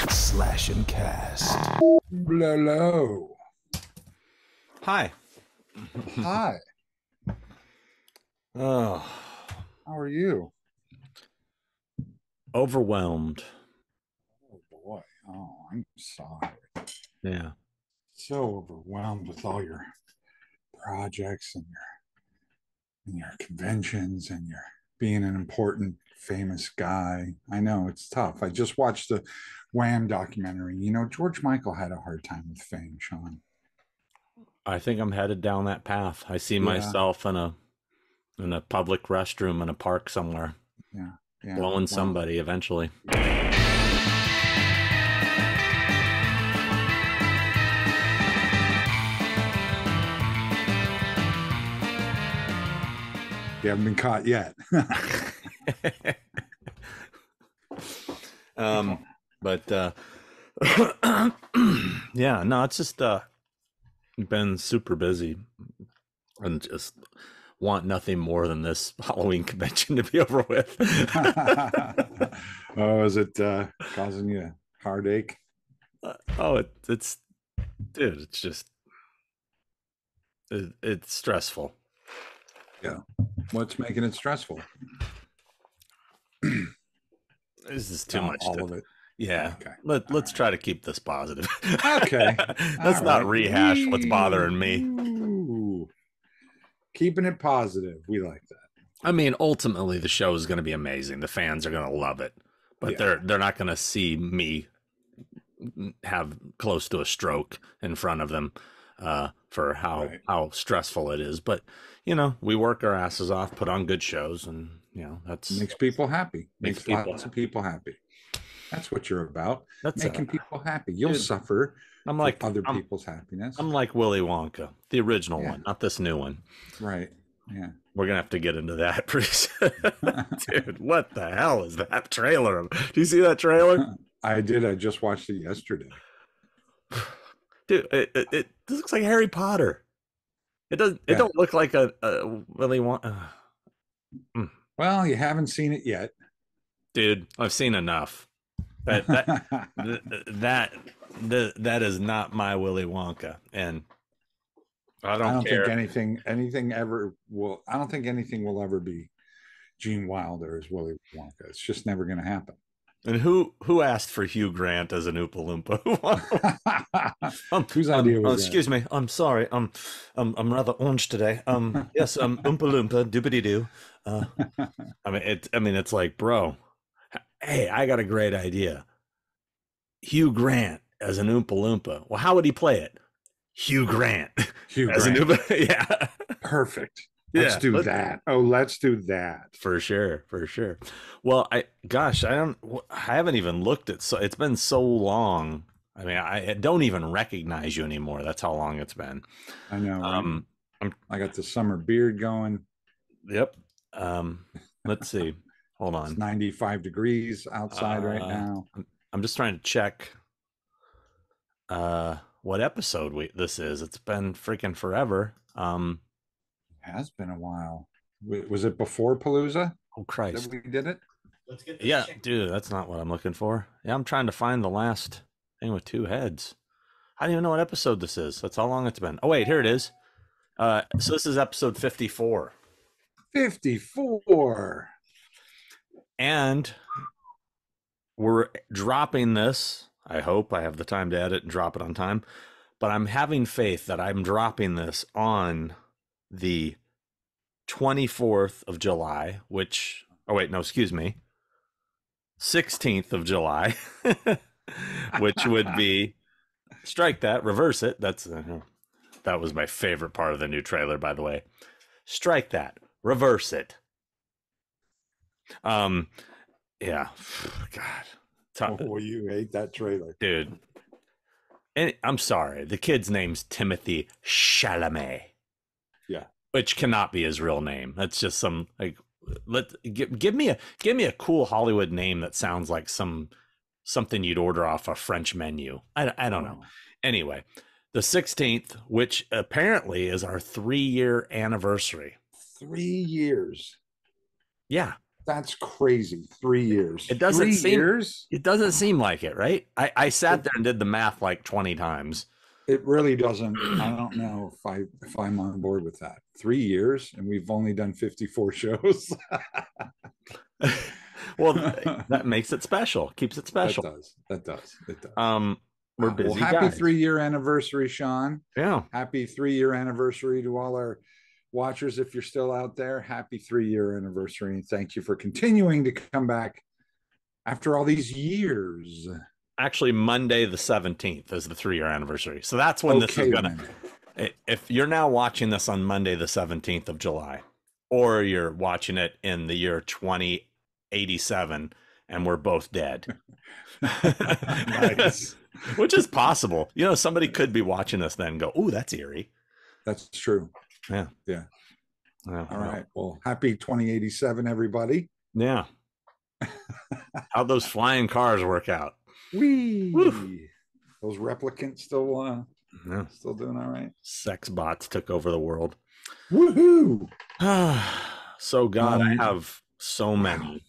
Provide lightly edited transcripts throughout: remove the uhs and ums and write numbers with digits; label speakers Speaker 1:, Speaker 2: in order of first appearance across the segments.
Speaker 1: Slash and cast.
Speaker 2: Hello.
Speaker 3: Hi.
Speaker 2: Hi.
Speaker 3: Oh,
Speaker 2: How are you?
Speaker 3: overwhelmed.
Speaker 2: Oh boy. Oh, I'm sorry.
Speaker 3: Yeah.
Speaker 2: So overwhelmed with all your projects and your conventions and your being an important famous guy. I know it's tough. I just watched the Wham documentary. You know, George Michael had a hard time with fame, Sean.
Speaker 3: I think I'm headed down that path. I see
Speaker 2: Yeah.
Speaker 3: myself in a public restroom in a park somewhere,
Speaker 2: Yeah. Yeah.
Speaker 3: blowing
Speaker 2: Well,
Speaker 3: somebody eventually.
Speaker 2: you haven't been caught yet.
Speaker 3: But yeah, no, it's just been super busy and just want nothing more than this Halloween convention to be over with.
Speaker 2: Oh, is it causing you a heartache?
Speaker 3: It's dude, it's just it's stressful.
Speaker 2: Yeah. What's making it stressful?
Speaker 3: This is too
Speaker 2: Not
Speaker 3: much.
Speaker 2: all of it.
Speaker 3: Yeah.
Speaker 2: Okay.
Speaker 3: Let's try to keep this positive.
Speaker 2: Okay.
Speaker 3: Let's
Speaker 2: All
Speaker 3: not
Speaker 2: right.
Speaker 3: rehash what's bothering me.
Speaker 2: Ooh. Keeping it positive. We like that.
Speaker 3: I mean, ultimately the show is going to be amazing. The fans are going to love it. But
Speaker 2: Yeah.
Speaker 3: they're not going to see me have close to a stroke in front of them for how stressful it is. But, you know, we work our asses off, put on good shows, and, you know, that's
Speaker 2: Makes people happy.
Speaker 3: Makes
Speaker 2: Makes lots of people happy. That's what you're about.
Speaker 3: That's
Speaker 2: making people happy. You'll
Speaker 3: dude,
Speaker 2: suffer
Speaker 3: I'm
Speaker 2: for
Speaker 3: like
Speaker 2: other people's happiness.
Speaker 3: I'm like Willy Wonka, the original
Speaker 2: Yeah.
Speaker 3: one, not this new one.
Speaker 2: Right. Yeah.
Speaker 3: We're gonna have to get into that pretty soon. Dude, what the hell is that trailer? Do you see that trailer?
Speaker 2: I did. I just watched it yesterday.
Speaker 3: Dude, it looks like Harry Potter. It doesn't. It don't look like a Willy Wonka.
Speaker 2: Well, you haven't seen it yet.
Speaker 3: Dude, I've seen enough. That is not my Willy Wonka, and I don't care.
Speaker 2: think anything ever will. I don't think anything will ever be Gene Wilder as Willy Wonka. It's just never going to happen.
Speaker 3: And who asked for Hugh Grant as an Oompa Loompa?
Speaker 2: Whose idea was that?
Speaker 3: Excuse me. I'm sorry. I'm rather orange today. Yes. Oompa Loompa. Doobity doo. I mean, it's like, bro. Hey, I got a great idea. Hugh Grant as an Oompa Loompa. Well, how would he play it? Hugh Grant.
Speaker 2: Hugh
Speaker 3: as
Speaker 2: Grant.
Speaker 3: An Oompa. Yeah.
Speaker 2: Perfect. Let's do that. Oh, let's do that.
Speaker 3: For sure. Well, I haven't even looked at, so it's been so long. I mean, I don't even recognize you anymore. That's how long it's been.
Speaker 2: I know. I got the summer beard going.
Speaker 3: Yep. Let's see. Hold on.
Speaker 2: It's 95 degrees outside right now.
Speaker 3: I'm just trying to check what episode this is. It's been freaking forever.
Speaker 2: Has been a while. Was it before Palooza?
Speaker 3: Oh Christ!
Speaker 2: That we did it.
Speaker 3: Let's get this dude. That's not what I'm looking for. Yeah, I'm trying to find the last thing with two heads. I don't even know what episode this is. That's how long it's been. Oh wait, here it is. So this is episode 54.
Speaker 2: 54.
Speaker 3: And we're dropping this. I hope I have the time to edit and drop it on time. But I'm having faith that I'm dropping this on the 24th of July, which, oh wait, no, excuse me, 16th of July, which would be, strike that, reverse it. That was my favorite part of the new trailer, by the way. Strike that, reverse it. Yeah, God.
Speaker 2: Oh, you hate that trailer,
Speaker 3: dude. And I'm sorry, the kid's name's Timothy Chalamet.
Speaker 2: Yeah,
Speaker 3: which cannot be his real name. That's just some like. Give me a cool Hollywood name that sounds like something you'd order off a French menu. I don't know. Anyway, the 16th, which apparently is our 3-year anniversary.
Speaker 2: 3 years.
Speaker 3: Yeah,
Speaker 2: That's crazy. 3 years.
Speaker 3: It doesn't
Speaker 2: 3
Speaker 3: seem
Speaker 2: years.
Speaker 3: it doesn't seem like it, right? I sat there and did the math like 20 times.
Speaker 2: It really doesn't. I don't know if I'm on board with that. 3 years, and we've only done 54 shows.
Speaker 3: Well, that makes it special. Keeps it special.
Speaker 2: That does. It does.
Speaker 3: We're busy.
Speaker 2: Well, happy
Speaker 3: guys.
Speaker 2: 3-year anniversary, Sean.
Speaker 3: Yeah.
Speaker 2: Happy 3-year anniversary to all our watchers. If you're still out there, happy 3-year anniversary. And thank you for continuing to come back after all these years.
Speaker 3: Actually, Monday the 17th is the 3-year anniversary. So that's when this is going to... If you're now watching this on Monday the 17th of July, or you're watching it in the year 2087, and we're both dead.
Speaker 2: Nice.
Speaker 3: Which is possible. You know, somebody could be watching this then and go, "Ooh, that's eerie."
Speaker 2: That's true.
Speaker 3: Yeah.
Speaker 2: Yeah.
Speaker 3: All
Speaker 2: right. Well, happy 2087, everybody.
Speaker 3: Yeah. How'd those flying cars work out?
Speaker 2: Wee. Those replicants still doing all right.
Speaker 3: Sex bots took over the world.
Speaker 2: Woohoo.
Speaker 3: So God, I have so many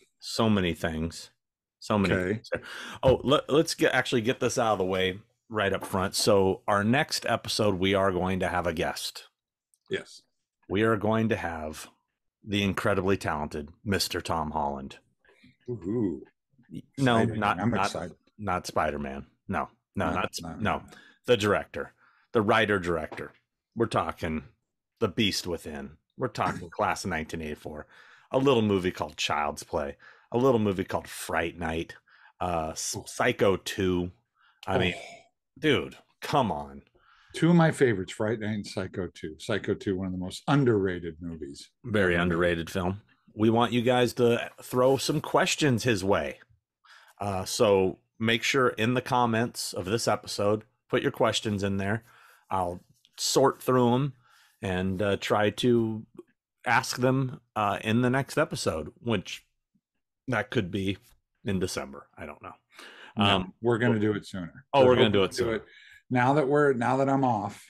Speaker 3: things. So many.
Speaker 2: Okay.
Speaker 3: Oh, let's get this out of the way right up front. So our next episode, we are going to have a guest.
Speaker 2: Yes.
Speaker 3: We are going to have the incredibly talented Mr. Tom Holland.
Speaker 2: Woohoo.
Speaker 3: No,
Speaker 2: I'm excited.
Speaker 3: Not Spider-Man. No. The director, the writer-director. We're talking The Beast Within. We're talking Class of 1984. A little movie called Child's Play. A little movie called Fright Night. Psycho 2. I mean, dude, come on.
Speaker 2: 2 of my favorites, Fright Night and Psycho 2. Psycho 2, one of the most underrated movies.
Speaker 3: Very underrated film. We want you guys to throw some questions his way. So make sure in the comments of this episode, put your questions in there. I'll sort through them and try to ask them in the next episode, which that could be in December. I don't know.
Speaker 2: No, we're going to do it sooner.
Speaker 3: We're going to do it sooner.
Speaker 2: Now that I'm off,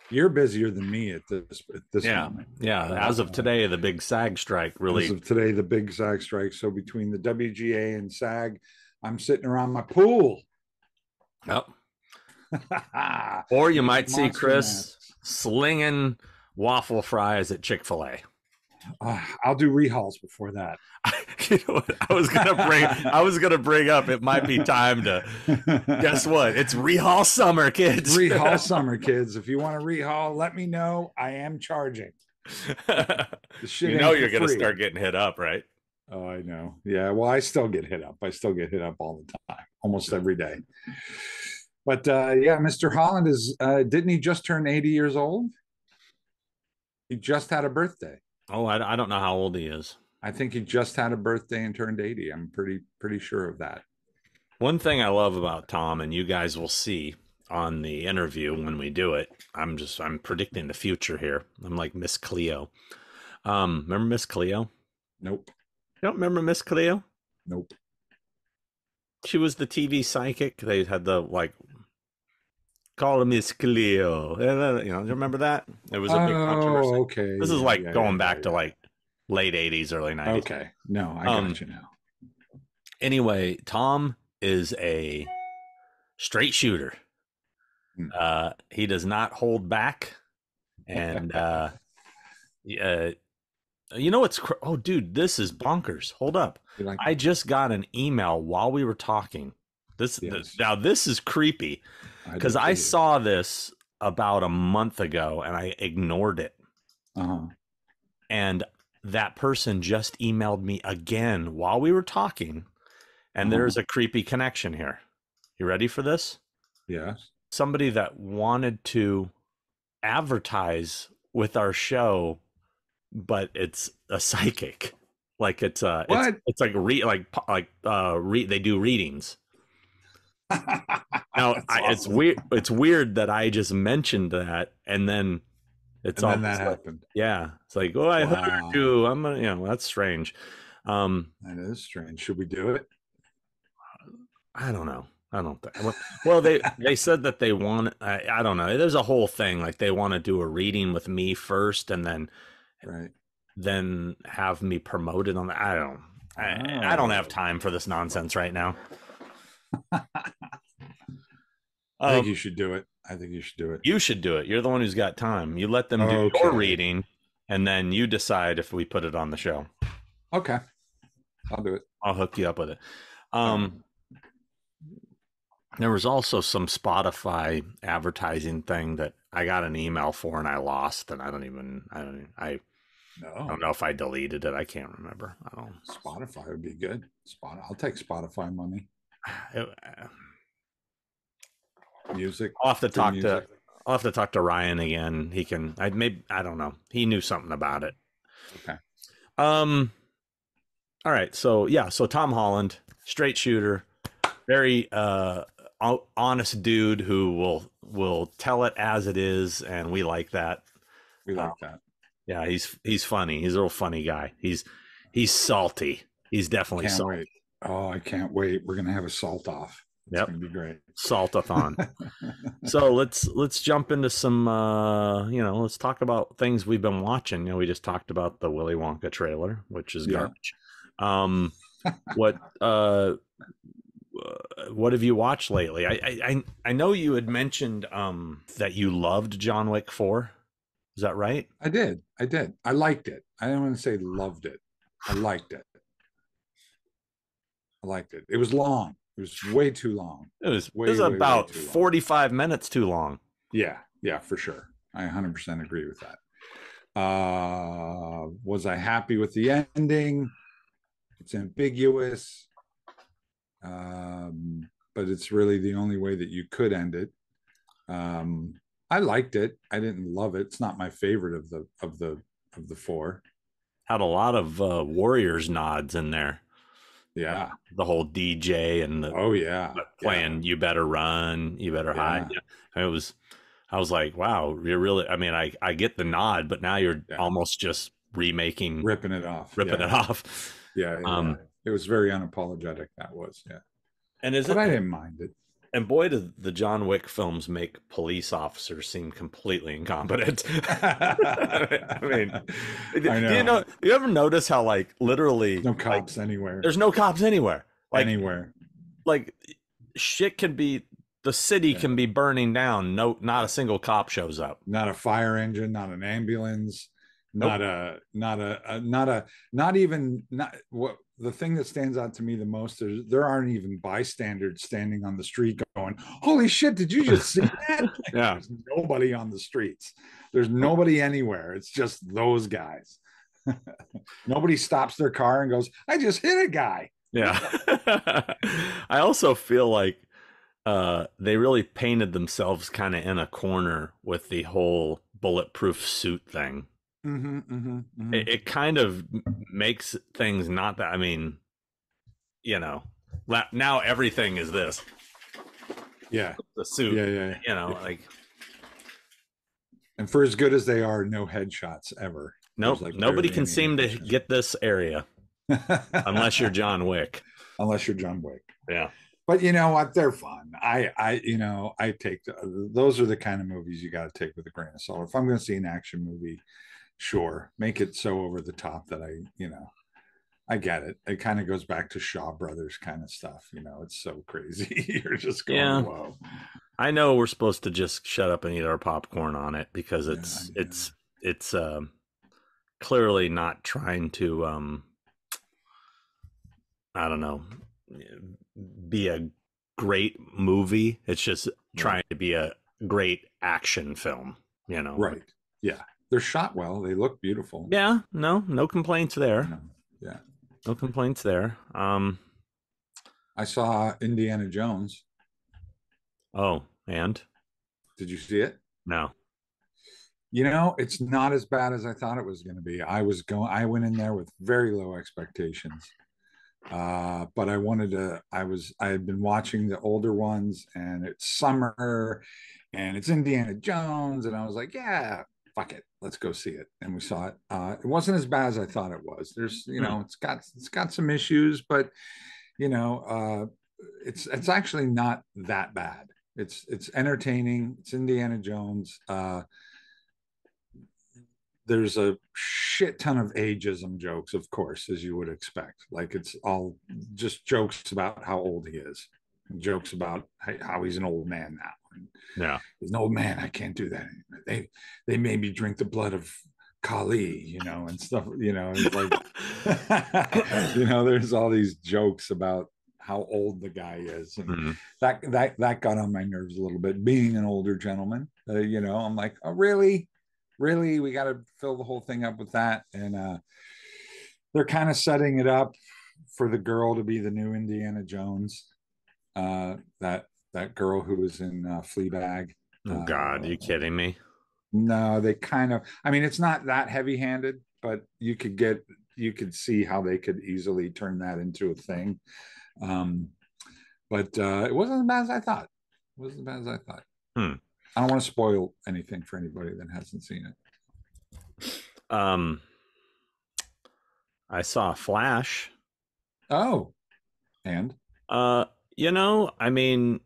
Speaker 2: you're busier than me at this moment.
Speaker 3: Yeah. As of today, the big SAG strike really.
Speaker 2: As of today, the big SAG strike. So between the WGA and SAG, I'm sitting around my pool.
Speaker 3: Yep. Or you might see Chris slinging waffle fries at Chick-fil-A.
Speaker 2: I'll do rehauls before that.
Speaker 3: You know what I was gonna bring up? It might be time to guess what? It's rehaul summer, kids.
Speaker 2: Rehaul summer, kids. If you want to rehaul, let me know. I am charging.
Speaker 3: You know you're gonna start getting hit up, right?
Speaker 2: Oh, I know. Yeah. Well, I still get hit up. I still get hit up all the time, almost every day. But yeah, Mr. Holland is. Didn't he just turn 80 years old? He just had a birthday.
Speaker 3: Oh, I don't know how old he is.
Speaker 2: I think he just had a birthday and turned 80. I'm pretty sure of that.
Speaker 3: One thing I love about Tom, and you guys will see on the interview when we do it, I'm predicting the future here. I'm like Miss Cleo. Remember Miss Cleo?
Speaker 2: Nope.
Speaker 3: You don't remember Miss Cleo?
Speaker 2: Nope.
Speaker 3: She was the TV psychic. They had the call her Miss Cleo. You know, remember that? It was a big controversy.
Speaker 2: Okay.
Speaker 3: This is going back to like late 80s, early 90s.
Speaker 2: Okay. No, I got you now.
Speaker 3: Anyway, Tom is a straight shooter. He does not hold back. And you know what's dude, this is bonkers. Hold up. I just got an email while we were talking. This is creepy. Because I saw this about a month ago and I ignored it. And that person just emailed me again while we were talking. And there's a creepy connection here. You ready for this?
Speaker 2: Yes.
Speaker 3: Somebody that wanted to advertise with our show, but it's a psychic. Like it's it's like they do readings. Now awesome. It's weird. It's weird that I just mentioned that, and then that
Speaker 2: happened.
Speaker 3: Yeah, it's like, I heard you. I'm gonna, that's strange.
Speaker 2: That is strange. Should we do it?
Speaker 3: I don't know. I don't think. Well, they said that they want. I don't know. There's a whole thing like they want to do a reading with me first, and then
Speaker 2: right.
Speaker 3: then have me promoted on the. I don't have time for this nonsense right now.
Speaker 2: I think you should do it. I think you should do it.
Speaker 3: You should do it. You're the one who's got time. You let them do your reading, and then you decide if we put it on the show.
Speaker 2: Okay. I'll do it.
Speaker 3: I'll hook you up with it. There was also some Spotify advertising thing that I got an email for and I lost, and I don't know if I deleted it. I can't remember. I don't.
Speaker 2: Spotify would be good. I'll take Spotify money. Music.
Speaker 3: I'll have to talk to Ryan again. He can. I don't know. He knew something about it.
Speaker 2: Okay.
Speaker 3: All right. So yeah. So Tom Holland, straight shooter, very honest dude who will tell it as it is, and we like that.
Speaker 2: We like that.
Speaker 3: Yeah, he's funny. He's a real funny guy. He's salty. He's definitely salty.
Speaker 2: Wait. Oh, I can't wait. We're gonna have a salt off. It's gonna be great. Saltathon.
Speaker 3: So let's jump into some let's talk about things we've been watching. We just talked about the Willy Wonka trailer, which is garbage. What have you watched lately? I know you had mentioned that you loved John Wick 4. Is that right?
Speaker 2: I did. I liked it. I don't want to say loved it. I liked it. It was long. It was way too long.
Speaker 3: It was about 45 minutes too long.
Speaker 2: Yeah, for sure. I 100% agree with that. Was I happy with the ending? It's ambiguous. But it's really the only way that you could end it. I liked it. I didn't love it. It's not my favorite of the four.
Speaker 3: Had a lot of Warriors nods in there.
Speaker 2: Yeah,
Speaker 3: the whole DJ and the playing "You Better Run, You Better Hide." Yeah. I was like, wow, you're really. I mean, I get the nod, but now you're almost just ripping it off.
Speaker 2: Yeah. It was very unapologetic. That was
Speaker 3: and I didn't mind it. And boy, do the John Wick films make police officers seem completely incompetent. I mean, I know. Do you ever notice how literally
Speaker 2: no cops anywhere?
Speaker 3: There's no cops anywhere.
Speaker 2: Anywhere.
Speaker 3: Shit can be. The city can be burning down. No, not a single cop shows up.
Speaker 2: Not a fire engine. Not an ambulance. Nope. The thing that stands out to me the most is there aren't even bystanders standing on the street going, holy shit, did you just see that? There's nobody on the streets. There's nobody anywhere. It's just those guys. Nobody stops their car and goes, I just hit a guy.
Speaker 3: Yeah. I also feel like they really painted themselves kind of in a corner with the whole bulletproof suit thing. It kind of makes things not that. I mean, now everything is this.
Speaker 2: Yeah,
Speaker 3: the suit.
Speaker 2: Yeah. And for as good as they are, no headshots ever.
Speaker 3: Nope. Nobody can seem to get this area unless you're John Wick.
Speaker 2: Yeah. But you know what? They're fun. I take those are the kind of movies you got to take with a grain of salt. If I'm going to see an action movie, sure, make it so over the top that I get it. It kind of goes back to Shaw Brothers kind of stuff. It's so crazy. You're just going, whoa.
Speaker 3: I know we're supposed to just shut up and eat our popcorn on it because it's clearly not trying to I don't know, be a great movie. It's just trying to be a great action film,
Speaker 2: Right. Yeah. They're shot well. They look beautiful.
Speaker 3: Yeah. No complaints there.
Speaker 2: Yeah.
Speaker 3: No complaints there.
Speaker 2: I saw Indiana Jones.
Speaker 3: Oh, and?
Speaker 2: Did you see it?
Speaker 3: No.
Speaker 2: It's not as bad as I thought it was going to be. I went in there with very low expectations. But I had been watching the older ones, and it's summer and it's Indiana Jones. And I was like, yeah, fuck it. Let's go see it. And we saw it. It wasn't as bad as I thought it was. There's, it's got some issues, but it's actually not that bad. It's entertaining. It's Indiana Jones. there's a shit ton of ageism jokes, of course, as you would expect. Like it's all just jokes about how old he is, jokes about how he's an old man now. And
Speaker 3: Yeah.
Speaker 2: he's an old man. I can't do that anymore. They made me drink the blood of Kali, you know, and stuff. You know, it's like, you know, there's all these jokes about how old the guy is, and
Speaker 3: Mm-hmm.
Speaker 2: that got on my nerves a little bit. Being an older gentleman, you know, I'm like, oh really, really, we got to fill the whole thing up with that, and they're kind of setting it up for the girl to be the new Indiana Jones. That girl who was in Fleabag.
Speaker 3: Oh God, are you kidding me?
Speaker 2: No, they kind of. I mean, it's not that heavy-handed, but you could see how they could easily turn that into a thing. Um, but it wasn't as bad as I thought. It wasn't as bad as I thought. I don't want to spoil anything for anybody that hasn't seen it.
Speaker 3: I saw Flash.
Speaker 2: Oh, and
Speaker 3: you know, I mean,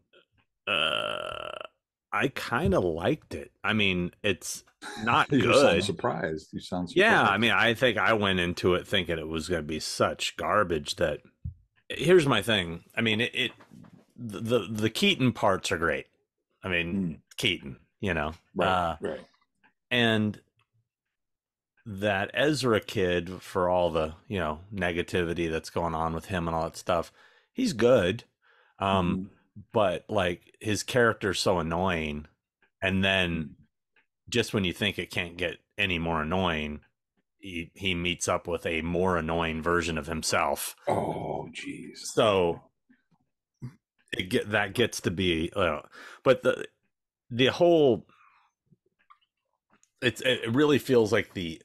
Speaker 3: I kind of liked it. I mean, it's not
Speaker 2: you
Speaker 3: good.
Speaker 2: sound surprised. You sound surprised.
Speaker 3: Yeah, I mean, I think I went into it thinking it was going to be such garbage that. Here's my thing. I mean, the Keaton parts are great. I mean, Keaton, you know,
Speaker 2: right.
Speaker 3: And that Ezra kid, for all the, you know, negativity that's going on with him and all that stuff, he's good. But like his character's so annoying, and then just when you think it can't get any more annoying, he meets up with a more annoying version of himself.
Speaker 2: Oh, geez.
Speaker 3: So that gets to be, but the whole, it really feels like the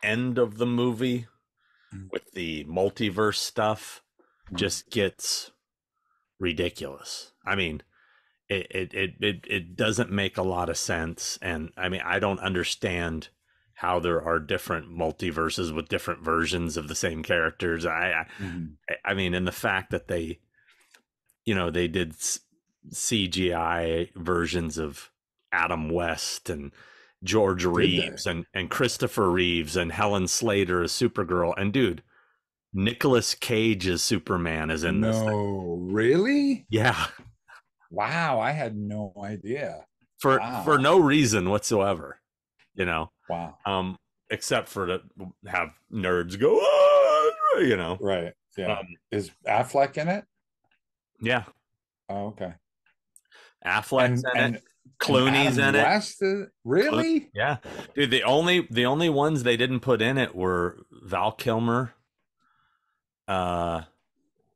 Speaker 3: end of the movie with the multiverse stuff just gets ridiculous. I mean, it doesn't make a lot of sense, and I mean, I don't understand how there are different multiverses with different versions of the same characters. I mean, and the fact that they, you know, they did CGI versions of Adam West and George Reeves and Christopher Reeves and Helen Slater as Supergirl. And dude, Nicolas Cage as Superman is in this thing.
Speaker 2: No, really?
Speaker 3: Yeah.
Speaker 2: Wow, I had no idea.
Speaker 3: For no reason whatsoever, you know.
Speaker 2: Wow.
Speaker 3: Except for to have nerds go, oh! You know.
Speaker 2: Right. Yeah. Is Affleck in it?
Speaker 3: Yeah.
Speaker 2: Oh, okay.
Speaker 3: Affleck's in it. Clooney's in it.
Speaker 2: West really?
Speaker 3: Yeah, dude. The only ones they didn't put in it were Val Kilmer, and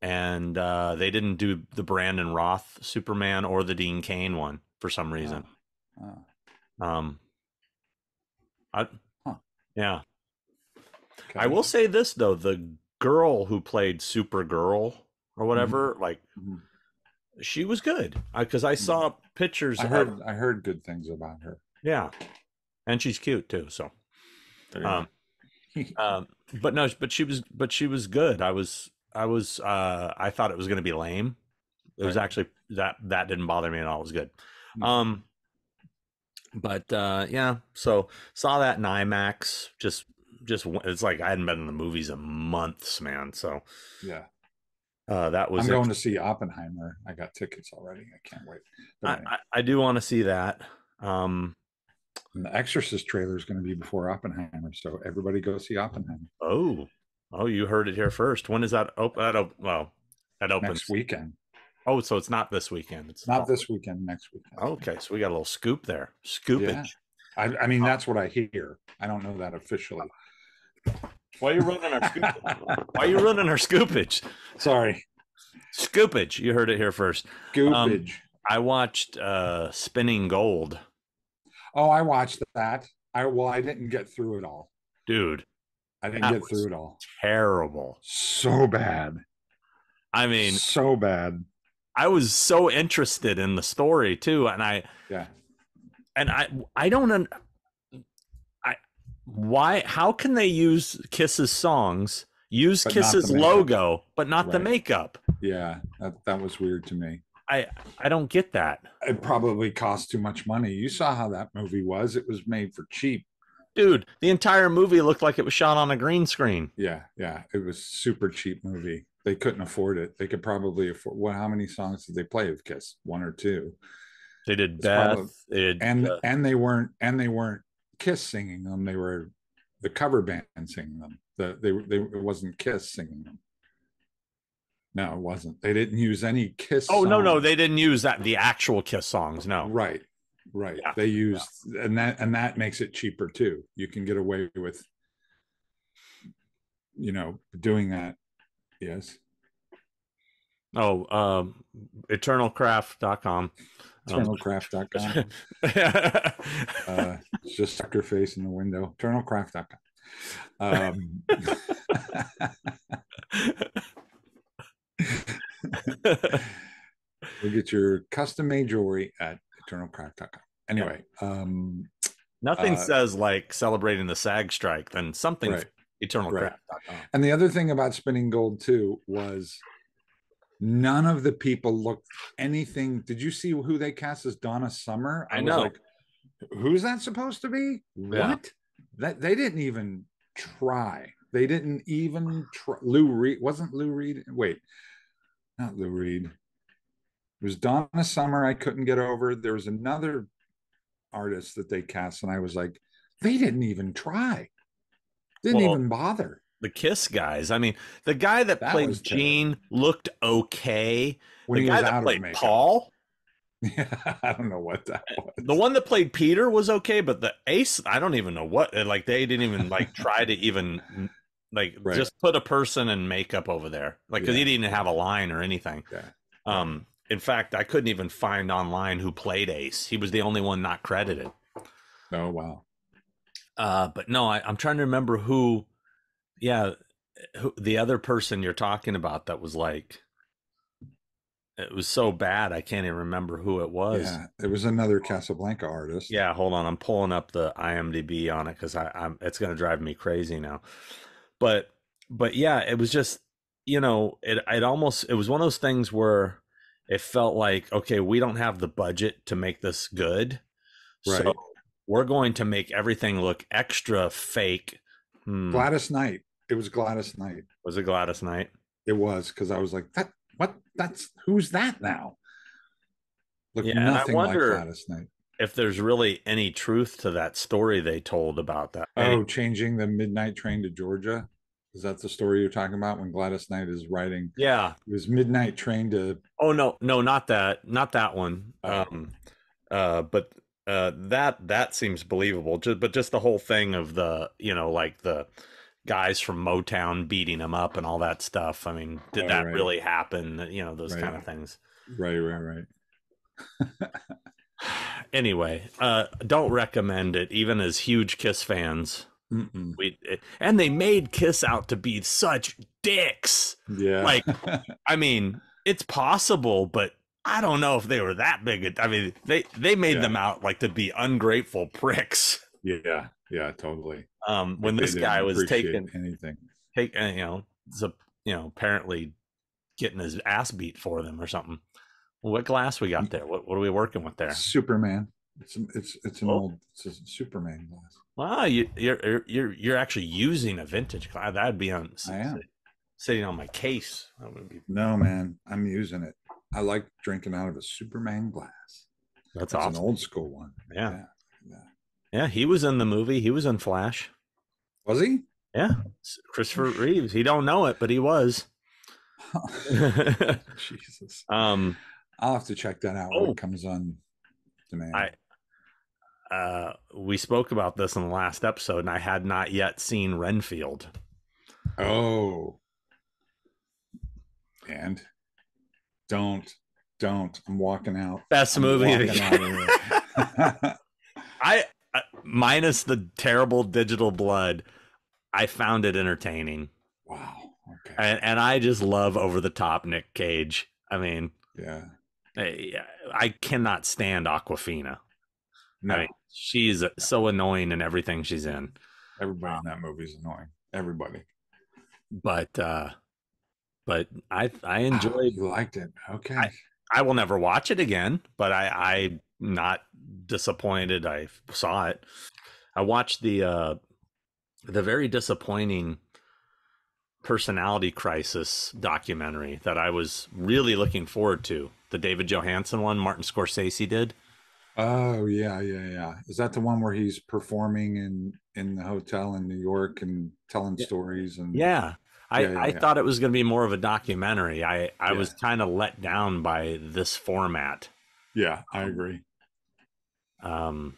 Speaker 3: they didn't do the Brandon Roth Superman or the Dean Cain one for some reason. Yeah. Okay. I will say this though: the girl who played Supergirl or whatever, like. She was good because I saw pictures.
Speaker 2: I heard good things about her.
Speaker 3: Yeah, and she's cute too. So, but she was good. I thought it was going to be lame. It was actually that didn't bother me at all. It was good. But yeah. So saw that in IMAX. Just it's like I hadn't been in the movies in months, man. So
Speaker 2: yeah.
Speaker 3: That was.
Speaker 2: I'm going to see Oppenheimer. I got tickets already. I can't wait.
Speaker 3: I do want to see that.
Speaker 2: And the Exorcist trailer is going to be before Oppenheimer, so everybody go see Oppenheimer.
Speaker 3: Oh, you heard it here first. When is that open? Well, that opens
Speaker 2: next weekend.
Speaker 3: Oh, so it's not this weekend. It's
Speaker 2: not this weekend. Next weekend.
Speaker 3: Okay, so we got a little scoop there. Scoopage.
Speaker 2: Yeah. I mean, that's what I hear. I don't know that officially.
Speaker 3: Why are you running our scoopage? Why are you running our scoopage?
Speaker 2: Sorry.
Speaker 3: Scoopage. You heard it here first.
Speaker 2: Scoopage.
Speaker 3: I watched Spinning Gold.
Speaker 2: Oh, I watched that. I didn't get through it all.
Speaker 3: Dude.
Speaker 2: I didn't get through it all.
Speaker 3: Terrible.
Speaker 2: So bad.
Speaker 3: I mean,
Speaker 2: so bad.
Speaker 3: I was so interested in the story too, and I don't why, how can they use Kiss's songs, use Kiss's logo, but not the makeup?
Speaker 2: Yeah, that was weird to me.
Speaker 3: I don't get that.
Speaker 2: It probably cost too much money. You saw how that movie was. It was made for cheap.
Speaker 3: Dude, the entire movie looked like it was shot on a green screen.
Speaker 2: Yeah, yeah. It was super cheap movie. They couldn't afford it. They could probably afford. Well, how many songs did they play of Kiss? One or two.
Speaker 3: They did
Speaker 2: It's
Speaker 3: Beth.
Speaker 2: probably
Speaker 3: They did,
Speaker 2: and they weren't Kiss singing them. They were the cover band singing them. It wasn't Kiss singing them. No, it wasn't. They didn't use any Kiss.
Speaker 3: oh, no,
Speaker 2: songs.
Speaker 3: they didn't use the actual Kiss songs. No.
Speaker 2: Right.
Speaker 3: Yeah.
Speaker 2: They used and that makes it cheaper too. You can get away with, doing that. Yes.
Speaker 3: Oh, eternalcraft.com.
Speaker 2: Eternalcraft.com. Just stuck your face in the window. Eternalcraft.com. You'll get your custom made jewelry at eternalcraft.com. Anyway,
Speaker 3: nothing says like celebrating the SAG strike than something
Speaker 2: right,
Speaker 3: eternalcraft.com.
Speaker 2: And the other thing about Spinning Gold too was none of the people looked anything. Did you see who they cast as Donna Summer?
Speaker 3: I know.
Speaker 2: Like, who's that supposed to be?
Speaker 3: Yeah.
Speaker 2: What? That they didn't even try. They didn't even try. Lou Reed wasn't Lou Reed. Wait, not Lou Reed. It was Donna Summer. I couldn't get over. There was another artist that they cast, and I was like, they didn't even try. Didn't even bother.
Speaker 3: The Kiss guys. I mean, the guy that played Gene looked okay.
Speaker 2: When
Speaker 3: the
Speaker 2: he
Speaker 3: guy
Speaker 2: was
Speaker 3: that
Speaker 2: out
Speaker 3: played
Speaker 2: of makeup.
Speaker 3: Paul.
Speaker 2: Yeah, I don't know what that was.
Speaker 3: The one that played Peter was okay, but the Ace, I don't even know what. Like they didn't even like try to even like just put a person in makeup over there, like because he didn't have a line or anything.
Speaker 2: Yeah.
Speaker 3: In fact, I couldn't even find online who played Ace. He was the only one not credited.
Speaker 2: Oh wow.
Speaker 3: But no, I'm trying to remember who. Yeah, the other person you're talking about that was like, it was so bad I can't even remember who it was.
Speaker 2: Yeah, it was another Casablanca artist.
Speaker 3: Yeah, hold on, I'm pulling up the IMDb on it because I'm it's gonna drive me crazy now. But yeah, it was just it was one of those things where it felt like, okay, we don't have the budget to make this good, so we're going to make everything look extra fake.
Speaker 2: Gladys Knight. It was Gladys Knight.
Speaker 3: Was it Gladys Knight?
Speaker 2: It was, because I was like, that's who's that now? Look,
Speaker 3: yeah,
Speaker 2: nothing
Speaker 3: and I wonder
Speaker 2: like Gladys Knight.
Speaker 3: If there's really any truth to that story they told about that.
Speaker 2: Oh, changing the midnight train to Georgia. Is that the story you're talking about when Gladys Knight is writing?
Speaker 3: Yeah.
Speaker 2: It was midnight train to.
Speaker 3: Oh, no, not that one. But that seems believable. But just the whole thing of the, like the guys from Motown beating him up and all that stuff. I mean, did that really happen? Those kind of things.
Speaker 2: Right.
Speaker 3: Anyway, don't recommend it, even as huge Kiss fans. And they made Kiss out to be such dicks.
Speaker 2: Yeah.
Speaker 3: Like, I mean, it's possible, but I don't know if they were that big. I mean, they made them out like to be ungrateful pricks.
Speaker 2: Yeah, totally.
Speaker 3: When this guy was taking
Speaker 2: anything,
Speaker 3: apparently getting his ass beat for them or something. What glass we got there? What are we working with there?
Speaker 2: Superman. It's an old Superman glass.
Speaker 3: Wow, you're actually using a vintage glass. That'd be sitting on my case. That would be...
Speaker 2: No, man, I'm using it. I like drinking out of a Superman glass.
Speaker 3: That's awesome.
Speaker 2: An old school one.
Speaker 3: Yeah, he was in the movie. He was in Flash.
Speaker 2: Was he?
Speaker 3: Yeah, Christopher Reeves. He don't know it, but he was.
Speaker 2: Jesus. I'll have to check that out when it comes on demand.
Speaker 3: We spoke about this in the last episode, and I had not yet seen Renfield.
Speaker 2: Oh. And don't. I'm walking out.
Speaker 3: Best movie of the year. I minus the terrible digital blood, I found it entertaining.
Speaker 2: Wow. Okay.
Speaker 3: And I just love over the top Nick Cage. I mean,
Speaker 2: yeah.
Speaker 3: I cannot stand Awkwafina.
Speaker 2: No.
Speaker 3: I mean, she's so annoying in everything she's in.
Speaker 2: Everybody in that movie is annoying. Everybody.
Speaker 3: But I enjoyed.
Speaker 2: You liked it. Okay.
Speaker 3: I will never watch it again, but I'm not disappointed I saw it. I watched the very disappointing Personality Crisis documentary that I was really looking forward to. The David Johansen one, Martin Scorsese did.
Speaker 2: Oh yeah, yeah, yeah. Is that the one where he's performing in the hotel in New York and telling
Speaker 3: Yeah.
Speaker 2: stories and
Speaker 3: Yeah.
Speaker 2: yeah, yeah,
Speaker 3: I
Speaker 2: yeah,
Speaker 3: thought it was going to be more of a documentary. I
Speaker 2: yeah,
Speaker 3: was kind of let down by this format.
Speaker 2: yeah. I
Speaker 3: Um,
Speaker 2: agree.
Speaker 3: um,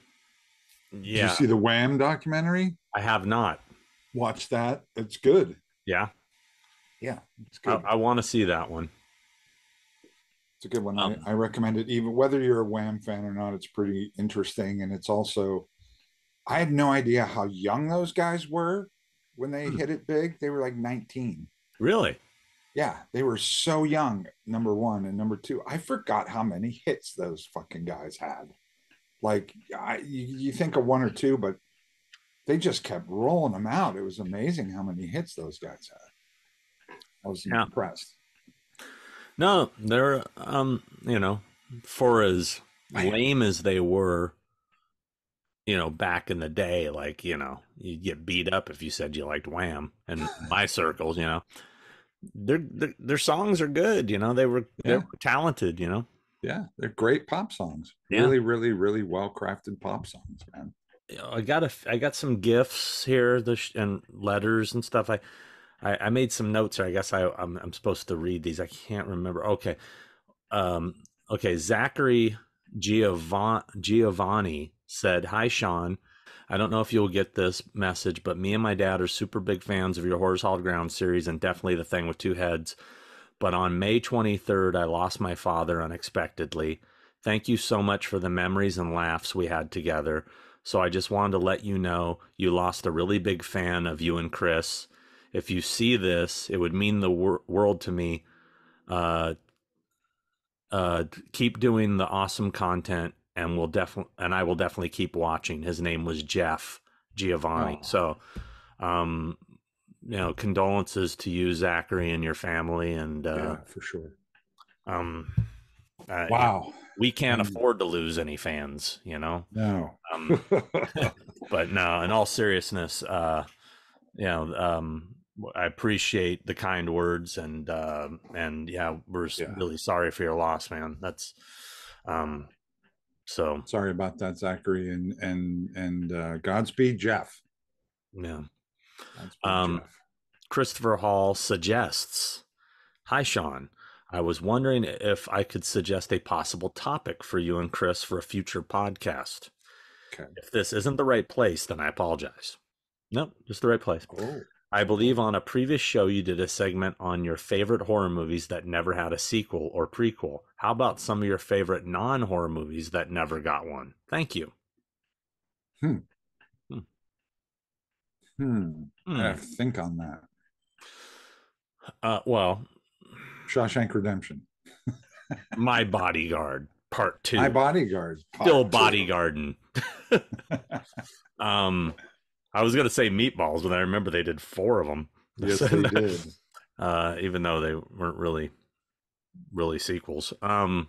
Speaker 2: Did you
Speaker 3: yeah,
Speaker 2: see the Wham documentary?
Speaker 3: I have not.
Speaker 2: Watch that. It's good.
Speaker 3: Yeah,
Speaker 2: Yeah, it's good.
Speaker 3: I want to see that one.
Speaker 2: It's a good one.
Speaker 3: Um,
Speaker 2: I recommend it. Even whether you're a Wham fan or not, it's pretty interesting. And it's also, I had no idea how young those guys were when they hit it big. They were like 19.
Speaker 3: really?
Speaker 2: Yeah, they were so young, number one. And number two, I forgot how many hits those fucking guys had. Like, you think of one or two, but they just kept rolling them out. It was amazing how many hits those guys had. I was
Speaker 3: Yeah.
Speaker 2: impressed.
Speaker 3: No, they're for as lame as they were, back in the day, like, you'd get beat up if you said you liked Wham in my circles, their songs are good, they were
Speaker 2: Yeah,
Speaker 3: talented,
Speaker 2: yeah, they're great pop songs.
Speaker 3: Yeah.
Speaker 2: Really, really, really well crafted pop songs, man.
Speaker 3: I got some gifts here, and letters and stuff. I made some notes here. I guess I'm supposed to read these. I can't remember. Okay. Um, okay. Zachary Giovanni said, "Hi, Sean. I don't know if you'll get this message, but me and my dad are super big fans of your Horrors Hall Ground series and definitely The Thing with Two Heads. But on May 23rd, I lost my father unexpectedly. Thank you so much for the memories and laughs we had together. So I just wanted to let you know you lost a really big fan of you and Chris. If you see this, it would mean the world to me. Uh, keep doing the awesome content, and I will definitely keep watching." His name was Jeff Giovanni.
Speaker 2: Oh.
Speaker 3: So, condolences to you, Zachary, and your family. And
Speaker 2: Yeah, for sure.
Speaker 3: Wow, we can't afford to lose any fans,
Speaker 2: No.
Speaker 3: But no, in all seriousness, I appreciate the kind words, and yeah, we're really sorry for your loss, man. That's so
Speaker 2: sorry about that, Zachary, and Godspeed, Jeff.
Speaker 3: Yeah.
Speaker 2: Godspeed, Jeff.
Speaker 3: Christopher Hall suggests, "Hi, Sean. I was wondering if I could suggest a possible topic for you and Chris for a future podcast.
Speaker 2: Okay.
Speaker 3: If this isn't the right place, then I apologize." Nope, just the right place.
Speaker 2: Oh.
Speaker 3: I believe on a previous show you did a segment on your favorite horror movies that never had a sequel or prequel. How about some of your favorite non-horror movies that never got one? Thank you.
Speaker 2: I have to think on that.
Speaker 3: Well,
Speaker 2: Shawshank Redemption.
Speaker 3: My Bodyguard Part 2.
Speaker 2: My Bodyguard.
Speaker 3: Still bodyguarding. I was gonna say Meatballs, but I remember they did 4 of them.
Speaker 2: Yes, they did.
Speaker 3: Even though they weren't really sequels.
Speaker 2: Got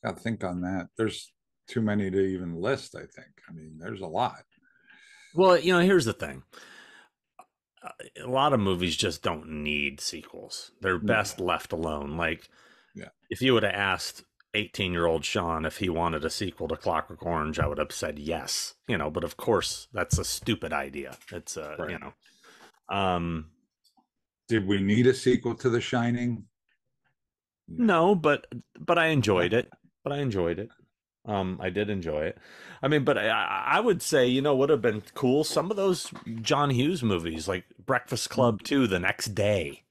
Speaker 2: to think on that. There's too many to even list, I think. I mean, there's a lot.
Speaker 3: Well, here's the thing. A lot of movies just don't need sequels. They're best left alone. Like, if you would have asked 18-year-old Sean if he wanted a sequel to Clockwork Orange, I would have said yes. But of course, that's a stupid idea. It's
Speaker 2: Did we need a sequel to The Shining?
Speaker 3: No, but I enjoyed it. I did enjoy it. I mean, but I would say, would have been cool. Some of those John Hughes movies, like Breakfast Club 2, The Next Day,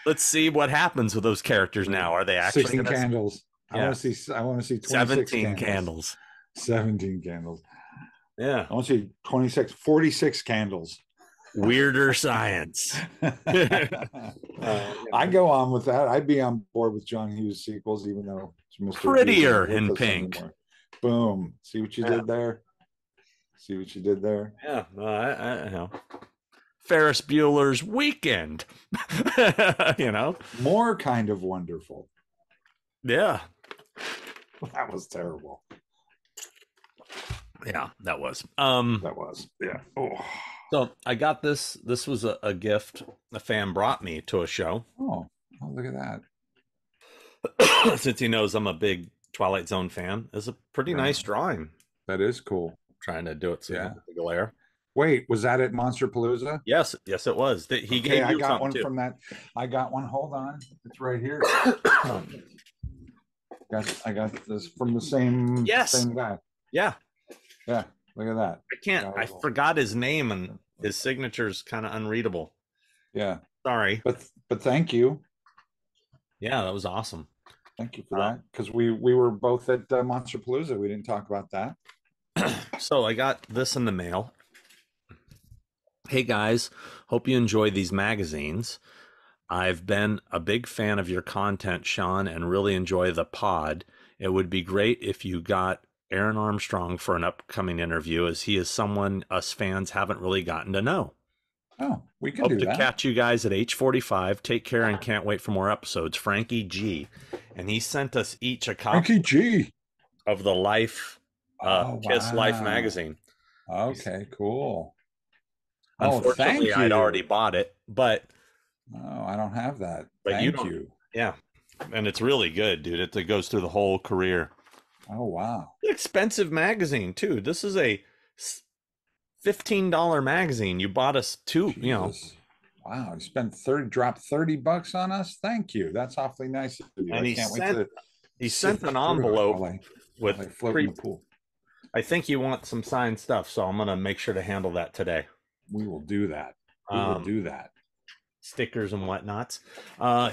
Speaker 3: let's see what happens with those characters now. Are they actually
Speaker 2: 16 candles? I want to see
Speaker 3: 17 candles.
Speaker 2: 17 candles.
Speaker 3: Yeah.
Speaker 2: I want to see 46 candles.
Speaker 3: Weirder science.
Speaker 2: I go on with that. I'd be on board with John Hughes sequels, even though it's Mr.
Speaker 3: Prettier in pink.
Speaker 2: Anymore. Boom. See what you did there?
Speaker 3: Yeah. I know. Ferris Bueller's Weekend.
Speaker 2: More kind of wonderful.
Speaker 3: Yeah.
Speaker 2: That was terrible.
Speaker 3: Yeah, that was.
Speaker 2: That was. Yeah. Oh.
Speaker 3: So I got this. This was a gift a fan brought me to a show.
Speaker 2: Oh, look at that.
Speaker 3: Since he knows I'm a big Twilight Zone fan, it's a pretty nice drawing.
Speaker 2: That is cool.
Speaker 3: Trying to do it so you
Speaker 2: Yeah.
Speaker 3: don't get the glare.
Speaker 2: Wait, was that at Monster Palooza?
Speaker 3: Yes, it was. He gave you
Speaker 2: I got
Speaker 3: something
Speaker 2: one
Speaker 3: too.
Speaker 2: from that. I got one. Hold on, it's right here. I got this from the same guy.
Speaker 3: Yeah.
Speaker 2: Look at that.
Speaker 3: I forgot his name, and his signature's kind of unreadable.
Speaker 2: Yeah.
Speaker 3: Sorry.
Speaker 2: But thank you.
Speaker 3: Yeah, that was awesome.
Speaker 2: Thank you for that, because we were both at Monster Palooza. We didn't talk about that.
Speaker 3: So I got this in the mail. Hey guys, hope you enjoy these magazines. I've been a big fan of your content, Sean, and really enjoy the pod. It would be great if you got Aaron Armstrong for an upcoming interview, as he is someone us fans haven't really gotten to know.
Speaker 2: Oh, we can
Speaker 3: Hope
Speaker 2: do
Speaker 3: to
Speaker 2: that.
Speaker 3: catch you guys at H45. Take care and can't wait for more episodes. Frankie G. And he sent us each a copy
Speaker 2: Frankie G.
Speaker 3: of the Life Kiss Life magazine.
Speaker 2: Okay, cool.
Speaker 3: Unfortunately, I'd already bought it, but
Speaker 2: I don't have that.
Speaker 3: But
Speaker 2: Thank you.
Speaker 3: Yeah, and it's really good, dude. It goes through the whole career.
Speaker 2: Oh wow!
Speaker 3: Expensive magazine too. This is a $15 magazine. You bought us two.
Speaker 2: Jesus.
Speaker 3: You know.
Speaker 2: Wow, you dropped $30 on us. Thank you. That's awfully nice of you.
Speaker 3: And he sent an envelope with
Speaker 2: float in the pool.
Speaker 3: I think you want some signed stuff, so I'm gonna make sure to handle that today.
Speaker 2: We will do that. We will do that.
Speaker 3: Stickers and whatnots.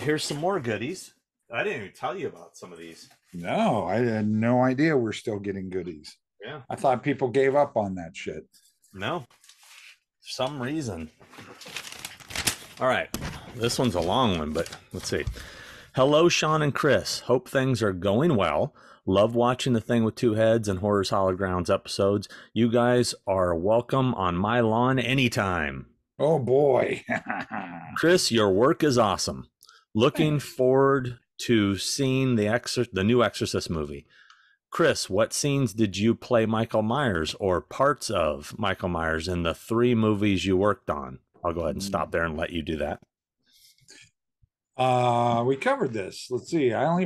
Speaker 3: Here's some more goodies. I didn't even tell you about some of these.
Speaker 2: No, I had no idea we're still getting goodies.
Speaker 3: Yeah.
Speaker 2: I thought people gave up on that shit.
Speaker 3: No. For some reason. All right. This one's a long one, but let's see. Hello, Sean and Chris. Hope things are going well. Love watching The Thing with Two Heads and Horror's Hallowed Grounds episodes. You guys are welcome on my lawn anytime.
Speaker 2: Oh, boy.
Speaker 3: Chris, your work is awesome. Looking forward to seeing the new Exorcist movie. Chris, what scenes did you play Michael Myers or parts of Michael Myers in the 3 movies you worked on? I'll go ahead and stop there and let you do that.
Speaker 2: We covered this. Let's see. I only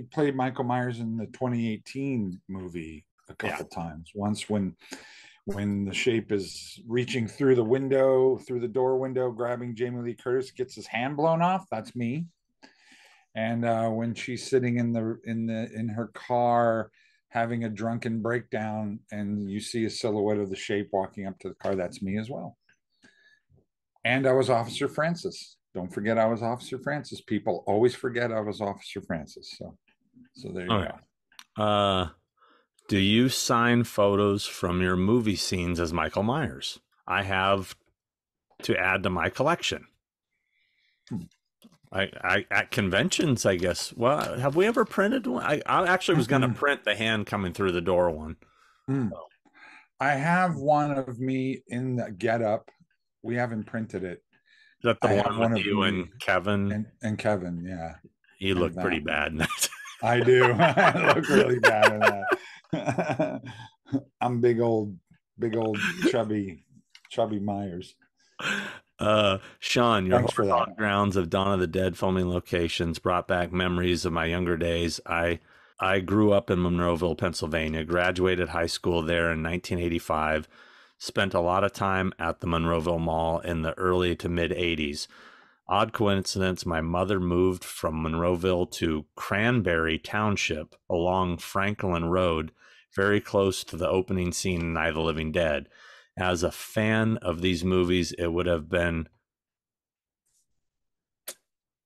Speaker 2: played Michael Myers in the 2018 movie a couple times. Once when the Shape is reaching through the door window, grabbing Jamie Lee Curtis, gets his hand blown off. That's me. And when she's sitting in her car having a drunken breakdown, and you see a silhouette of the Shape walking up to the car, that's me as well. And I was Officer Francis. Don't forget I was Officer Francis. People always forget I was Officer Francis. So there you
Speaker 3: go. Do you sign photos from your movie scenes as Michael Myers? I have to add to my collection. I at conventions, I guess. Well, have we ever printed one? I actually was going to print the hand coming through the door one.
Speaker 2: So. I have one of me in the getup. We haven't printed it.
Speaker 3: Is that the one with you and Kevin?
Speaker 2: And Kevin, yeah.
Speaker 3: You look pretty bad in that.
Speaker 2: I do. I look really bad in that. I'm big old chubby Myers.
Speaker 3: Sean, your Horror Grounds of Dawn of the Dead filming locations brought back memories of my younger days. I grew up in Monroeville, Pennsylvania, graduated high school there in 1985, spent a lot of time at the Monroeville Mall in the early to mid 80s. Odd coincidence, my mother moved from Monroeville to Cranberry Township along Franklin Road, very close to the opening scene in Night of the Living Dead. As a fan of these movies, it would have been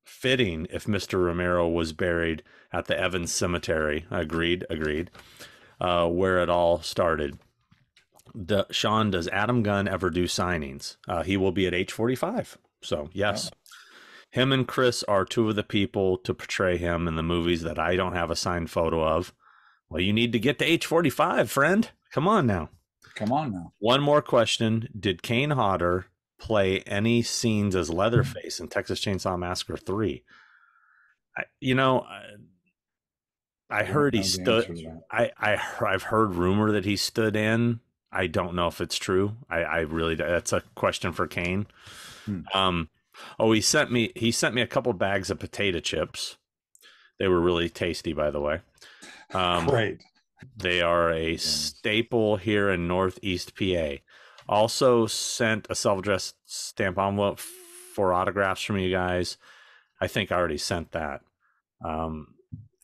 Speaker 3: fitting if Mr. Romero was buried at the Evans Cemetery. Agreed. Where it all started. Sean, does Adam Gunn ever do signings? He will be at H45. So, yes. Him and Chris are two of the people to portray him in the movies that I don't have a signed photo of. Well, you need to get to H45, friend. Come on now. One more question. Did Kane Hodder play any scenes as Leatherface in Texas Chainsaw Massacre 3? I
Speaker 2: don't
Speaker 3: heard he
Speaker 2: know the
Speaker 3: stood.
Speaker 2: answer to that.
Speaker 3: I've heard rumor that he stood in. I don't know if it's true. I really, that's a question for Kane. Oh, he sent me a couple bags of potato chips. They were really tasty, by the way.
Speaker 2: Great.
Speaker 3: They are a staple here in Northeast PA. Also sent a self-addressed stamp envelope for autographs from you guys. I think I already sent that.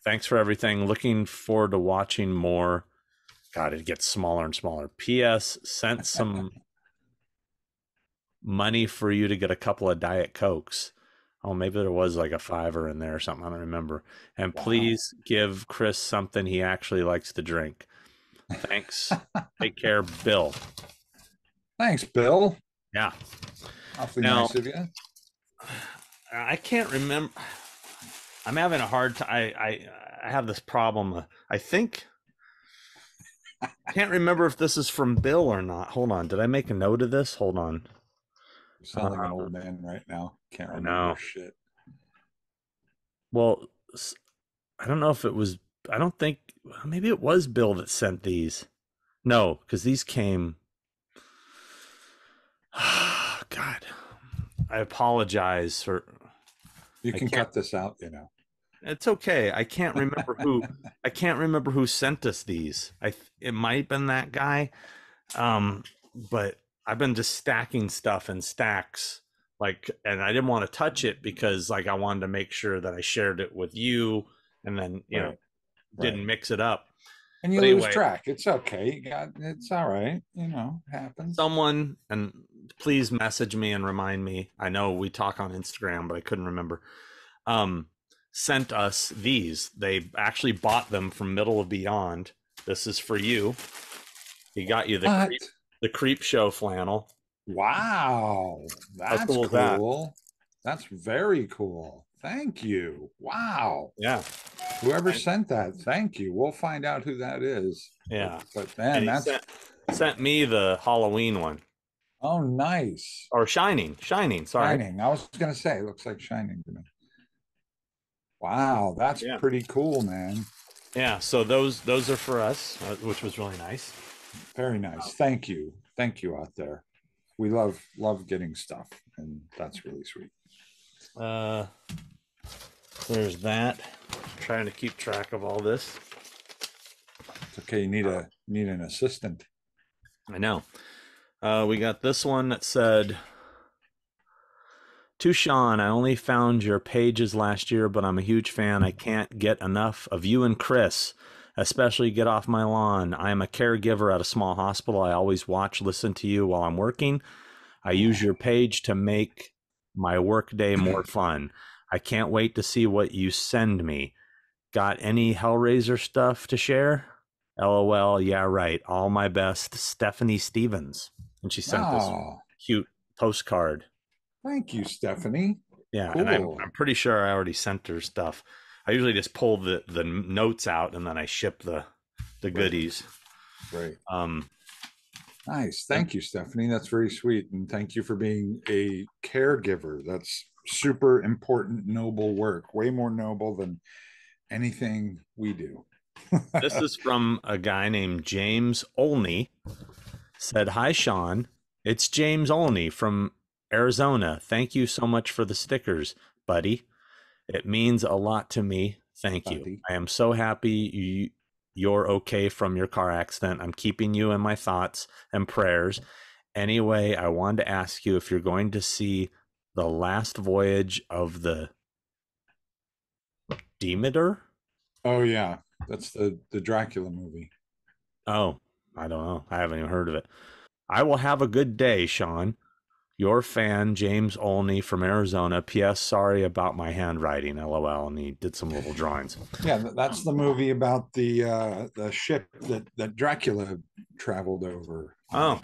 Speaker 3: Thanks for everything. Looking forward to watching more. God, it gets smaller and smaller. P.S. Sent some money for you to get a couple of Diet Cokes. Oh, maybe there was like a $5 in there or something. I don't remember. And please give Chris something he actually likes to drink. Thanks. Take care, Bill.
Speaker 2: Thanks, Bill.
Speaker 3: Yeah.
Speaker 2: Awfully
Speaker 3: Now,
Speaker 2: nice of you.
Speaker 3: I can't remember. I'm having a hard time. I have this problem. I think I can't remember if this is from Bill or not. Hold on. Did I make a note of this? Hold on.
Speaker 2: You sound like an old man right now. Can't
Speaker 3: I
Speaker 2: remember
Speaker 3: know.
Speaker 2: shit.
Speaker 3: Well, I don't know if it was. I don't think. Maybe it was Bill that sent these. No, because these came. God, I apologize for.
Speaker 2: You can cut this out, you know.
Speaker 3: It's okay. I can't remember who. I can't remember who sent us these. It might have been that guy, but I've been just stacking stuff in stacks, like, and I didn't want to touch it because, like, I wanted to make sure that I shared it with you, and then didn't mix it up.
Speaker 2: And you lose track. It's okay. It's all right. You know, it happens.
Speaker 3: Someone, and please message me and remind me. I know we talk on Instagram, but I couldn't remember. Sent us these. They actually bought them from Middle of Beyond. This is for you. He got you the creep show flannel.
Speaker 2: Wow, that's cool. That's very cool. Thank you. Wow.
Speaker 3: Yeah.
Speaker 2: Whoever sent that, thank you. We'll find out who that is.
Speaker 3: Yeah.
Speaker 2: But man, that's
Speaker 3: sent me the Halloween one.
Speaker 2: Oh, nice.
Speaker 3: Or Shining. Sorry.
Speaker 2: Shining. I was gonna say, it looks like Shining to me. Wow, that's pretty cool, man.
Speaker 3: Yeah. So those are for us, which was really nice.
Speaker 2: Very nice. Thank you out there. We love getting stuff, and that's really sweet.
Speaker 3: There's that. I'm trying to keep track of all this.
Speaker 2: It's okay. You need an assistant.
Speaker 3: I know. We got this one that said, "To Sean, I only found your pages last year, but I'm a huge fan. I can't get enough of you and Chris, especially Get Off My Lawn. I am a caregiver at a small hospital. I always listen to you while I'm working. I use your page to make my workday more fun. I can't wait to see what you send me. Got any Hellraiser stuff to share? LOL, yeah, right. All my best, Stephanie Stevens." And she sent this cute postcard.
Speaker 2: Thank you, Stephanie.
Speaker 3: Yeah,
Speaker 2: cool.
Speaker 3: And I'm pretty sure I already sent her stuff. I usually just pull the notes out and then I ship the goodies.
Speaker 2: Right. Nice. Thank you, Stephanie. That's very sweet. And thank you for being a caregiver. That's super important, noble work. Way more noble than anything we do.
Speaker 3: This is from a guy named James Olney. Said, "Hi, Sean. It's James Olney from Arizona. Thank you so much for the stickers, buddy. It means a lot to me. Thank you. I am so happy you're okay from your car accident. I'm keeping you in my thoughts and prayers. Anyway, I wanted to ask you if you're going to see The Last Voyage of the Demeter."
Speaker 2: Oh, yeah. That's the Dracula movie.
Speaker 3: Oh, I don't know. I haven't even heard of it. "I will have a good day, Sean. Your fan, James Olney from Arizona. P.S. Sorry about my handwriting, LOL." And he did some little drawings.
Speaker 2: Yeah, that's the movie about the ship that Dracula traveled over.
Speaker 3: Oh.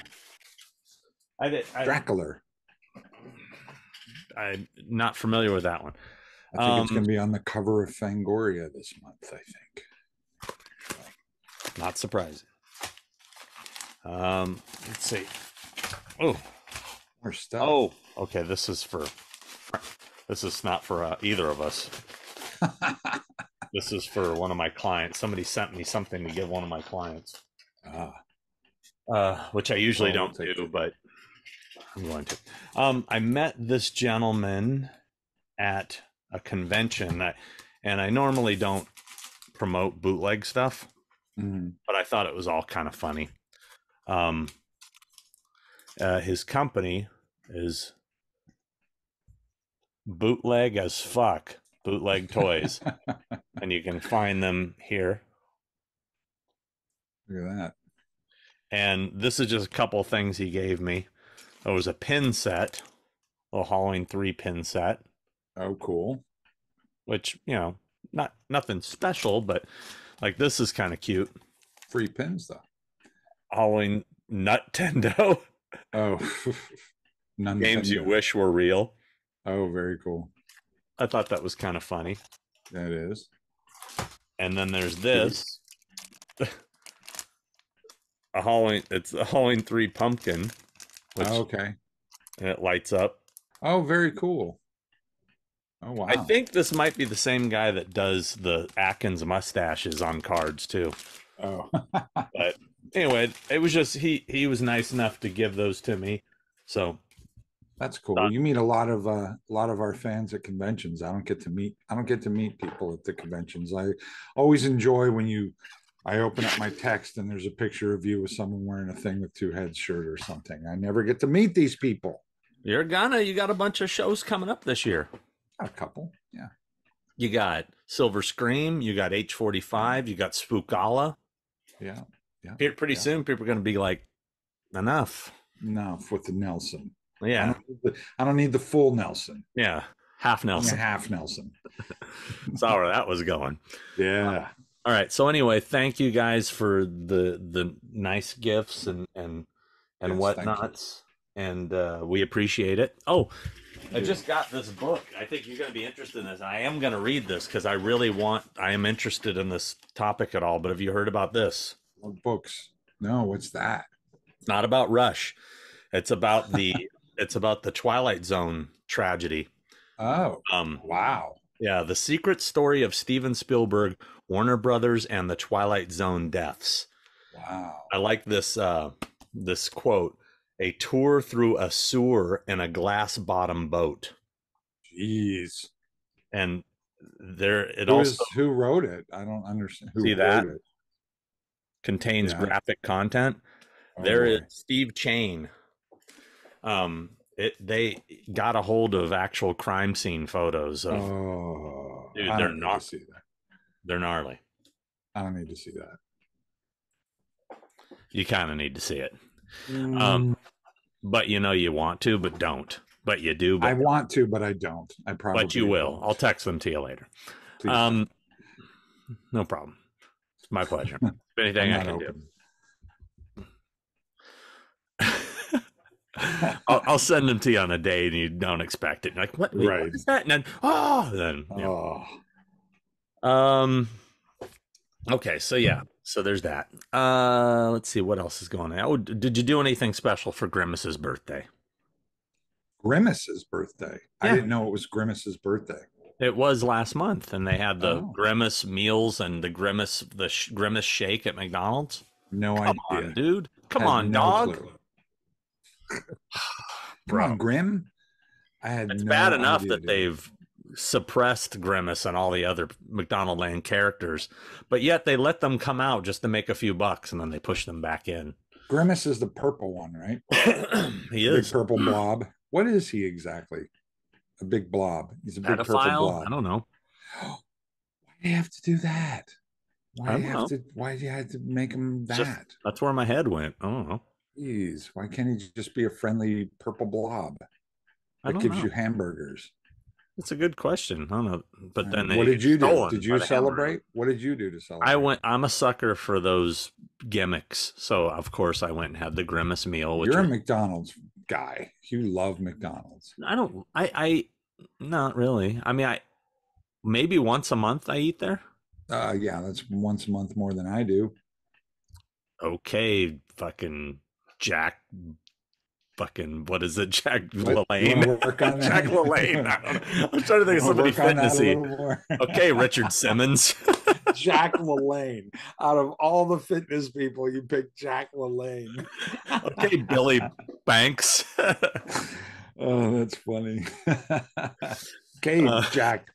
Speaker 2: Dracula.
Speaker 3: I'm not familiar with that one.
Speaker 2: I think it's going to be on the cover of Fangoria this month, I think.
Speaker 3: Not surprising. Let's see. Oh.
Speaker 2: More stuff.
Speaker 3: Oh, okay. This is not for either of us. This is for one of my clients. Somebody sent me something to give one of my clients, which I usually don't do, but I'm going to. I met this gentleman at a convention, and I normally don't promote bootleg stuff, but I thought it was all kind of funny. His company is Bootleg as Fuck, Bootleg Toys, and you can find them here.
Speaker 2: Look at that.
Speaker 3: And this is just a couple things he gave me. There was a pin set, a little Halloween 3 pin set.
Speaker 2: Oh, cool.
Speaker 3: Which, you know, nothing special, but like this is kind of cute.
Speaker 2: Free pins though.
Speaker 3: Halloween Nintendo.
Speaker 2: Oh,
Speaker 3: games you wish were real.
Speaker 2: Oh, very cool.
Speaker 3: I thought that was kind of funny.
Speaker 2: That is.
Speaker 3: And then there's this. It's a Halloween 3 pumpkin. Which,
Speaker 2: okay.
Speaker 3: And it lights up.
Speaker 2: Oh, very cool. Oh, wow.
Speaker 3: I think this might be the same guy that does the Atkins mustaches on cards too.
Speaker 2: Oh.
Speaker 3: But anyway, it was just he was nice enough to give those to me. So
Speaker 2: that's cool. You meet a lot of our fans at conventions. I don't get to meet people at the conventions. I always enjoy when I open up my text and there's a picture of you with someone wearing a thing with two heads shirt or something. I never get to meet these people.
Speaker 3: You got a bunch of shows coming up this year.
Speaker 2: A couple, yeah.
Speaker 3: You got Silver Scream, you got H45, you got Spookala.
Speaker 2: Yeah.
Speaker 3: Pretty soon, people are going to be like, enough
Speaker 2: with the Nelson.
Speaker 3: Yeah,
Speaker 2: I don't need the full Nelson.
Speaker 3: Yeah, half Nelson.
Speaker 2: Half Nelson.
Speaker 3: Saw where that was going.
Speaker 2: Yeah.
Speaker 3: All right. So anyway, thank you guys for the nice gifts and whatnots, and we appreciate it. Oh, I just got this book. I think you're going to be interested in this. I am going to read this because I am interested in this topic at all. But have you heard about this?
Speaker 2: What books? No, what's that?
Speaker 3: It's not about Rush. It's about the Twilight Zone tragedy.
Speaker 2: Oh, wow.
Speaker 3: Yeah, the secret story of Steven Spielberg, Warner Brothers, and the Twilight Zone deaths.
Speaker 2: Wow.
Speaker 3: I like this this quote: "A tour through a sewer in a glass bottom boat."
Speaker 2: Jeez.
Speaker 3: And
Speaker 2: who wrote it? I don't understand.
Speaker 3: See that? Wrote it? Contains graphic content. There is Steve Chane. They got a hold of actual crime scene photos of. Dude, they're not. See that. They're gnarly.
Speaker 2: I don't need to see that.
Speaker 3: You kind of need to see it. But you want to, but don't. But you do. But
Speaker 2: I want to, but I don't. I probably.
Speaker 3: But you will.
Speaker 2: Don't.
Speaker 3: I'll text them to you later. Please. No problem. It's my pleasure. Anything I can do. I'll send them to you on a day and you don't expect it. You're like, what? Right. What is that? And then, okay. So there's that. Let's see what else is going on. Oh, did you do anything special for Grimace's birthday?
Speaker 2: Grimace's birthday? Yeah. I didn't know it was Grimace's birthday.
Speaker 3: It was last month, and they had the Grimace meals and the Grimace shake at McDonald's.
Speaker 2: No idea,
Speaker 3: on, dude. Come on, dog.
Speaker 2: Clue. Come on, Grim.
Speaker 3: It's bad enough that they've suppressed Grimace and all the other McDonald Land characters, but yet they let them come out just to make a few bucks, and then they push them back in.
Speaker 2: Grimace is the purple one, right?
Speaker 3: He is.
Speaker 2: Big purple blob. What is he exactly? A big blob. He's a big purple blob.
Speaker 3: I don't know.
Speaker 2: Why do you have to do that? Why do you have to make him that?
Speaker 3: That's where my head went. I don't know.
Speaker 2: Jeez, why can't he just be a friendly purple blob that gives you hamburgers?
Speaker 3: That's a good question. I don't know. But then
Speaker 2: what did you do? Did you celebrate? What did you do to celebrate?
Speaker 3: I'm a sucker for those gimmicks. So of course I went and had the Grimace meal.
Speaker 2: You're a McDonald's guy. You love McDonald's.
Speaker 3: I not really. I mean, maybe once a month I eat there.
Speaker 2: Yeah, that's once a month more than I do.
Speaker 3: Okay, fucking Jack fucking, what is it? Jack
Speaker 2: What? You
Speaker 3: LaLanne.
Speaker 2: want to work on that?
Speaker 3: Jack LaLanne. I don't know. I'm trying to think of somebody fitnessy. Okay, Richard Simmons.
Speaker 2: Jack LaLanne. Out of all the fitness people, you picked Jack LaLanne.
Speaker 3: Okay, Billy Banks.
Speaker 2: Oh, that's funny. Okay, Jack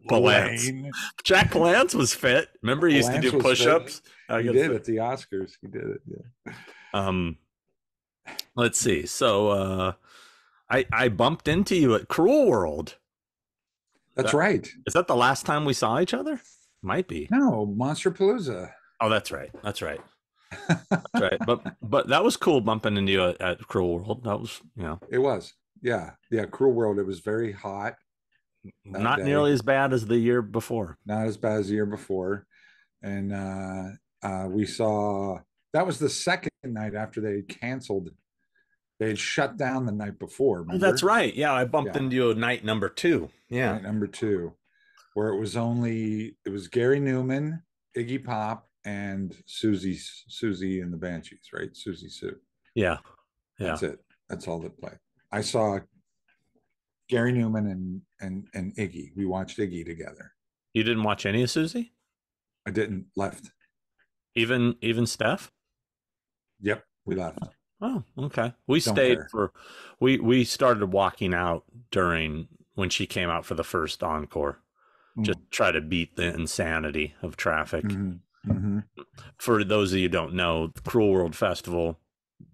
Speaker 3: Palance.
Speaker 2: LaLanne.
Speaker 3: Jack Palance was fit. Remember, he used to do push-ups.
Speaker 2: He did at the Oscars. He did it. Yeah.
Speaker 3: Let's see. So, I bumped into you at Cruel World.
Speaker 2: That's right.
Speaker 3: Is that the last time we saw each other? Might be.
Speaker 2: No, Monster Palooza.
Speaker 3: Oh, that's right. That's right. That's right. But that was cool bumping into you at Cruel World. That was,
Speaker 2: It was. Yeah. Cruel World. It was very hot.
Speaker 3: Not nearly as bad as the year before.
Speaker 2: Not as bad as the year before. And we saw, that was the second night after they had canceled. They had shut down the night before. Remember?
Speaker 3: Oh, that's right. Yeah, I bumped into you night number 2. Yeah.
Speaker 2: Night number 2, where it was Gary Newman, Iggy Pop, and Susie and the Banshees, right? Susie Sue.
Speaker 3: Yeah.
Speaker 2: That's it. That's all that played. I saw Gary Newman and Iggy. We watched Iggy together.
Speaker 3: You didn't watch any of Susie?
Speaker 2: I didn't. Left.
Speaker 3: Even Steph?
Speaker 2: Yep, we left.
Speaker 3: Oh, okay. We stayed we started walking out when she came out for the first encore. Just try to beat the insanity of traffic. For those of you who don't know, the Cruel World Festival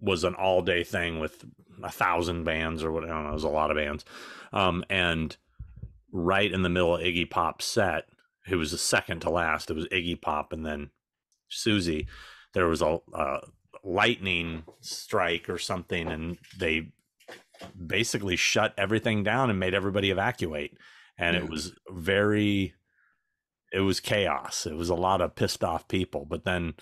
Speaker 3: was an all-day thing with 1,000 bands or whatever. I don't know, it was a lot of bands. And right in the middle of Iggy Pop's set, who was the second to last, it was Iggy Pop and then Susie. There was a lightning strike or something, and they basically shut everything down and made everybody evacuate. And it was chaos. It was a lot of pissed off people. But then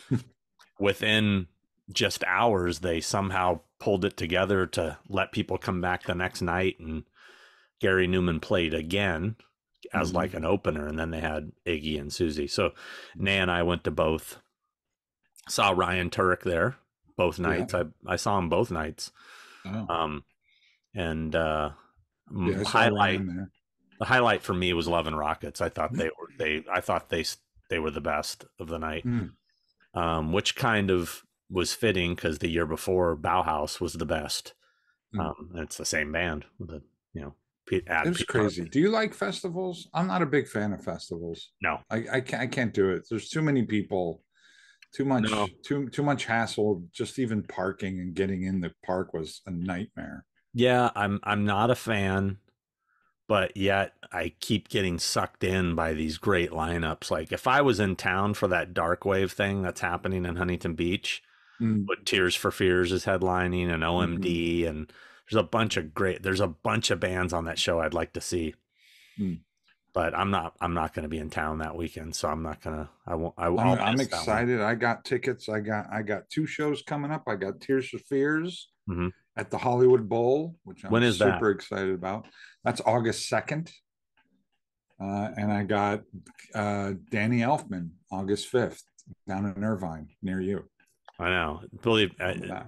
Speaker 3: within just hours, they somehow pulled it together to let people come back the next night. And Gary Newman played again as like an opener. And then they had Iggy and Susie. So Nan and I went to both. Saw Ryan Turek there both nights. Yeah. I saw him both nights. Oh. The highlight for me was Love and Rockets. I thought they were the best of the night, which kind of was fitting because the year before Bauhaus was the best. And it's the same band with
Speaker 2: it was crazy. Do you like festivals? I'm not a big fan of festivals.
Speaker 3: No,
Speaker 2: I can't do it. There's too many people. Too much hassle. Just even parking and getting in the park was a nightmare.
Speaker 3: Yeah, I'm not a fan, but yet I keep getting sucked in by these great lineups. Like if I was in town for that Dark Wave thing that's happening in Huntington Beach, but Tears for Fears is headlining and OMD, and there's a bunch of bands on that show I'd like to see. But I'm not going to be in town that weekend, so I'm not gonna. I'm
Speaker 2: excited. I got tickets. I got 2 shows coming up. I got Tears for Fears at the Hollywood Bowl, which I'm super excited about. That's August 2nd, and I got Danny Elfman August 5th down in Irvine near you.
Speaker 3: I know,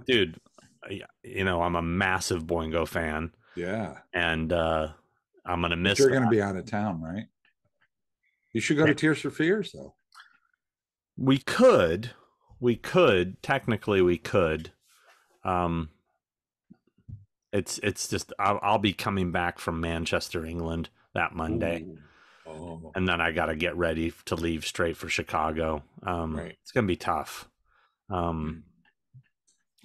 Speaker 3: dude. I'm a massive Boingo fan.
Speaker 2: Yeah,
Speaker 3: and I'm going to miss.
Speaker 2: You're going to be out of town, right? You should go to Tears for Fears, though.
Speaker 3: We could. Technically, we could. It's just I'll be coming back from Manchester, England that Monday, and then I got to get ready to leave straight for Chicago. It's going to be tough.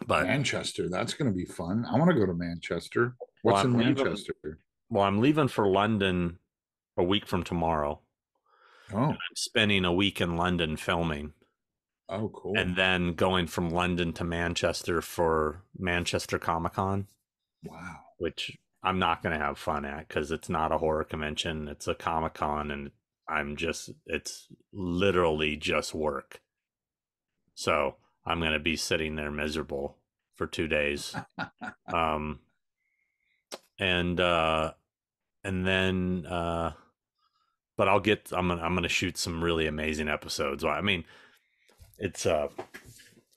Speaker 3: But
Speaker 2: Manchester, that's going to be fun. I want to go to Manchester. What's in Manchester?
Speaker 3: I'm leaving for London a week from tomorrow.
Speaker 2: Oh.
Speaker 3: I'm spending a week in London filming.
Speaker 2: Oh, cool.
Speaker 3: And then going from London to Manchester for Manchester Comic-Con.
Speaker 2: Wow.
Speaker 3: Which I'm not going to have fun at because it's not a horror convention. It's a Comic-Con, and it's literally just work. So I'm going to be sitting there miserable for 2 days. And then, but I'm going to shoot some really amazing episodes. I mean, it's,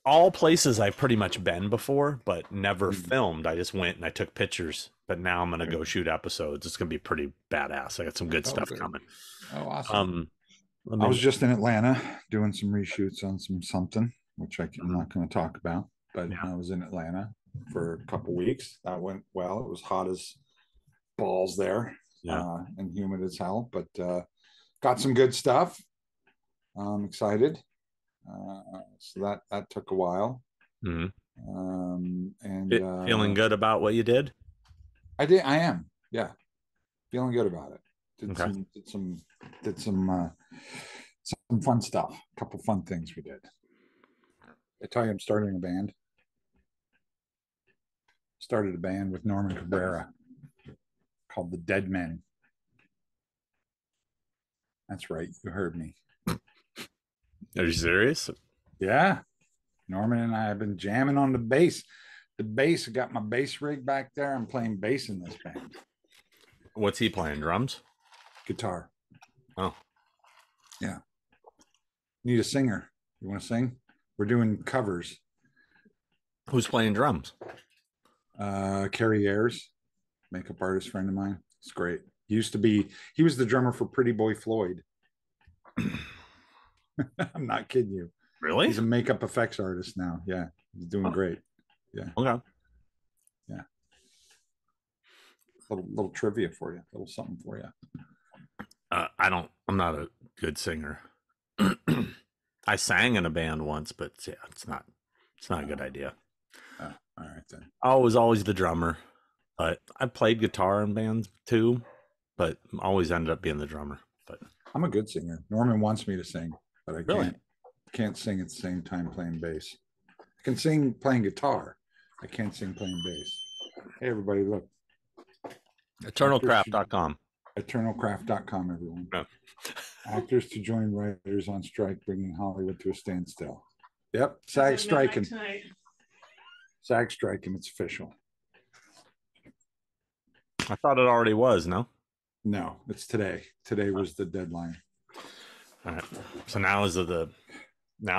Speaker 3: all places I've pretty much been before, but never
Speaker 2: Mhm.
Speaker 3: filmed. I just went and I took pictures. But now I'm gonna go shoot episodes. It's gonna be pretty badass. I got some good
Speaker 2: Oh,
Speaker 3: stuff
Speaker 2: good.
Speaker 3: coming.
Speaker 2: Oh, awesome.
Speaker 3: Let
Speaker 2: I was
Speaker 3: me.
Speaker 2: just in Atlanta doing some reshoots on something, which I'm
Speaker 3: Mhm.
Speaker 2: not going to talk about, but
Speaker 3: Yeah.
Speaker 2: I was in Atlanta for a couple weeks. That went well. It was hot as balls there,
Speaker 3: Yeah.
Speaker 2: and humid as hell, but got some good stuff. I'm excited. So that took a while.
Speaker 3: Mhm.
Speaker 2: And
Speaker 3: Feeling good about what you did?
Speaker 2: I am, yeah, feeling good about it. Did
Speaker 3: Okay.
Speaker 2: some did some did some fun stuff. A couple fun things we did. I tell you, I'm starting a band. Started a band with Norman Cabrera called the Dead Men. That's right, you heard me.
Speaker 3: Are you serious?
Speaker 2: Yeah, Norman and I have been jamming on the bass. The bass, I got my bass rig back there. I'm playing bass in this band.
Speaker 3: What's he playing? Drums?
Speaker 2: Guitar.
Speaker 3: Oh,
Speaker 2: Yeah. Need a singer. You want to sing? We're doing covers.
Speaker 3: who's playing drums?
Speaker 2: Carrie Ayers, makeup artist friend of mine. It's great. He was the drummer for Pretty Boy Floyd. I'm not kidding you.
Speaker 3: Really?
Speaker 2: He's a makeup effects artist now. Yeah. He's doing great. Yeah.
Speaker 3: Okay.
Speaker 2: Yeah. Little trivia for you. Little something for you.
Speaker 3: I'm not a good singer. I sang in a band once, but yeah, it's not a good idea.
Speaker 2: Oh, all right then.
Speaker 3: I was always the drummer, but I played guitar in bands too, but always ended up being the drummer. But
Speaker 2: I'm a good singer. Norman wants me to sing, but I
Speaker 3: really,
Speaker 2: can't sing at the same time playing bass. I can sing playing guitar. I can't sing playing bass. Hey everybody, look.
Speaker 3: eternalcraft.com.
Speaker 2: Eternalcraft.com, everyone.
Speaker 3: Yeah.
Speaker 2: Actors to join writers on strike, bringing Hollywood to a standstill. Yep, SAG striking. SAG striking. It's official.
Speaker 3: I thought it already was. No.
Speaker 2: No, it's today. Today was the deadline.
Speaker 3: All right. So now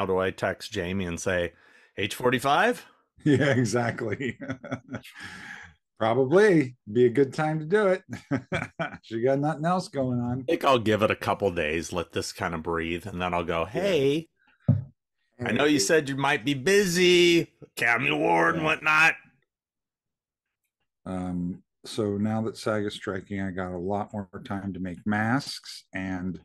Speaker 3: do I text Jamie and say H45?
Speaker 2: Yeah, exactly. Probably be a good time to do it. She got nothing else going on.
Speaker 3: I think I'll give it a couple days, let this kind of breathe, and then I'll go, hey, I know you said you might be busy, Academy Award and whatnot.
Speaker 2: So now that SAG is striking, I got a lot more time to make masks and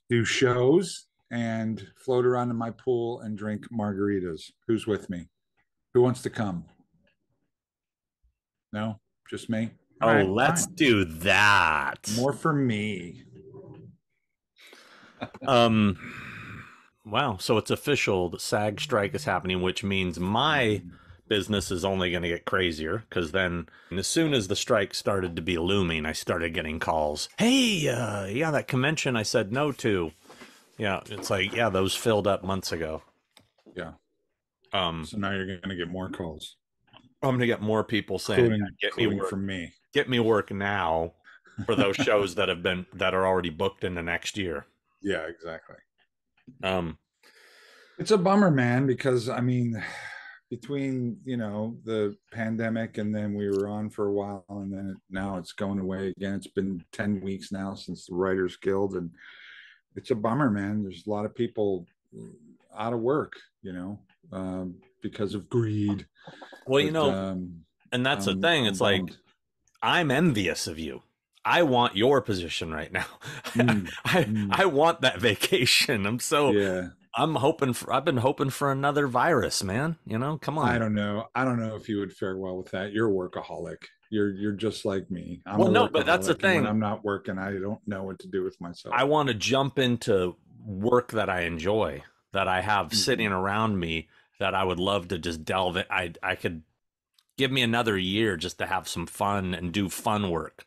Speaker 2: do shows and float around in my pool and drink margaritas. Who's with me? Who wants to come? No, just me. All
Speaker 3: Oh,
Speaker 2: right,
Speaker 3: let's
Speaker 2: fine.
Speaker 3: do that.
Speaker 2: More for me.
Speaker 3: Wow. So it's official. The SAG strike is happening, which means my business is only going to get crazier because then as soon as the strike started to be looming, I started getting calls. Hey, yeah, that convention I said no to. Yeah, it's like, yeah, those filled up months ago.
Speaker 2: Yeah. So now you're going to get more calls.
Speaker 3: I'm going to get more people saying,
Speaker 2: including from me.
Speaker 3: Get me work now for those shows that are already booked into next year.
Speaker 2: Yeah, exactly. It's a bummer, man, because I mean, between the pandemic and then we were on for a while and then now it's going away again. It's been 10 weeks now since the Writers Guild, and it's a bummer, man. There's a lot of people out of work, because of greed.
Speaker 3: Well,
Speaker 2: but,
Speaker 3: and that's the thing. It's like, I'm envious of you. I want your position right now. I want that vacation. I've been hoping for another virus, man. Come on.
Speaker 2: I don't know if you would fare well with that. You're a workaholic. You're just like me.
Speaker 3: But that's the thing.
Speaker 2: When I'm not working, I don't know what to do with myself.
Speaker 3: I want to jump into work that I enjoy, that I have sitting around me, that I would love to just delve in. I could give me another year just to have some fun and do fun work.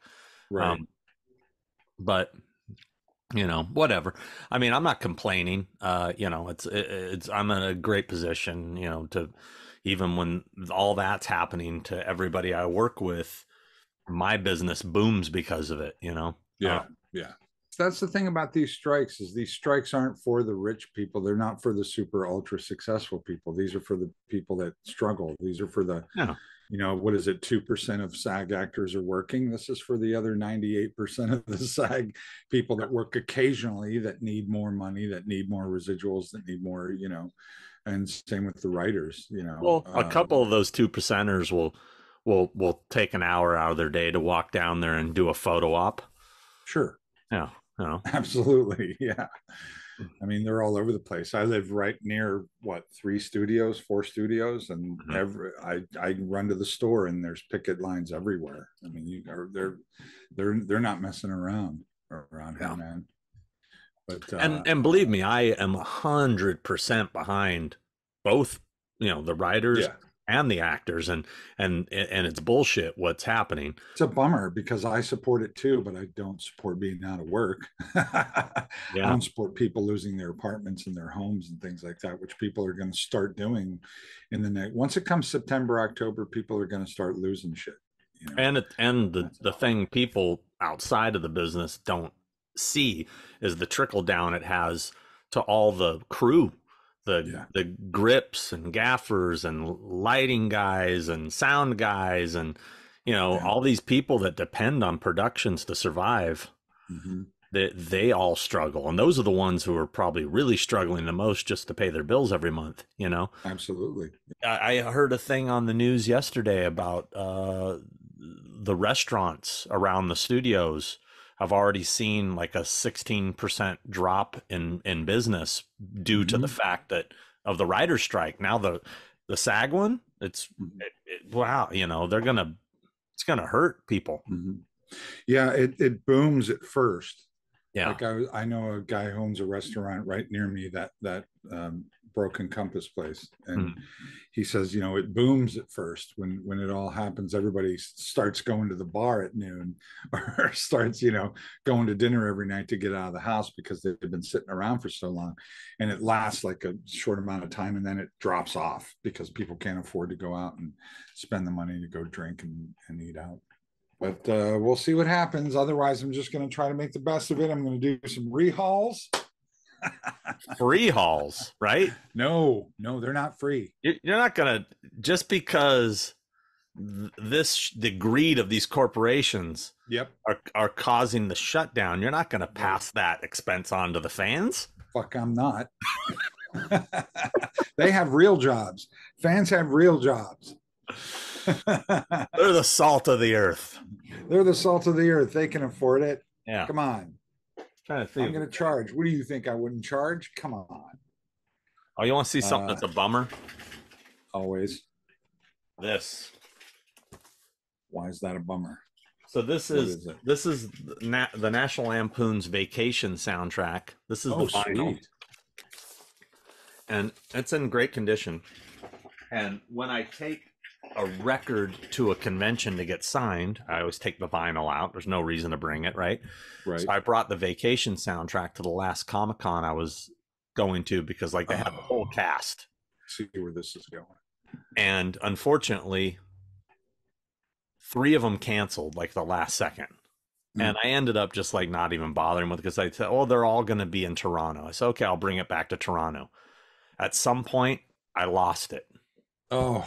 Speaker 2: Right.
Speaker 3: But whatever. I mean, I'm not complaining. It's I'm in a great position, to even when all that's happening to everybody I work with, my business booms because of it,
Speaker 2: Yeah. Yeah. that's the thing about these strikes is these strikes aren't for the rich people. They're not for the super ultra successful people. These are for the people that struggle. These are for the,
Speaker 3: Yeah.
Speaker 2: you know, what is it? 2% of SAG actors are working. This is for the other 98% of the SAG people that work occasionally, that need more money, that need more residuals, that need more, you know, and same with the writers, you know.
Speaker 3: Well, a couple of those 2%ers will take an hour out of their day to walk down there and do a photo op.
Speaker 2: Sure.
Speaker 3: Yeah. You know.
Speaker 2: Absolutely. Yeah. I mean, they're all over the place. I live right near what, 4 studios, and I run to the store and there's picket lines everywhere. I mean, they're not messing around here, man. But
Speaker 3: and believe me, I am 100% behind both, you know, the writers and the actors, and it's bullshit what's happening.
Speaker 2: It's a bummer because I support it too, but I don't support being out of work. I don't support people losing their apartments and their homes and things like that, which people are going to start doing in the next. Once it comes September, October, people are going to start losing shit. You know?
Speaker 3: And the thing people outside of the business don't see is the trickle down it has to all the crew, the grips and gaffers and lighting guys and sound guys, and you know, all these people that depend on productions to survive. They all struggle, and those are the ones who are probably really struggling the most just to pay their bills every month, you know.
Speaker 2: Absolutely.
Speaker 3: I heard a thing on the news yesterday about the restaurants around the studios have already seen like a 16% drop in business due to the fact that of the writer's strike. Now the SAG one, wow, you know, it's gonna hurt people.
Speaker 2: Yeah, it booms at first.
Speaker 3: Yeah,
Speaker 2: like I know a guy who owns a restaurant right near me, that Broken Compass place, and he says, you know, it booms at first when it all happens. Everybody starts going to the bar at noon, or starts, you know, going to dinner every night to get out of the house because they've been sitting around for so long, and it lasts like a short amount of time, and then it drops off because people can't afford to go out and spend the money to go drink and eat out. But we'll see what happens. Otherwise, I'm just going to try to make the best of it. I'm going to do some rehauls.
Speaker 3: Free hauls, right?
Speaker 2: No, they're not free.
Speaker 3: You're not going to, just because the greed of these corporations are causing the shutdown, you're not going to pass that expense on to the fans.
Speaker 2: Fuck, I'm not. They have real jobs. Fans have real jobs.
Speaker 3: They're the salt of the earth.
Speaker 2: They're the salt of the earth. They can afford it.
Speaker 3: Yeah.
Speaker 2: Come on. I'm going to charge. What do you think? I wouldn't charge? Come on.
Speaker 3: Oh, you want to see something that's a bummer?
Speaker 2: Always.
Speaker 3: This.
Speaker 2: Why is that a bummer?
Speaker 3: So this is the National Lampoon's Vacation soundtrack. This is the vinyl. Sweet. And it's in great condition. And when I take a record to a convention to get signed, I always take the vinyl out. There's no reason to bring it, right? So I brought the Vacation soundtrack to the last Comic-Con I was going to, because like they had the whole cast.
Speaker 2: See where this is going.
Speaker 3: And unfortunately, 3 of them canceled like the last second. And I ended up just like not even bothering with it, because I said, oh, they're all going to be in Toronto. I said, okay, I'll bring it back to Toronto. At some point, I lost it.
Speaker 2: Oh.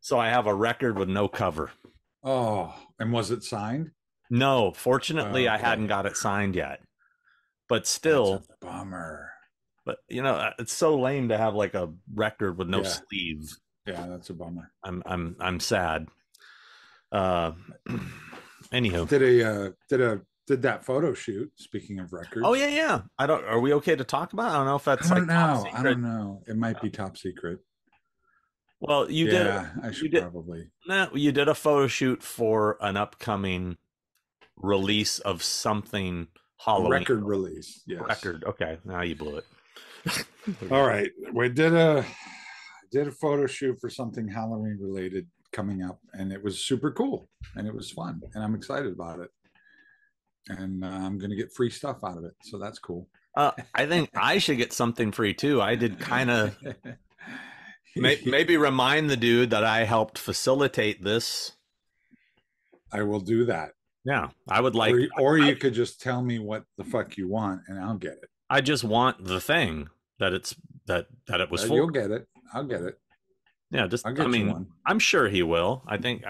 Speaker 3: So I have a record with no cover.
Speaker 2: Oh, and was it signed?
Speaker 3: No, fortunately, I hadn't got it signed yet. But still,
Speaker 2: that's a bummer.
Speaker 3: But you know, it's so lame to have like a record with no sleeves.
Speaker 2: Yeah, that's a bummer.
Speaker 3: I'm sad. Anywho,
Speaker 2: did that photo shoot? Speaking of records.
Speaker 3: Oh yeah. Are we okay to talk about it? I don't know if that's
Speaker 2: I don't know. It might be top secret.
Speaker 3: Well, you did.
Speaker 2: I should probably.
Speaker 3: No, you did a photo shoot for an upcoming release of something Halloween.
Speaker 2: Record release. Yes.
Speaker 3: Record. Okay, now you blew it.
Speaker 2: All right, we did a photo shoot for something Halloween related coming up, and it was super cool, and it was fun, and I'm excited about it. And I'm going to get free stuff out of it, so that's cool.
Speaker 3: I think I should get something free too. I did kind of. Maybe remind the dude that I helped facilitate this.
Speaker 2: I will do that.
Speaker 3: Yeah, I would like.
Speaker 2: Or you could just tell me what the fuck you want, and I'll get it.
Speaker 3: I just want the thing that it was for.
Speaker 2: You'll get it. I'll get it.
Speaker 3: Yeah, just
Speaker 2: I'll get you one.
Speaker 3: I'm sure he will. I think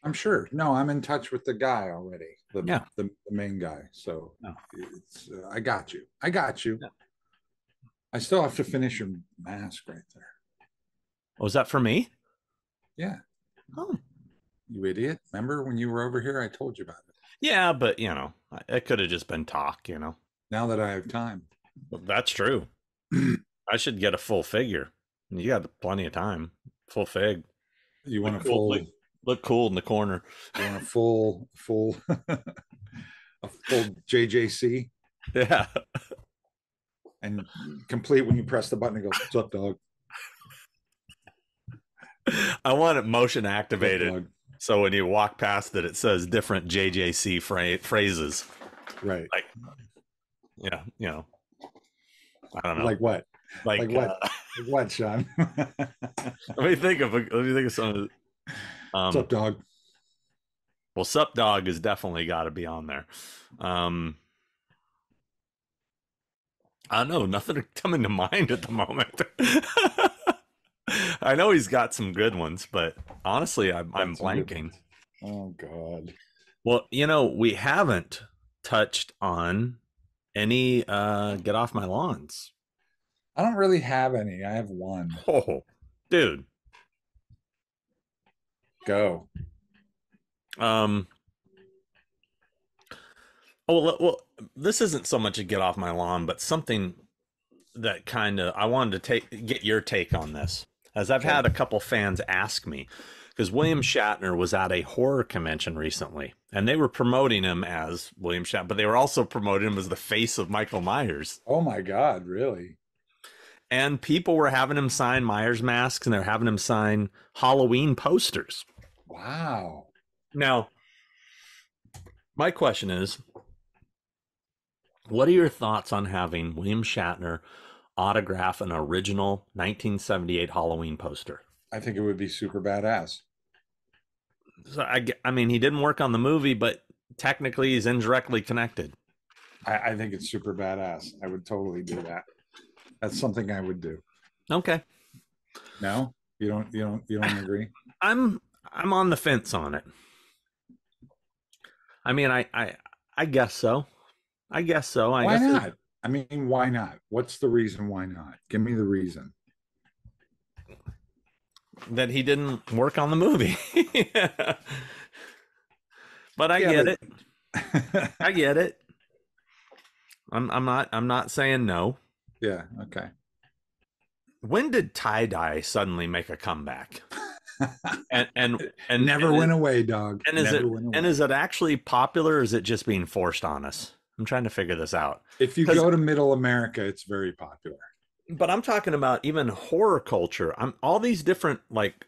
Speaker 2: I'm sure. No, I'm in touch with the guy already.
Speaker 3: Yeah.
Speaker 2: The main guy. So
Speaker 3: No.
Speaker 2: it's I got you. I got you.
Speaker 3: Yeah.
Speaker 2: I still have to finish your mask right there.
Speaker 3: Was that for me?
Speaker 2: Yeah.
Speaker 3: Oh.
Speaker 2: You idiot. Remember when you were over here? I told you about it.
Speaker 3: Yeah, but it could have just been talk,
Speaker 2: Now that I have time.
Speaker 3: Well, that's true. I should get a full figure. You got plenty of time. Full fig.
Speaker 2: You want a full
Speaker 3: look cool in the corner.
Speaker 2: You want a full a full JJC?
Speaker 3: Yeah.
Speaker 2: And complete when you press the button, it goes, "What's up, dog?"
Speaker 3: I want it motion activated. So when you walk past it, it says different JJC phrases.
Speaker 2: Right.
Speaker 3: Like, yeah, I don't know.
Speaker 2: Like what?
Speaker 3: Like
Speaker 2: what? Like what, Sean?
Speaker 3: Let me think of some.
Speaker 2: What's up, dog?
Speaker 3: Well, sup, dog has definitely got to be on there. I don't know. Nothing coming to mind at the moment. I know he's got some good ones, but honestly, I'm blanking.
Speaker 2: Oh, God.
Speaker 3: Well, we haven't touched on any get off my lawns.
Speaker 2: I don't really have any. I have one.
Speaker 3: Oh, dude.
Speaker 2: Go.
Speaker 3: Oh, well, this isn't so much a get off my lawn, but something that kind of I wanted to get your take on this, as I've had a couple fans ask me, because William Shatner was at a horror convention recently, and they were promoting him as William Shatner, but they were also promoting him as the face of Michael Myers.
Speaker 2: Oh my God, really?
Speaker 3: And people were having him sign Myers masks, and they're having him sign Halloween posters.
Speaker 2: Wow.
Speaker 3: Now, my question is, what are your thoughts on having William Shatner autograph an original 1978 Halloween poster?
Speaker 2: I think it would be super badass.
Speaker 3: So I mean, he didn't work on the movie, but technically he's indirectly connected.
Speaker 2: I think it's super badass. I would totally do that. That's something I would do.
Speaker 3: Okay.
Speaker 2: No, you don't agree?
Speaker 3: I'm on the fence on it. I mean, I guess so. I guess so.
Speaker 2: Why not? I mean, why not? What's the reason why not? Give me the reason.
Speaker 3: That he didn't work on the movie. But I get it. I get it. I'm not saying no.
Speaker 2: Yeah, okay.
Speaker 3: When did tie-dye suddenly make a comeback? and
Speaker 2: never went away, dog.
Speaker 3: And is it actually popular, or is it just being forced on us? I'm trying to figure this out.
Speaker 2: If you go to middle America, it's very popular.
Speaker 3: But I'm talking about even horror culture. All these different like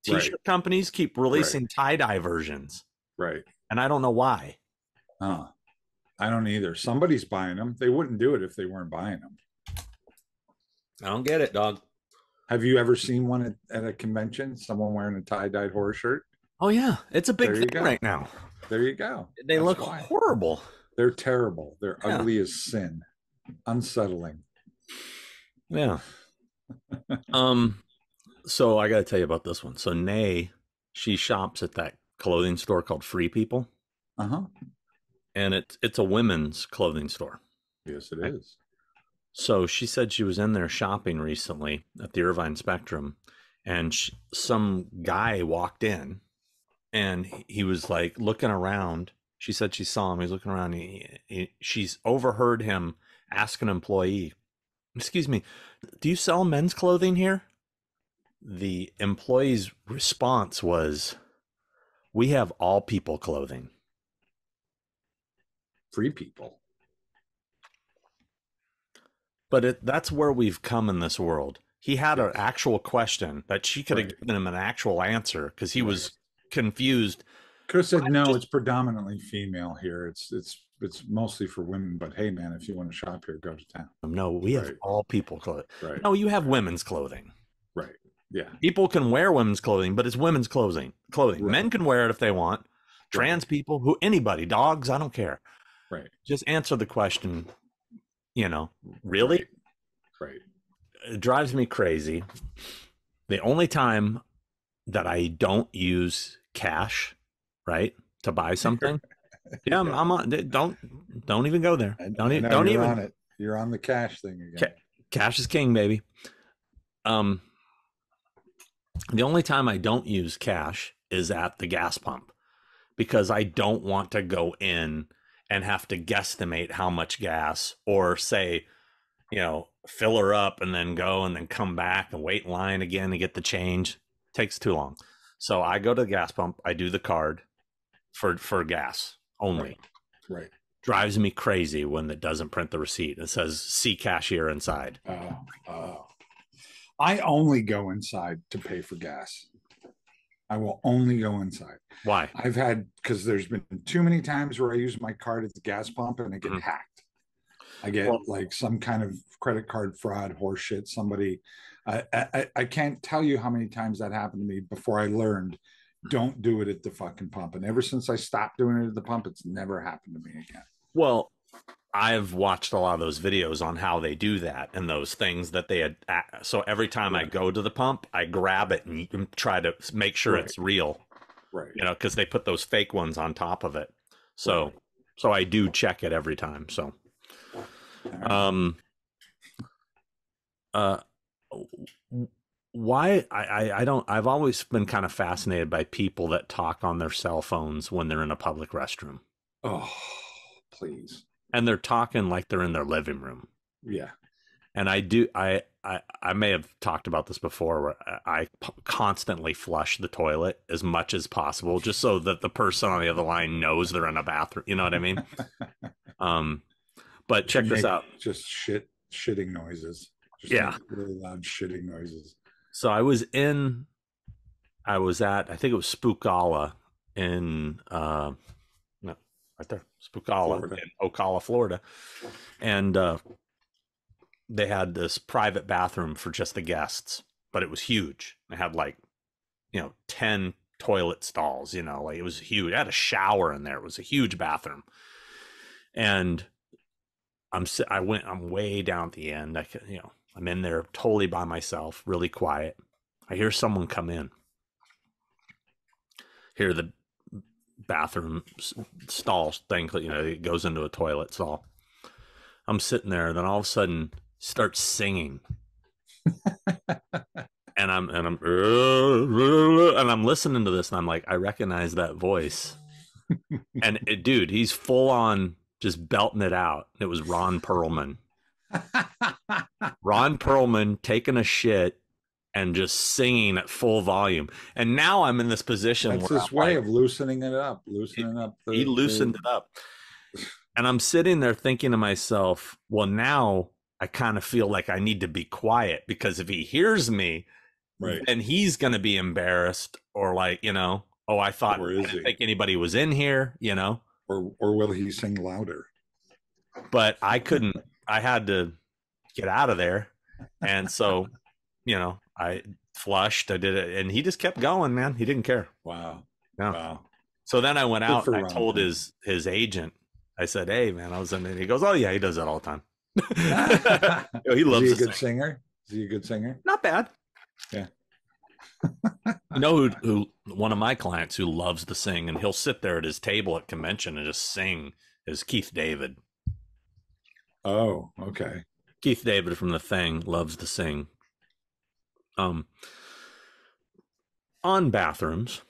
Speaker 3: t-shirt companies keep releasing tie-dye versions.
Speaker 2: Right.
Speaker 3: And I don't know why.
Speaker 2: I don't either. Somebody's buying them. They wouldn't do it if they weren't buying them.
Speaker 3: I don't get it, dog.
Speaker 2: Have you ever seen one at a convention? Someone wearing a tie-dyed horror shirt?
Speaker 3: Oh, yeah. It's a big thing right now.
Speaker 2: There you go.
Speaker 3: They look horrible.
Speaker 2: They're terrible. They're ugly as sin. Unsettling.
Speaker 3: Yeah. So I got to tell you about this one. So Nay, she shops at that clothing store called Free People.
Speaker 2: Uh-huh.
Speaker 3: And it's a women's clothing store.
Speaker 2: Yes, it is.
Speaker 3: So she said she was in there shopping recently at the Irvine Spectrum, and some guy walked in, and he was like looking around. She said she saw him. He's looking around. She's overheard him ask an employee, "Excuse me, do you sell men's clothing here?" The employee's response was, "We have all people clothing."
Speaker 2: Free People.
Speaker 3: But that's where we've come in this world. He had an actual question that she could have given him an actual answer because he was confused.
Speaker 2: Could have said, no, it's predominantly female here. It's mostly for women. But hey, man, if you want to shop here, go to town.
Speaker 3: No, we have all people clothing.
Speaker 2: Right.
Speaker 3: No, you have women's clothing.
Speaker 2: Right. Yeah.
Speaker 3: People can wear women's clothing, but it's women's clothing.
Speaker 2: Right.
Speaker 3: Men can wear it if they want. trans people, who, anybody, dogs, I don't care.
Speaker 2: Right.
Speaker 3: Just answer the question, really?
Speaker 2: Right.
Speaker 3: It drives me crazy. The only time that I don't use cash, right, to buy something. Yeah, I'm on. Don't even go there.
Speaker 2: I
Speaker 3: Don't
Speaker 2: know
Speaker 3: don't
Speaker 2: you're
Speaker 3: even.
Speaker 2: on it. You're on the cash thing again.
Speaker 3: Cash is king, baby. The only time I don't use cash is at the gas pump, because I don't want to go in and have to guesstimate how much gas, or say, fill her up and then go and then come back and wait in line again to get the change. It takes too long. So I go to the gas pump. I do the card for gas only.
Speaker 2: Right.
Speaker 3: Drives me crazy when it doesn't print the receipt. It says "see cashier inside."
Speaker 2: I only go inside to pay for gas. I will only go inside.
Speaker 3: Why?
Speaker 2: Because there's been too many times where I use my card at the gas pump and it get hacked. I get like some kind of credit card fraud, horseshit. Somebody, I can't tell you how many times that happened to me before I learned, don't do it at the fucking pump. And ever since I stopped doing it at the pump, it's never happened to me again.
Speaker 3: Well, I've watched a lot of those videos on how they do that and those things that they had. So every time I go to the pump, I grab it and try to make sure it's real.
Speaker 2: Right.
Speaker 3: Because they put those fake ones on top of it. So I do check it every time. So, why I don't, I've always been kind of fascinated by people that talk on their cell phones when they're in a public restroom.
Speaker 2: Oh, please.
Speaker 3: And they're talking like they're in their living room.
Speaker 2: Yeah.
Speaker 3: And I may have talked about this before, where I constantly flush the toilet as much as possible, just so that the person on the other line knows they're in a bathroom. You know what I mean? But check this out.
Speaker 2: Just shitting noises. Just really loud shitting noises. So
Speaker 3: I was at, I think it was Spookalla in, right there, Spookalla in Ocala, Florida. And they had this private bathroom for just the guests, but it was huge. It had 10 toilet stalls, it was huge. It had a shower in there. It was a huge bathroom. And I'm way down at the end. I'm in there totally by myself, really quiet. I hear someone come in. Hear the bathroom stall thing, it goes into a toilet stall. I'm sitting there, then all of a sudden starts singing. and I'm listening to this, and I'm like, I recognize that voice. And dude, he's full on just belting it out. It was Ron Perlman. Ron Perlman taking a shit and just singing at full volume. And now I'm in this position
Speaker 2: That's
Speaker 3: where
Speaker 2: his way of loosening it up. He
Speaker 3: loosened it up. And I'm sitting there thinking to myself, well, now I kind of feel like I need to be quiet, because if he hears me, then he's going to be embarrassed, or I didn't think anybody was in here,
Speaker 2: Or will he sing louder?
Speaker 3: But I couldn't. I had to get out of there. And so, I flushed, I did it, and he just kept going, man. He didn't care.
Speaker 2: Wow.
Speaker 3: Yeah.
Speaker 2: Wow.
Speaker 3: So then I went out and I told his agent, I said, hey, man, I was in there. He goes, oh, yeah, he does that all the time. He loves
Speaker 2: Is he a good singer? Is he a good singer?
Speaker 3: Not bad.
Speaker 2: Yeah.
Speaker 3: Who one of my clients who loves to sing, and he'll sit there at his table at convention and just sing, is Keith David.
Speaker 2: Oh, okay.
Speaker 3: Keith David from The Thing loves to sing. On bathrooms.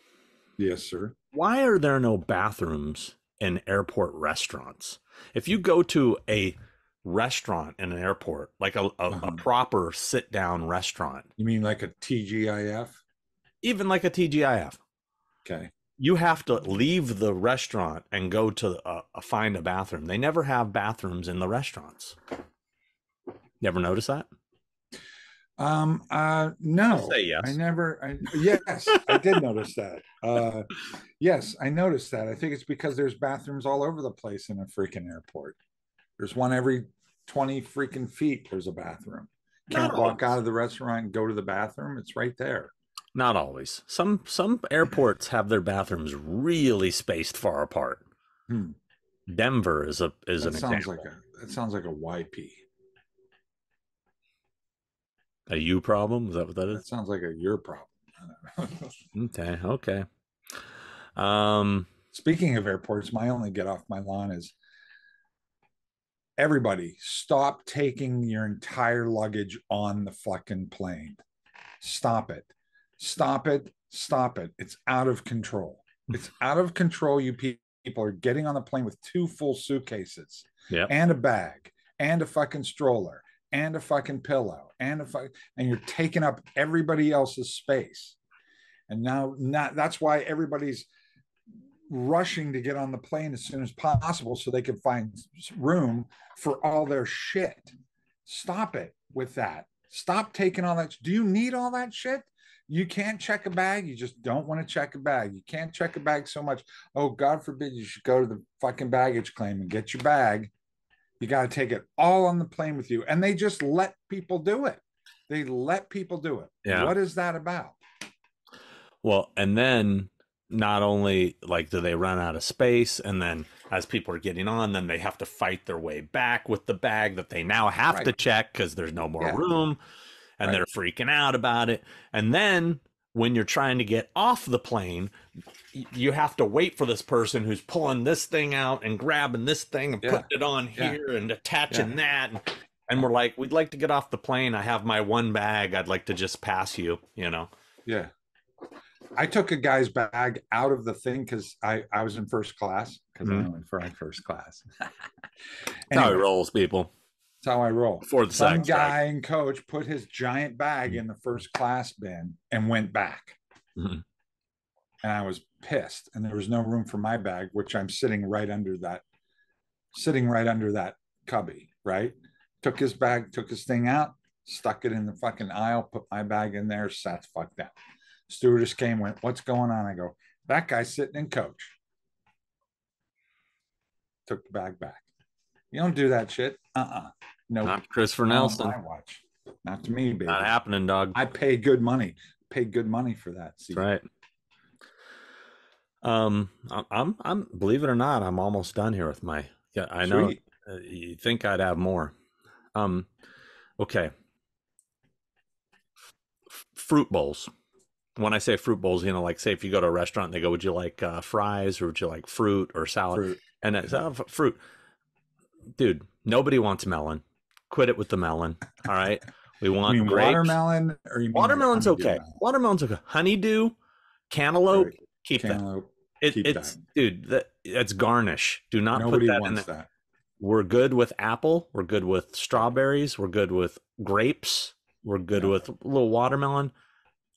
Speaker 2: Yes, sir.
Speaker 3: Why are there no bathrooms in airport restaurants? If you go to a restaurant in an airport, like a proper sit-down restaurant.
Speaker 2: You mean like a TGIF?
Speaker 3: Even like a TGIF.
Speaker 2: Okay.
Speaker 3: You have to leave the restaurant and go to find a bathroom. They never have bathrooms in the restaurants. You ever notice that?
Speaker 2: No.
Speaker 3: I'll say yes.
Speaker 2: Yes, I did notice that. Yes, I noticed that. I think it's because there's bathrooms all over the place in a freaking airport. There's one every 20 freaking feet. There's a bathroom. Can't walk out of the restaurant and go to the bathroom. It's right there.
Speaker 3: Not always. Some airports have their bathrooms really spaced far apart.
Speaker 2: Hmm.
Speaker 3: Denver is an example.
Speaker 2: That sounds like a YP.
Speaker 3: A you problem? Is that what that
Speaker 2: That
Speaker 3: is?
Speaker 2: sounds like a your problem.
Speaker 3: Okay. Okay. Um,
Speaker 2: Speaking of airports, my only get off my lawn is everybody stop taking your entire luggage on the fucking plane. Stop it. Stop it. Stop it. It's out of control. It's out of control. You people are getting on the plane with 2 full suitcases
Speaker 3: yep.
Speaker 2: and a bag and a fucking stroller and a fucking pillow and and you're taking up everybody else's space. And now that's why everybody's rushing to get on the plane as soon as possible so they can find room for all their shit. Stop it with that. Stop taking all that. Do you need all that shit? You can't check a bag. You just don't want to check a bag. You can't check a bag so much. Oh, God forbid you should go to the fucking baggage claim and get your bag. You got to take it all on the plane with you. And they just let people do it. They let people do it.
Speaker 3: Yeah.
Speaker 2: What is that about?
Speaker 3: Well, and then not only like do they run out of space, and then as people are getting on, then they have to fight their way back with the bag that they now have to check because there's no more room, and they're freaking out about it. And then when you're trying to get off the plane, you have to wait for this person who's pulling this thing out and grabbing this thing and putting it on here and attaching that. And we're like, we'd like to get off the plane. I have my one bag. I'd like to just pass you, you know?
Speaker 2: Yeah. I took a guy's bag out of the thing because I was in first class because I went for my first class.
Speaker 3: That's how it rolls, people.
Speaker 2: That's how I roll.
Speaker 3: For the
Speaker 2: Some
Speaker 3: SAG Strike.
Speaker 2: guy and coach put his giant bag in the first class bin and went back.
Speaker 3: Mhm.
Speaker 2: And I was pissed. And there was no room for my bag, which I'm sitting right under that cubby, right? Took his bag, took his thing out, stuck it in the fucking aisle, put my bag in there, sat the fuck down. Stewardess came, went, "What's going on?" I go, "That guy's sitting in coach." Took the bag back. You don't do that shit. No. Nope.
Speaker 3: Not Christopher Nelson.
Speaker 2: Not on my watch. Not to me, baby.
Speaker 3: Not happening, dog.
Speaker 2: I pay good money. Paid good money for that.
Speaker 3: See? That's right. I'm believe it or not, I'm almost done here with my. Yeah, I know. You think I'd have more. Okay. Fruit bowls. When I say fruit bowls, you know, like say if you go to a restaurant, they go, "Would you like fries or would you like fruit or salad?" Fruit. And it's fruit. Dude, nobody wants melon. Quit it with the melon. All right. We want
Speaker 2: you mean grapes. Watermelon, or you mean
Speaker 3: watermelon's okay. Melon? Watermelon's okay. Honeydew, cantaloupe, right. Keep cantaloupe. That. It's that. Dude, that's garnish. Do not
Speaker 2: nobody
Speaker 3: put that
Speaker 2: wants
Speaker 3: in there.
Speaker 2: That.
Speaker 3: We're good with apple. We're good with strawberries. We're good with grapes. We're good with a little watermelon.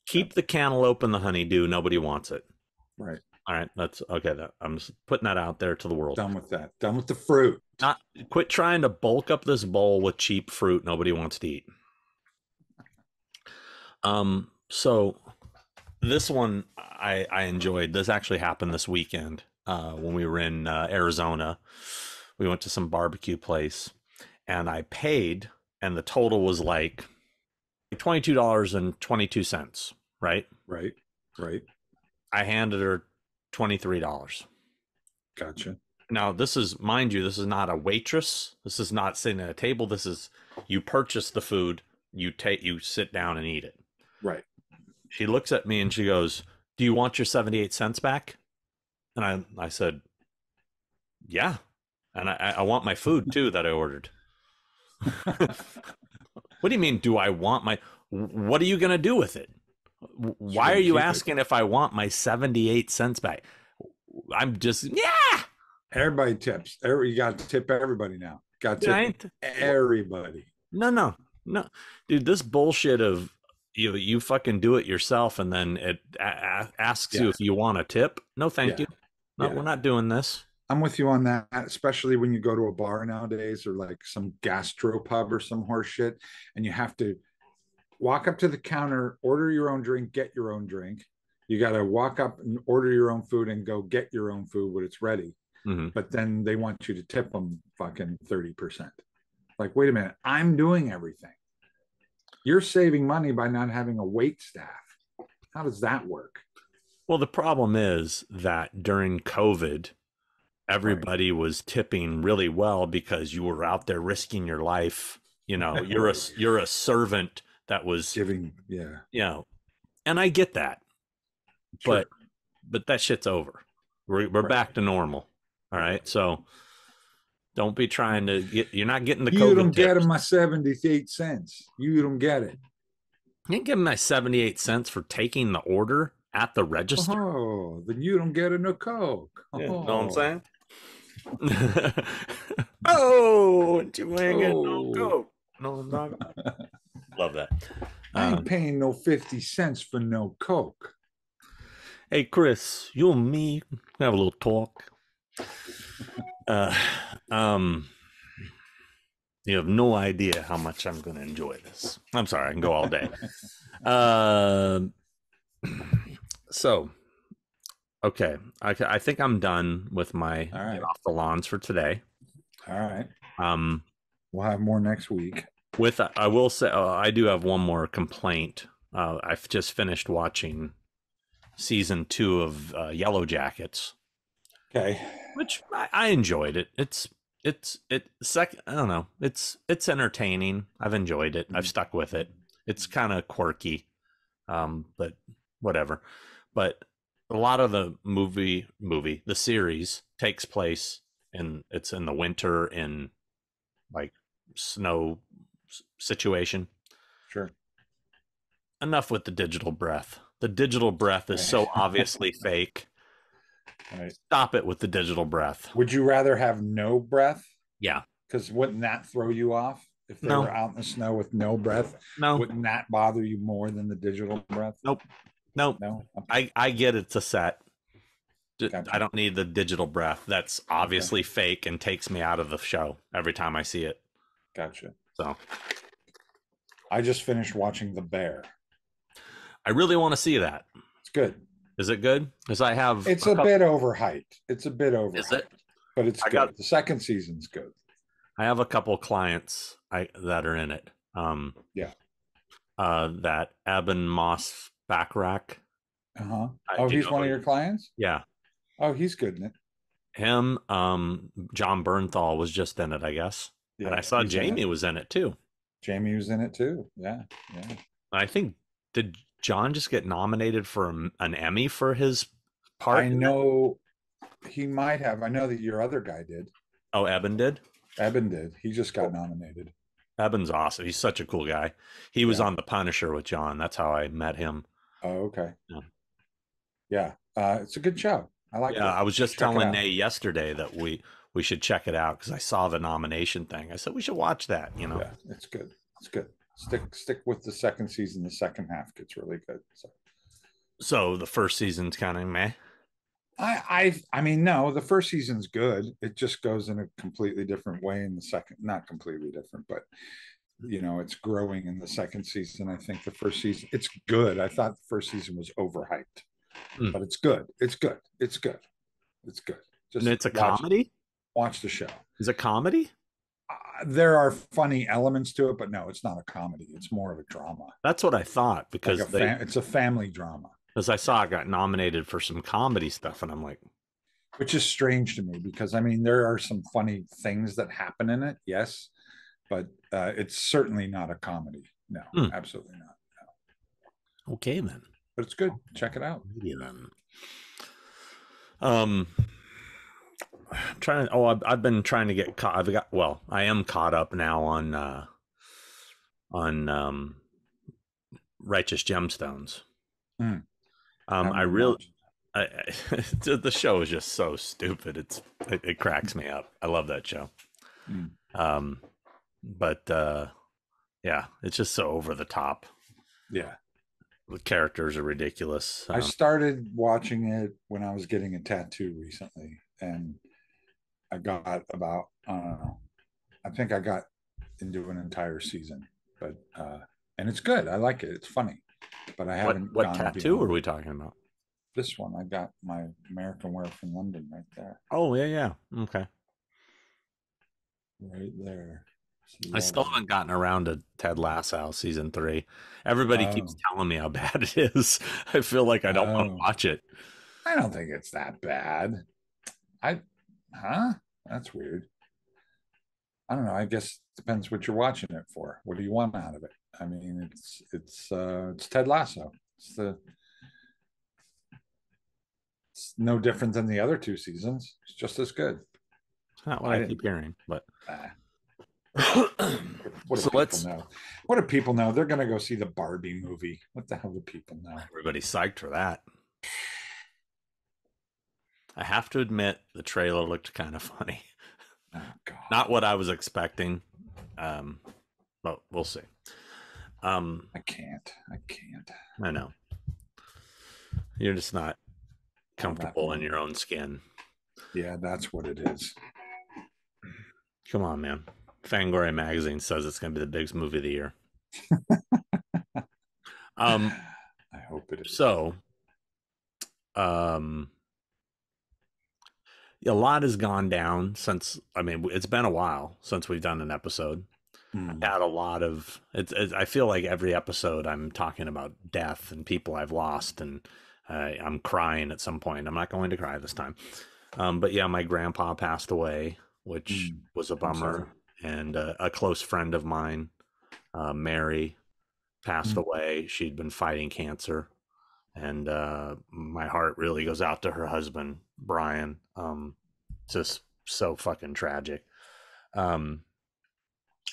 Speaker 3: Keep the cantaloupe and the honeydew. Nobody wants it.
Speaker 2: Right.
Speaker 3: All right. That's okay. I'm just putting that out there to the world.
Speaker 2: Done with that. Done with the fruit.
Speaker 3: Quit trying to bulk up this bowl with cheap fruit nobody wants to eat. So this one I enjoyed. This actually happened this weekend when we were in Arizona. We went to some barbecue place, and I paid, and the total was like $22.22, right?
Speaker 2: Right.
Speaker 3: I handed her $23.
Speaker 2: Gotcha.
Speaker 3: Now, this is, mind you, this is not a waitress. This is not sitting at a table. This is, you purchase the food, you sit down and eat it.
Speaker 2: Right.
Speaker 3: She looks at me and she goes, "Do you want your 78 cents back?" And I said, "Yeah. And I want my food too that I ordered." What do you mean, do I want my... What are you going to do with it? Why are you asking if I want my 78 cents back? I'm just... Yeah!
Speaker 2: Everybody tips. You got to tip everybody now. Got to tip everybody.
Speaker 3: No. Dude, this bullshit of you fucking do it yourself and then it asks you if you want a tip. No, thank you. No, we're not doing this.
Speaker 2: I'm with you on that, especially when you go to a bar nowadays or like some gastropub or some horse shit, and you have to walk up to the counter, order your own drink, get your own drink. You got to walk up and order your own food and go get your own food when it's ready. Mm-hmm. But then they want you to tip them fucking 30%. Like, wait a minute, I'm doing everything. You're saving money by not having a wait staff. How does that work?
Speaker 3: Well, the problem is that during COVID,
Speaker 2: Right.
Speaker 3: everybody was tipping really well because you were out there risking your life. You know, you're a servant that was,
Speaker 2: Giving, yeah.
Speaker 3: you know, and I get that,
Speaker 2: Sure.
Speaker 3: but that shit's over. We're
Speaker 2: Right.
Speaker 3: back to normal. All right, so don't be trying to get. You're not getting the
Speaker 2: You
Speaker 3: COVID
Speaker 2: don't get
Speaker 3: tips.
Speaker 2: my 78 cents. You don't get it.
Speaker 3: You didn't give me my 78 cents for taking the order at the register.
Speaker 2: Oh, then you don't get a no Coke.
Speaker 3: Yeah, know what I'm
Speaker 2: Oh,
Speaker 3: saying? Oh, and you ain't getting no
Speaker 2: oh.
Speaker 3: Coke. No, I'm not. Love that.
Speaker 2: I ain't paying no 50 cents for no Coke.
Speaker 3: Hey, Chris, you and me have a little talk. You have no idea how much I'm going to enjoy this. I'm sorry, I can go all day. So, okay, I think I'm done with my
Speaker 2: All right.
Speaker 3: get off the lawns for today.
Speaker 2: All right.
Speaker 3: Um,
Speaker 2: We'll have more next week.
Speaker 3: I will say I do have one more complaint. I've just finished watching season 2 of Yellow Jackets,
Speaker 2: Okay.
Speaker 3: which I enjoyed it. I don't know. It's entertaining. I've enjoyed it. I've stuck with it. It's kind of quirky, but whatever. But a lot of the the series takes place it's in the winter in like snow situation.
Speaker 2: Sure.
Speaker 3: Enough with the digital breath. The digital breath is so obviously fake.
Speaker 2: Right.
Speaker 3: Stop it with the digital breath.
Speaker 2: Would you rather have no breath?
Speaker 3: Yeah.
Speaker 2: Because wouldn't that throw you off? If they
Speaker 3: No.
Speaker 2: were out in the snow with no breath,
Speaker 3: No.
Speaker 2: wouldn't that bother you more than the digital breath?
Speaker 3: Nope.
Speaker 2: No.
Speaker 3: I get it's a set.
Speaker 2: Gotcha.
Speaker 3: I don't need the digital breath. That's obviously fake and takes me out of the show every time I see it.
Speaker 2: Gotcha.
Speaker 3: So
Speaker 2: I just finished watching The Bear.
Speaker 3: I really want to see that.
Speaker 2: It's good.
Speaker 3: Is it good? Because I have.
Speaker 2: It's a bit overhyped. It's a bit overhyped.
Speaker 3: Is it?
Speaker 2: But it's good. The second season's good.
Speaker 3: I have a couple clients that are in it.
Speaker 2: Yeah.
Speaker 3: That Eben Moss Backrack.
Speaker 2: Uh-huh. Oh, he's one of your clients?
Speaker 3: Yeah.
Speaker 2: Oh, he's good in it.
Speaker 3: Him, John Bernthal was just in it, I guess. Yeah, and I saw Jamie was in it too.
Speaker 2: Jamie was in it too. Yeah. Yeah.
Speaker 3: I think, did John just get nominated for an Emmy for his part?
Speaker 2: I know he might have. I know that your other guy did.
Speaker 3: Oh, Eben did?
Speaker 2: Eben did. He just got nominated.
Speaker 3: Eben's awesome. He's such a cool guy. He was on The Punisher with John. That's how I met him.
Speaker 2: Oh, okay. Yeah. It's a good show. I like it.
Speaker 3: Yeah, I was just telling Nate yesterday that we should check it out because I saw the nomination thing. I said we should watch that, you know.
Speaker 2: Yeah, it's good. It's good. Stick with the second season. The second half gets really good.
Speaker 3: So the first season's kind of meh.
Speaker 2: I mean, no, the first season's good. It just goes in a completely different way in the second, not completely different, but it's growing in the second season. I think the first season, it's good. I thought the first season was overhyped, but it's good. It's good. It's good. It's good.
Speaker 3: Just and it's a comedy?
Speaker 2: Watch the show.
Speaker 3: Is it comedy?
Speaker 2: There are funny elements to it, but no, it's not a comedy. It's more of a drama.
Speaker 3: That's what I thought because
Speaker 2: it's a family drama.
Speaker 3: As I saw, it got nominated for some comedy stuff, and I'm like,
Speaker 2: which is strange to me because I mean there are some funny things that happen in it, yes, but it's certainly not a comedy. No, absolutely not.
Speaker 3: No. Okay then,
Speaker 2: but it's good. Check it out.
Speaker 3: Yeah, then. Trying. Oh, I've been trying to get caught. I am caught up now on Righteous Gemstones. The show is just so stupid. It cracks me up. I love that show. But yeah, it's just so over the top.
Speaker 2: Yeah.
Speaker 3: The characters are ridiculous.
Speaker 2: I started watching it when I was getting a tattoo recently, and I got about, I don't know, I think I got into an entire season, but and it's good. I like it. It's funny, but I haven't.
Speaker 3: What tattoo are we talking about?
Speaker 2: This one. I got my American Wear from London right there.
Speaker 3: Oh yeah, okay.
Speaker 2: Right there.
Speaker 3: I still haven't gotten around to Ted Lasso season 3. Everybody keeps telling me how bad it is. I feel like I don't want to watch it.
Speaker 2: I don't think it's that bad. That's weird. I don't know. I guess it depends what you're watching it for. What do you want out of it? I mean, it's Ted Lasso. It's no different than the other 2 seasons. It's just as good.
Speaker 3: It's not what I keep hearing, but
Speaker 2: what do people know? What do people know? They're going to go see the Barbie movie. What the hell do people know?
Speaker 3: Everybody's psyched for that. I have to admit, the trailer looked kind of funny.
Speaker 2: Oh, God.
Speaker 3: Not what I was expecting, but we'll see.
Speaker 2: I can't.
Speaker 3: I know. You're just not comfortable in your own skin.
Speaker 2: Yeah, that's what it is.
Speaker 3: Come on, man. Fangoria magazine says it's going to be the biggest movie of the year.
Speaker 2: I hope it is.
Speaker 3: So, a lot has gone down since, I mean, it's been a while since we've done an episode. I've had a lot of, I feel like every episode I'm talking about death and people I've lost, and I'm crying at some point. I'm not going to cry this time. But yeah, my grandpa passed away, which was a bummer. And a close friend of mine, Mary, passed away. She'd been fighting cancer. And my heart really goes out to her husband, Brian. Just so fucking tragic. And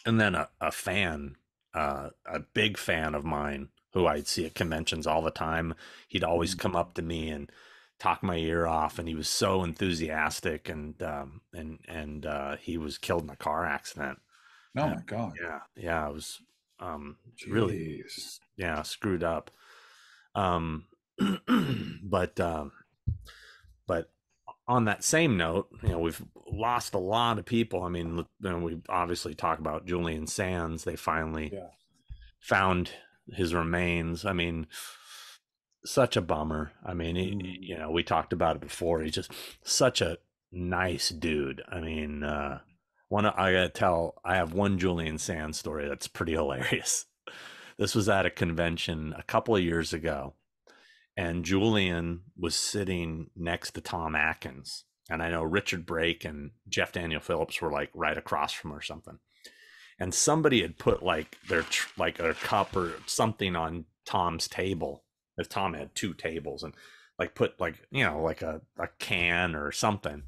Speaker 3: then a fan, a big fan of mine, who I'd see at conventions all the time. He'd always come up to me and talk my ear off, and he was so enthusiastic, and he was killed in a car accident.
Speaker 2: Oh my God.
Speaker 3: Yeah, it was really screwed up. But on that same note, we've lost a lot of people. I mean, we obviously talk about Julian Sands. They finally found his remains. I mean, such a bummer. I mean, we talked about it before. He's just such a nice dude. I mean, I gotta tell, I have one Julian Sands story that's pretty hilarious. This was at a convention a couple of years ago, and Julian was sitting next to Tom Atkins. And I know Richard Brake and Jeff Daniel Phillips were like right across from her or something. And somebody had put like their cup or something on Tom's table. If Tom had 2 tables, and like put like a can or something,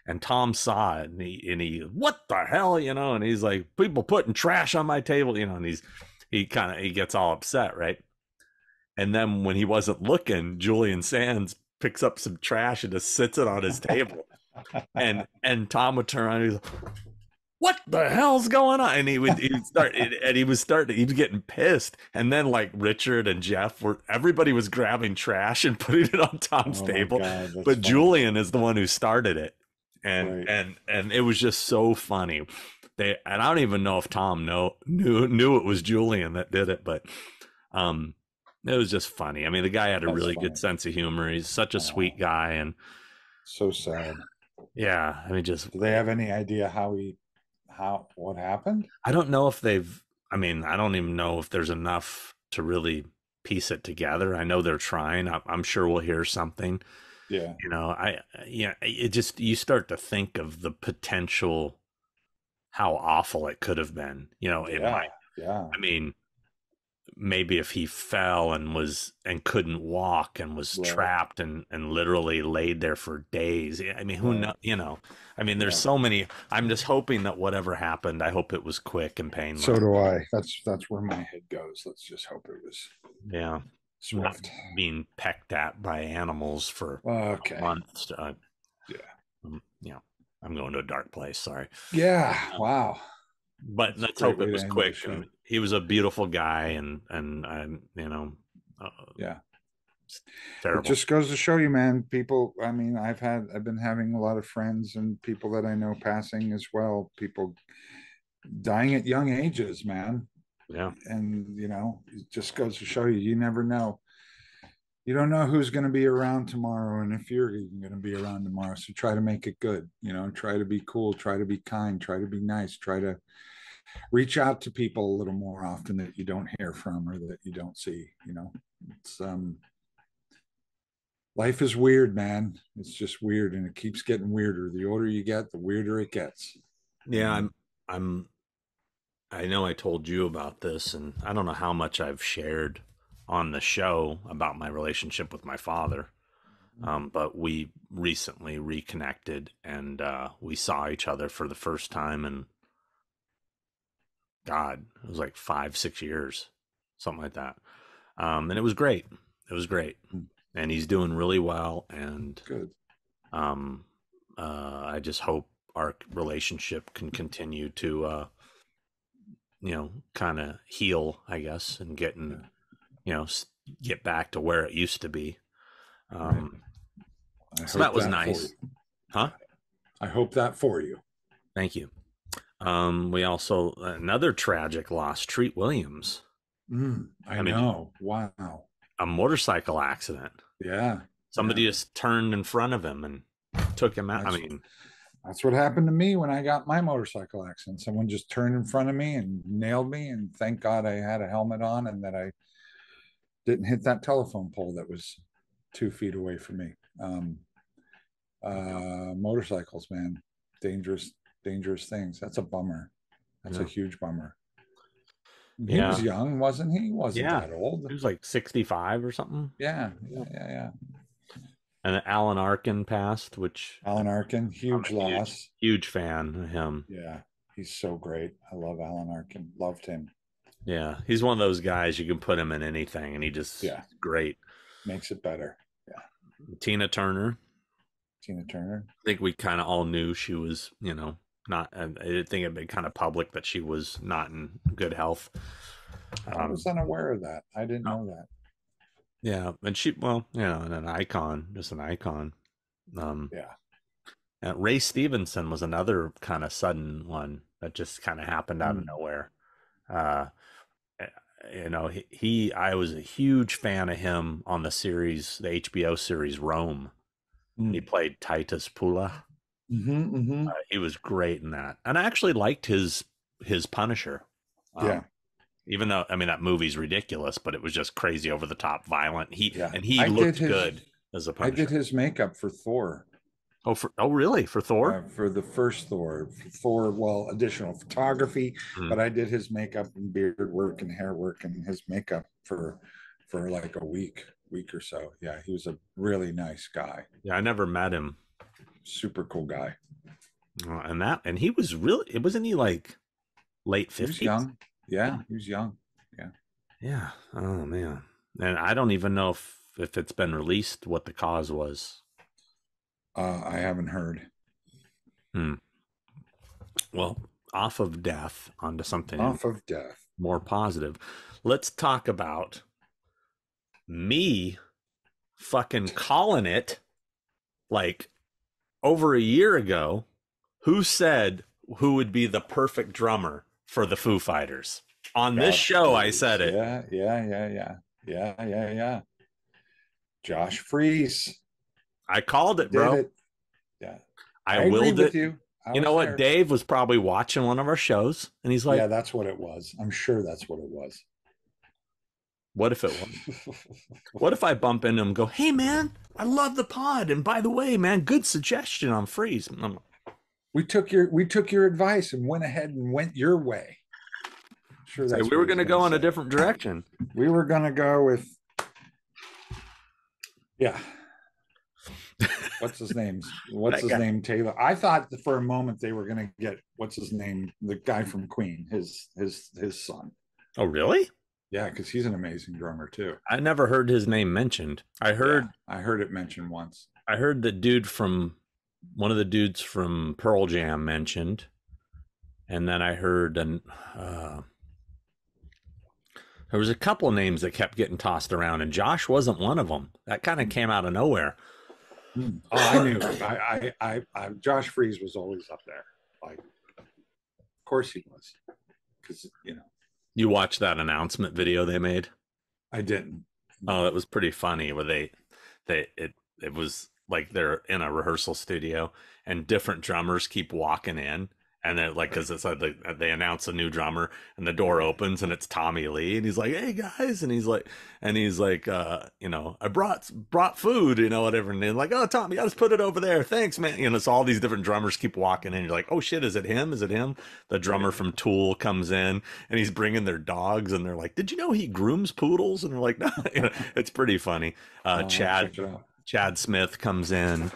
Speaker 3: and Tom saw it, and he what the hell, and he's like, people putting trash on my table, and he gets all upset, right? And then when he wasn't looking, Julian Sands picks up some trash and just sits it on his table, and Tom would turn around and he's like, what the hell's going on? And he was getting pissed. And then like Richard and Jeff everybody was grabbing trash and putting it on Tom's table.
Speaker 2: God,
Speaker 3: but
Speaker 2: funny.
Speaker 3: Julian is the one who started it. And it was just so funny. And I don't even know if Tom knew it was Julian that did it, but it was just funny. I mean, the guy had a really good sense of humor. He's such a sweet guy, and
Speaker 2: so sad.
Speaker 3: Yeah, I mean, just
Speaker 2: do they have any idea what happened?
Speaker 3: I don't know if I don't even know if there's enough to really piece it together. I know they're trying. I'm sure we'll hear something.
Speaker 2: Yeah.
Speaker 3: It just, you start to think of the potential, how awful it could have been, I mean, maybe if he fell and couldn't walk and was trapped and literally laid there for days. I mean, who knows, I mean, there's so many. I'm just hoping that whatever happened, I hope it was quick and painless.
Speaker 2: So do I. That's where my head goes. Let's just hope it was swift.
Speaker 3: Not being pecked at by animals for months. I'm going to a dark place. Sorry.
Speaker 2: Yeah. Wow.
Speaker 3: But let's hope it was quick. He was a beautiful guy, and terrible.
Speaker 2: It just goes to show you, man. People. I mean, I've been having a lot of friends and people that I know passing as well. People dying at young ages, man.
Speaker 3: Yeah.
Speaker 2: And it just goes to show you. You never know. You don't know who's going to be around tomorrow, and if you're even going to be around tomorrow. So try to make it good. Try to be cool. Try to be kind. Try to be nice. Try to reach out to people a little more often that you don't hear from or that you don't see. It's life is weird, man. It's just weird, and it keeps getting weirder. The older you get, the weirder it gets.
Speaker 3: Yeah, I'm I know I told you about this, and I don't know how much I've shared on the show about my relationship with my father. But we recently reconnected, and we saw each other for the first time in, God, it was like 5, 6 years, something like that. And it was great. It was great. And he's doing really well. And
Speaker 2: Good.
Speaker 3: I just hope our relationship can continue to, kind of heal, I guess, and get back to where it used to be.
Speaker 2: Right.
Speaker 3: So that was nice. Huh?
Speaker 2: I hope that for you.
Speaker 3: Thank you. We also, another tragic loss, Treat Williams.
Speaker 2: I know. Wow.
Speaker 3: A motorcycle accident.
Speaker 2: Yeah.
Speaker 3: Somebody just turned in front of him and took him out.
Speaker 2: That's what happened to me when I got my motorcycle accident. Someone just turned in front of me and nailed me. And thank God I had a helmet on and that I didn't hit that telephone pole that was 2 feet away from me. Motorcycles, man, dangerous things. That's a bummer. That's a huge bummer. He was young, wasn't he? He wasn't that old.
Speaker 3: He was like 65 or something.
Speaker 2: Yeah.
Speaker 3: And Alan Arkin passed,
Speaker 2: Alan Arkin, huge loss.
Speaker 3: Huge fan of him.
Speaker 2: Yeah, he's so great. I love Alan Arkin. Loved him.
Speaker 3: Yeah, he's one of those guys you can put him in anything, and he just great.
Speaker 2: Makes it better. Yeah.
Speaker 3: Tina Turner.
Speaker 2: I
Speaker 3: think we kind of all knew she was, not. I didn't think it'd been kind of public that she was not in good health.
Speaker 2: I was unaware of that. I didn't know that.
Speaker 3: Yeah, and she, and an icon, just an icon. And Ray Stevenson was another kind of sudden one that just kind of happened out of nowhere. I was a huge fan of him on the series, the HBO series Rome. He played Titus Pula. He was great in that, and I actually liked his Punisher. Even though that movie's ridiculous, but it was just crazy, over the top, violent. He looked good as a Punisher.
Speaker 2: I did his makeup for Thor.
Speaker 3: Oh, really? For Thor?
Speaker 2: For the first Thor. Well, additional photography, but I did his makeup and beard work and hair work and his makeup for like a week or so. Yeah, he was a really nice guy.
Speaker 3: Yeah, I never met him.
Speaker 2: Super cool guy.
Speaker 3: And he was really, wasn't he like late 50s?
Speaker 2: He was young. Yeah, he was young. Yeah.
Speaker 3: Yeah. Oh man. And I don't even know if it's been released what the cause was.
Speaker 2: I haven't heard.
Speaker 3: Well, off of death onto something more positive. Let's talk about me fucking calling it like over a year ago. Who said who would be the perfect drummer for the Foo Fighters? On this show, I said it.
Speaker 2: Yeah. Josh Freese.
Speaker 3: I called it, bro.
Speaker 2: Yeah.
Speaker 3: I willed it. You know what? There. Dave was probably watching one of our shows, and he's like,
Speaker 2: yeah, that's what it was. I'm sure that's what it was.
Speaker 3: What if it was? What if I bump into him and go, hey, man, I love the pod. And by the way, man, good suggestion on Freeze.
Speaker 2: We took your advice and went ahead and went your way. Sure, that's
Speaker 3: we were going to go in a different direction.
Speaker 2: We were going to go with, what's his name? Taylor. I thought for a moment they were going to get what's his name, the guy from Queen, his son.
Speaker 3: Oh, really?
Speaker 2: Yeah, because he's an amazing drummer too.
Speaker 3: I never heard his name mentioned. I heard
Speaker 2: it mentioned once.
Speaker 3: I heard one of the dudes from Pearl Jam mentioned, and then I heard there was a couple of names that kept getting tossed around, and Josh wasn't one of them. That kind of came out of nowhere.
Speaker 2: Oh, I knew. I Josh Freese was always up there. Like, of course he was, because
Speaker 3: You watched that announcement video they made?
Speaker 2: I didn't.
Speaker 3: Oh, it was pretty funny. Where it was like they're in a rehearsal studio and different drummers keep walking in, And then, like, because it's like they announce a new drummer, and the door opens, and it's Tommy Lee, and he's like, "Hey guys," and he's like, I brought food, whatever, and they're like, "Oh, Tommy, I just put it over there. Thanks, man." So all these different drummers keep walking in. You're like, "Oh shit, is it him? Is it him?" The drummer from Tool comes in, and he's bringing their dogs, and they're like, "Did you know he grooms poodles?" And they're like, "No," it's pretty funny. Chad Smith comes in.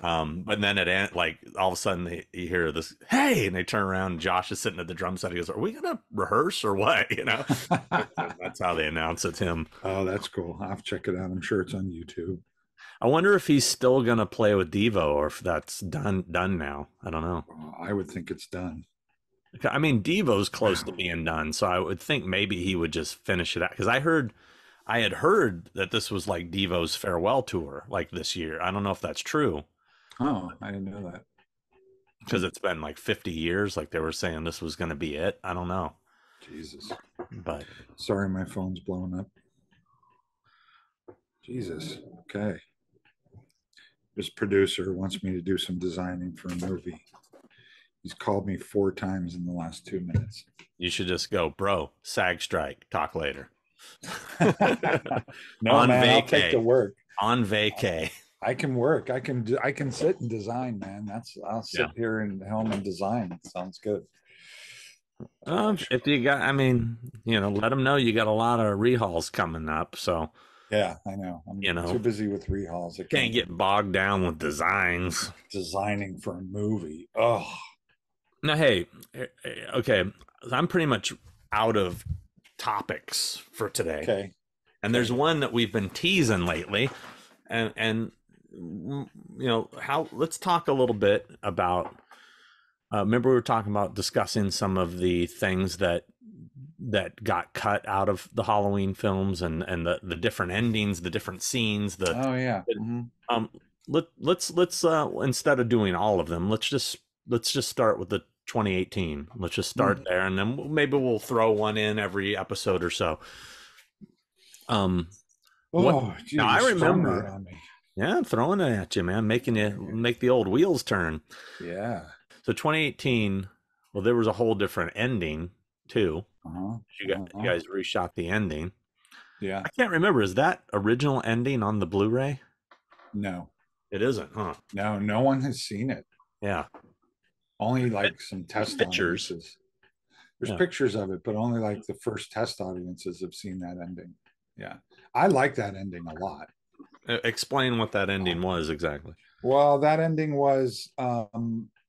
Speaker 3: But then like all of a sudden you hear this, "Hey," and they turn around and Josh is sitting at the drum set. He goes, "Are we going to rehearse or what?" That's how they announce it's him.
Speaker 2: Oh, that's cool. I'll have to check it out. I'm sure it's on YouTube.
Speaker 3: I wonder if he's still going to play with Devo or if that's done now. I don't know.
Speaker 2: I would think it's done.
Speaker 3: I mean, Devo's close to being done, so I would think maybe he would just finish it out. Because I had heard that this was like Devo's farewell tour, like this year. I don't know if that's true.
Speaker 2: Oh, I didn't know that.
Speaker 3: Because it's been like 50 years, like they were saying this was going to be it. I don't know.
Speaker 2: Jesus.
Speaker 3: But
Speaker 2: sorry, my phone's blowing up. Jesus. Okay. This producer wants me to do some designing for a movie. He's called me 4 times in the last 2 minutes.
Speaker 3: You should just go, "Bro, SAG strike. Talk later."
Speaker 2: No,
Speaker 3: on
Speaker 2: man,
Speaker 3: vacay.
Speaker 2: I'll take the work.
Speaker 3: On vacay.
Speaker 2: I can work. I can sit and design, man. I'll sit here and helm and design. It sounds good.
Speaker 3: If you got, let them know you got a lot of rehauls coming up. So
Speaker 2: yeah, I know. I'm too busy with rehauls. I
Speaker 3: can't get bogged down with designs.
Speaker 2: Designing for a movie. Oh.
Speaker 3: Now, hey, okay, I'm pretty much out of topics for today.
Speaker 2: Okay.
Speaker 3: And there's one that we've been teasing lately, and let's talk a little bit about. Remember, we were talking about discussing some of the things that got cut out of the Halloween films and the different endings, the different scenes. Let's instead of doing all of them, let's just start with the 2018. Let's just start there, and then maybe we'll throw one in every episode or so. Now I remember. Yeah, I'm throwing it at you, man, make the old wheels turn.
Speaker 2: Yeah.
Speaker 3: So 2018, well, there was a whole different ending too. You guys reshot the ending.
Speaker 2: Yeah.
Speaker 3: I can't remember. Is that original ending on the Blu-ray?
Speaker 2: No.
Speaker 3: It isn't, huh?
Speaker 2: No one has seen it.
Speaker 3: Yeah.
Speaker 2: Only like some test
Speaker 3: pictures.
Speaker 2: Audiences. There's pictures of it, but only like the first test audiences have seen that ending. Yeah. I like that ending a lot.
Speaker 3: Explain what that ending was exactly.
Speaker 2: Well, that ending was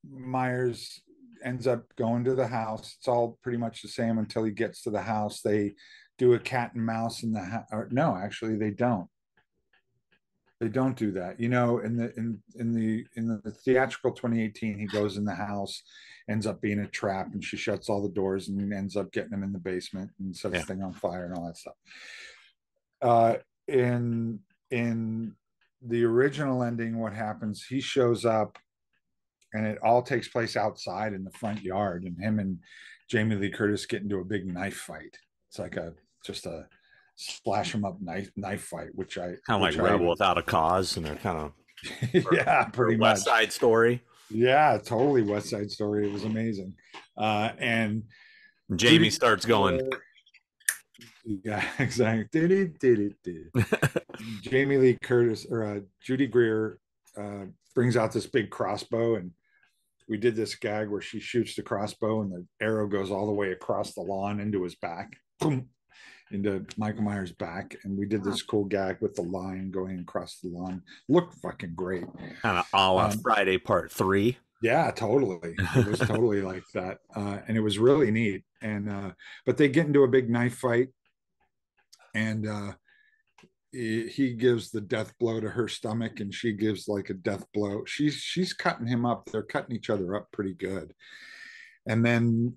Speaker 2: Myers ends up going to the house. It's all pretty much the same until he gets to the house. They do a cat and mouse in the house. No, actually, they don't. They don't do that. In the theatrical 2018, he goes in the house, ends up being a trap, and she shuts all the doors and ends up getting him in the basement and sets the thing on fire and all that stuff. In the original ending, what happens? He shows up, and it all takes place outside in the front yard, and him and Jamie Lee Curtis get into a big knife fight. It's like just a slash them up knife fight, which I
Speaker 3: kind of like Rebel Without a Cause, and they're kind of
Speaker 2: pretty much
Speaker 3: West Side Story.
Speaker 2: Yeah, totally West Side Story. It was amazing. And
Speaker 3: Jamie starts going.
Speaker 2: Yeah, exactly. Jamie Lee Curtis or Judy Greer brings out this big crossbow, and we did this gag where she shoots the crossbow and the arrow goes all the way across the lawn into his back, boom, into Michael Myers' back. And we did this cool gag with the line going across the lawn. Looked fucking great.
Speaker 3: Kind of a la Friday Part 3.
Speaker 2: Yeah, totally. It was totally like that. And it was really neat. And but they get into a big knife fight, and he gives the death blow to her stomach, and she gives like a death blow. She's cutting him up. They're cutting each other up pretty good. And then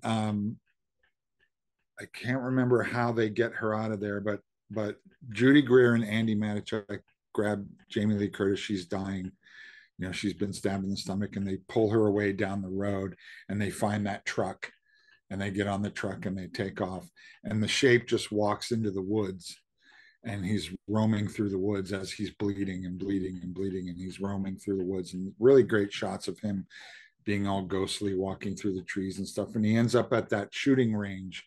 Speaker 2: I can't remember how they get her out of there, but Judy Greer and Andy Manichuk grab Jamie Lee Curtis. She's dying. She's been stabbed in the stomach, and they pull her away down the road, and they find that truck, and they get on the truck and they take off. And the Shape just walks into the woods, and he's roaming through the woods as he's bleeding and bleeding and bleeding, and he's roaming through the woods, and really great shots of him being all ghostly, walking through the trees and stuff. And he ends up at that shooting range,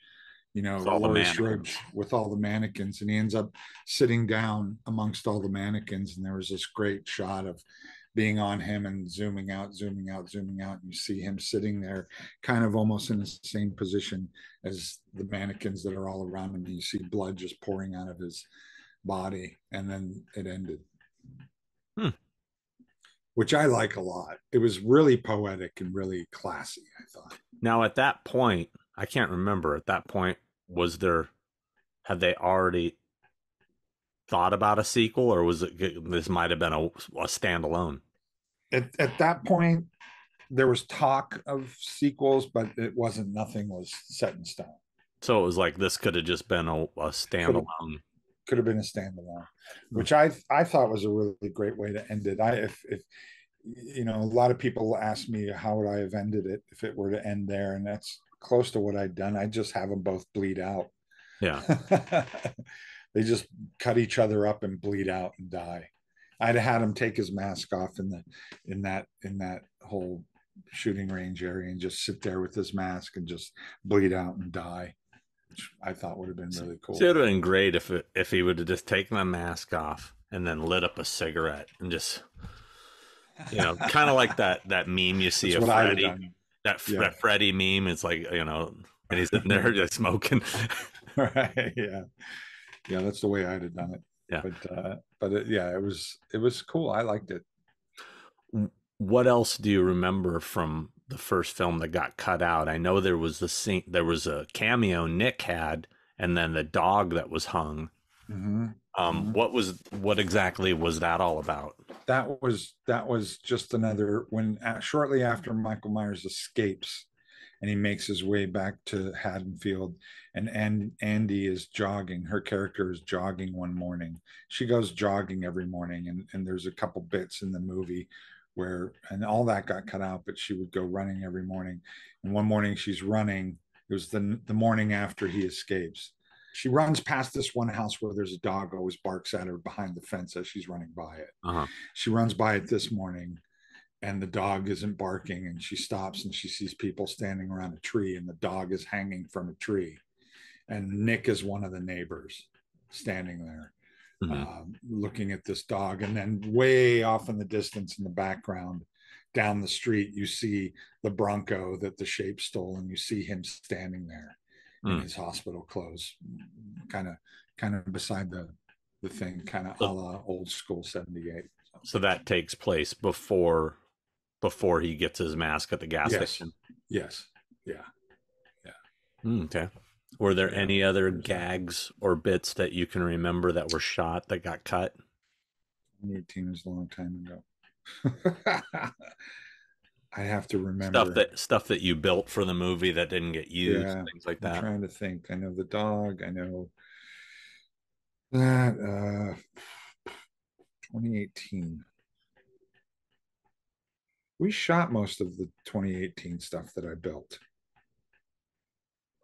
Speaker 3: With all the
Speaker 2: Laurie
Speaker 3: mannequins.
Speaker 2: Strode with all the mannequins, and he ends up sitting down amongst all the mannequins. And there was this great shot of being on him and zooming out, zooming out, zooming out. And you see him sitting there kind of almost in the same position as the mannequins that are all around him. And you see blood just pouring out of his body. And then it ended.
Speaker 3: Hmm.
Speaker 2: Which I like a lot. It was really poetic and really classy, I thought.
Speaker 3: Now, at that point, I can't remember. At that point, had they already thought about a sequel, or was it this might have been a standalone?
Speaker 2: At that point, there was talk of sequels, but nothing was set in stone.
Speaker 3: So it was like this could have just been a standalone.
Speaker 2: Could have been a standalone, which I thought was a really great way to end it. If a lot of people ask me how would I have ended it if it were to end there, and that's close to what I'd done. I'd just have them both bleed out.
Speaker 3: Yeah.
Speaker 2: They just cut each other up and bleed out and die. I'd have had him take his mask off in that whole shooting range area and just sit there with his mask and just bleed out and die, which I thought would have been really cool.
Speaker 3: So it would have been great if he would have just taken the mask off and then lit up a cigarette and just, kind of like that meme you see of Freddy, that Freddy meme. It's like, and he's sitting there just smoking.
Speaker 2: Right. Yeah. Yeah. That's the way I'd have done it.
Speaker 3: Yeah.
Speaker 2: But it was cool. I liked it.
Speaker 3: What else do you remember from the first film that got cut out? I know there was a cameo Nick had, and then the dog that was hung.
Speaker 2: Mm-hmm.
Speaker 3: What exactly was that all about?
Speaker 2: That was just another shortly after Michael Myers escapes and he makes his way back to Haddonfield, and Andy is jogging. Her character is jogging one morning. She goes jogging every morning, and there's a couple bits in the movie and all that got cut out, but she would go running every morning. And one morning she's running. It was the morning after he escapes. She runs past this one house where there's a dog always barks at her behind the fence as she's running by it.
Speaker 3: Uh-huh.
Speaker 2: She runs by it this morning, and the dog isn't barking, and she stops and she sees people standing around a tree, and the dog is hanging from a tree. And Nick is one of the neighbors standing there, looking at this dog. And then way off in the distance in the background, down the street, you see the Bronco that the Shape stole, and you see him standing there in his hospital clothes, kind of beside the thing, kind of a la old school 78.
Speaker 3: So that takes place before he gets his mask at the gas station.
Speaker 2: Yes. Yeah.
Speaker 3: Okay. Were there any other gags or bits that you can remember that were shot that got cut?
Speaker 2: 2018 was a long time ago. I have to remember
Speaker 3: stuff that you built for the movie that didn't get used, things like that.
Speaker 2: I'm trying to think. I know the dog. I know that 2018. We shot most of the 2018 stuff that I built.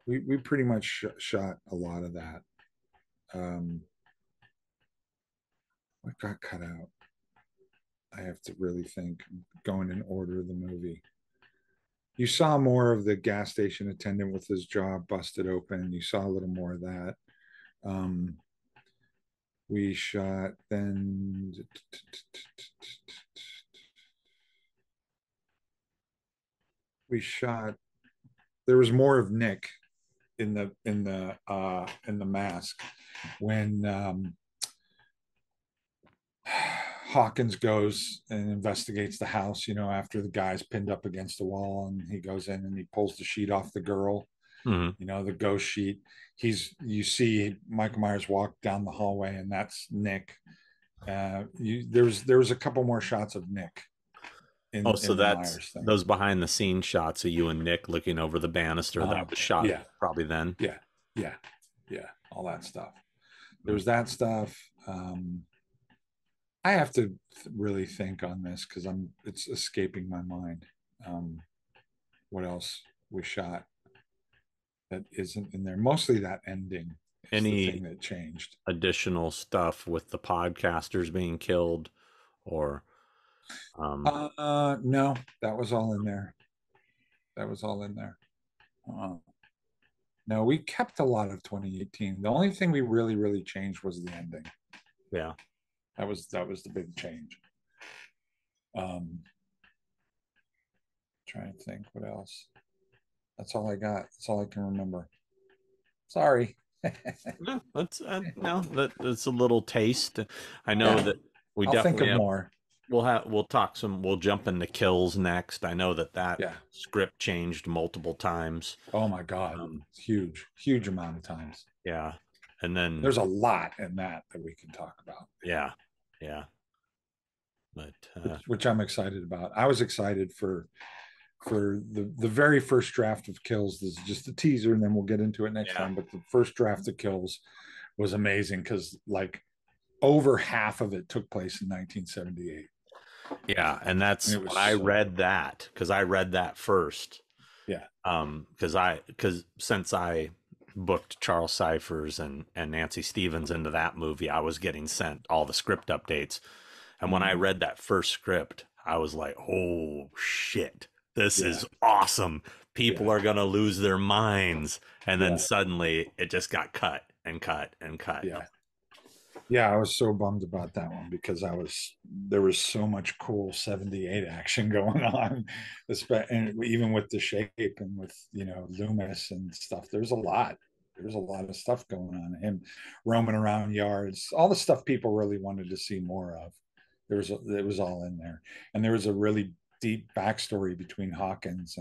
Speaker 2: We pretty much shot a lot of that. What got cut out? I have to really think. Going in order of the movie. You saw more of the gas station attendant with his jaw busted open. You saw a little more of that. We shot then. There was more of Nick in the mask when Hawkins goes and investigates the house, after the guy's pinned up against the wall, and he goes in and he pulls the sheet off the girl, the ghost sheet. You see Michael Myers walk down the hallway, and that's Nick. There was a couple more shots of Nick.
Speaker 3: So that's those behind the scenes shots of you and Nick looking over the banister that was shot probably then.
Speaker 2: Yeah, all that stuff. There was that stuff. I have to really think on this because it's escaping my mind. What else we shot that isn't in there? Mostly that ending is the thing that changed.
Speaker 3: Additional stuff with the podcasters being killed, or
Speaker 2: no, that was all in there. That was all in there. No, we kept a lot of 2018. The only thing we really changed was the ending.
Speaker 3: Yeah.
Speaker 2: That was the big change. Trying to think what else. That's all I got. That's all I can remember. Sorry.
Speaker 3: No, that's that's a little taste. I know that we
Speaker 2: I'll think
Speaker 3: definitely
Speaker 2: of
Speaker 3: have,
Speaker 2: more.
Speaker 3: we'll jump into kills next. I know that
Speaker 2: Yeah.
Speaker 3: script changed multiple times.
Speaker 2: Oh my God. It's huge amount of times.
Speaker 3: Yeah. And then
Speaker 2: There's a lot in that we can talk about.
Speaker 3: Yeah. But
Speaker 2: which I'm excited about. I was excited for the very first draft of Kills. This is just a teaser, and then we'll get into it next time. But the first draft of Kills was amazing because like over half of it took place in 1978.
Speaker 3: Yeah, and that's when I read that, because I read that first.
Speaker 2: Yeah.
Speaker 3: Because since I booked Charles Cyphers and Nancy Stevens into that movie, I was getting sent all the script updates. And when I read that first script, I was like, oh shit, this is awesome. People are gonna lose their minds. And then suddenly it just got cut and cut and cut.
Speaker 2: Yeah, I was so bummed about that one because there was so much cool 78 action going on, and even with the shape and with Loomis and stuff. There's a lot of stuff going on. Him roaming around yards, all the stuff people really wanted to see more of. It was all in there, and there was a really deep backstory between Hawkins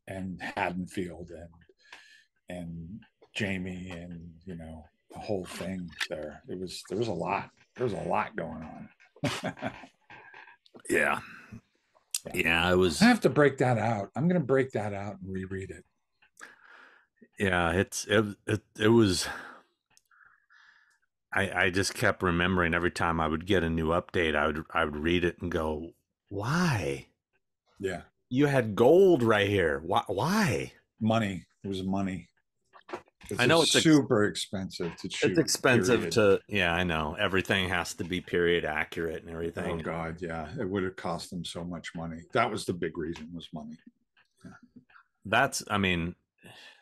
Speaker 2: and Haddonfield and Jamie and the whole thing there. There was a lot going on.
Speaker 3: Yeah, it was.
Speaker 2: I have to break that out. I'm going to break that out and reread it.
Speaker 3: Yeah, it was. I just kept remembering every time I would get a new update, I would read it and go, why?
Speaker 2: Yeah.
Speaker 3: You had gold right here. Why?
Speaker 2: Money. It was money.
Speaker 3: I know it's
Speaker 2: super expensive to shoot.
Speaker 3: It's expensive to, I know. Everything has to be period accurate and everything.
Speaker 2: Oh God, yeah. It would have cost them so much money. That was the big reason, was money. Yeah.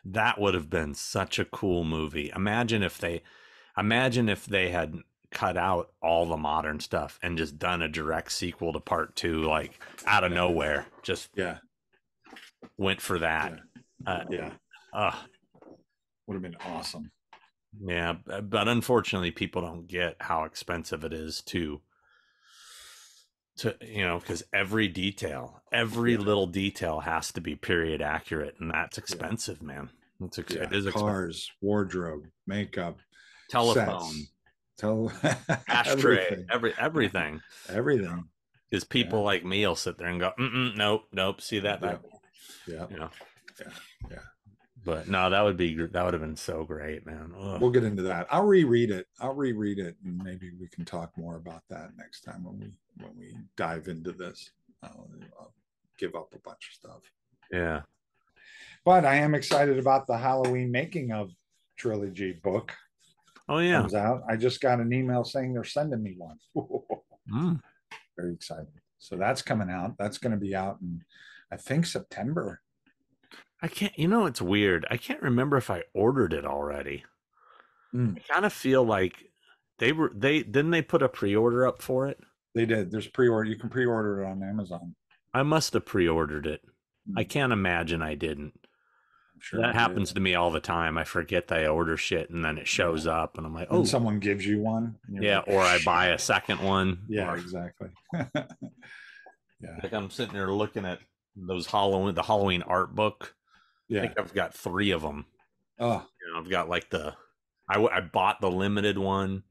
Speaker 3: That would have been such a cool movie. Imagine if they had cut out all the modern stuff and just done a direct sequel to part 2, like out of nowhere. Just went for that.
Speaker 2: Would have been awesome.
Speaker 3: Yeah, but unfortunately, people don't get how expensive it is to because every little detail has to be period accurate, and that's expensive, man. It is expensive.
Speaker 2: Cars, wardrobe, makeup,
Speaker 3: telephone, ashtray, everything. Because people like me will sit there and go, nope, see that back.
Speaker 2: Yeah.
Speaker 3: But no, that would have been so great, man. Ugh.
Speaker 2: We'll get into that. I'll reread it, and maybe we can talk more about that next time when we dive into this. I'll give up a bunch of stuff.
Speaker 3: Yeah.
Speaker 2: But I am excited about the Halloween making of trilogy book.
Speaker 3: Oh yeah.
Speaker 2: Comes out. I just got an email saying they're sending me one. Very excited. So that's coming out. That's going to be out in, I think, September.
Speaker 3: I can't, it's weird. I can't remember if I ordered it already. I kind of feel like didn't they put a pre-order up for it?
Speaker 2: They did. There's pre-order. You can pre-order it on Amazon.
Speaker 3: I must have pre-ordered it. I can't imagine I didn't. Sure that happens to me all the time. I forget that I order shit and then it shows up and I'm like,
Speaker 2: and someone gives you one.
Speaker 3: Like, or I buy a second one.
Speaker 2: Yeah, exactly.
Speaker 3: Like I'm sitting there looking at the Halloween art book. I think I've got 3 of them.
Speaker 2: Oh,
Speaker 3: I've got like I bought the limited one,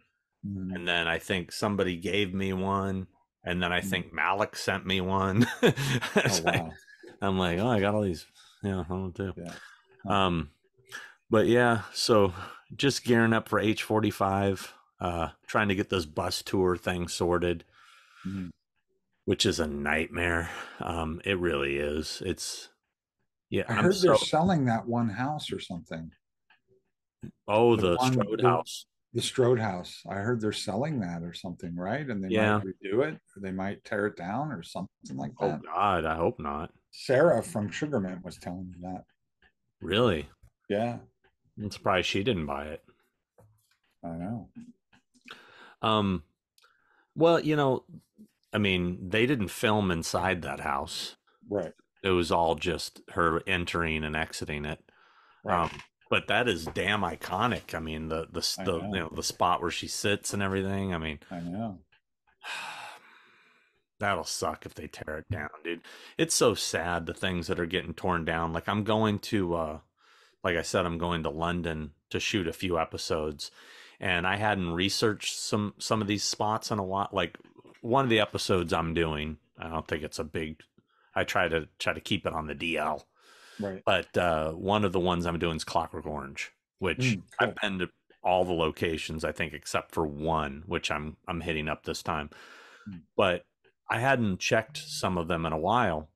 Speaker 3: and then I think somebody gave me one, and then I think Malik sent me one.
Speaker 2: Wow.
Speaker 3: I'm like, I got all these. Yeah, I don't too.
Speaker 2: Yeah.
Speaker 3: But yeah, so just gearing up for H45, trying to get this bus tour thing sorted, which is a nightmare. It really is.
Speaker 2: I heard they're selling that one house or something.
Speaker 3: Oh, the Strode house.
Speaker 2: the Strode House. I heard they're selling that or something, right? And they might
Speaker 3: Yeah.
Speaker 2: redo it, or they might tear it down, or something like
Speaker 3: Oh
Speaker 2: that.
Speaker 3: God, I hope not.
Speaker 2: Sarah from Sugarmint was telling me that.
Speaker 3: Really?
Speaker 2: Yeah,
Speaker 3: I'm surprised she didn't buy it.
Speaker 2: I know.
Speaker 3: Um, well, I mean, they didn't film inside that house.
Speaker 2: Right,
Speaker 3: It was all just her entering and exiting it.
Speaker 2: right.
Speaker 3: But that is damn iconic. I mean,
Speaker 2: I
Speaker 3: the
Speaker 2: know.
Speaker 3: the spot where she sits and everything. I mean,
Speaker 2: I know.
Speaker 3: that'll suck if they tear it down, dude. It's so sad the things that are getting torn down. Like I'm going to like I said, I'm going to London to shoot a few episodes, and I hadn't researched some of these spots in a while. Like one of the episodes I'm doing, I don't think it's a big. I try to keep it on the DL,
Speaker 2: Right.
Speaker 3: but one of the ones I'm doing is Clockwork Orange, which
Speaker 2: Cool.
Speaker 3: I've been to all the locations I think except for one, which I'm hitting up this time. But I hadn't checked some of them in a while,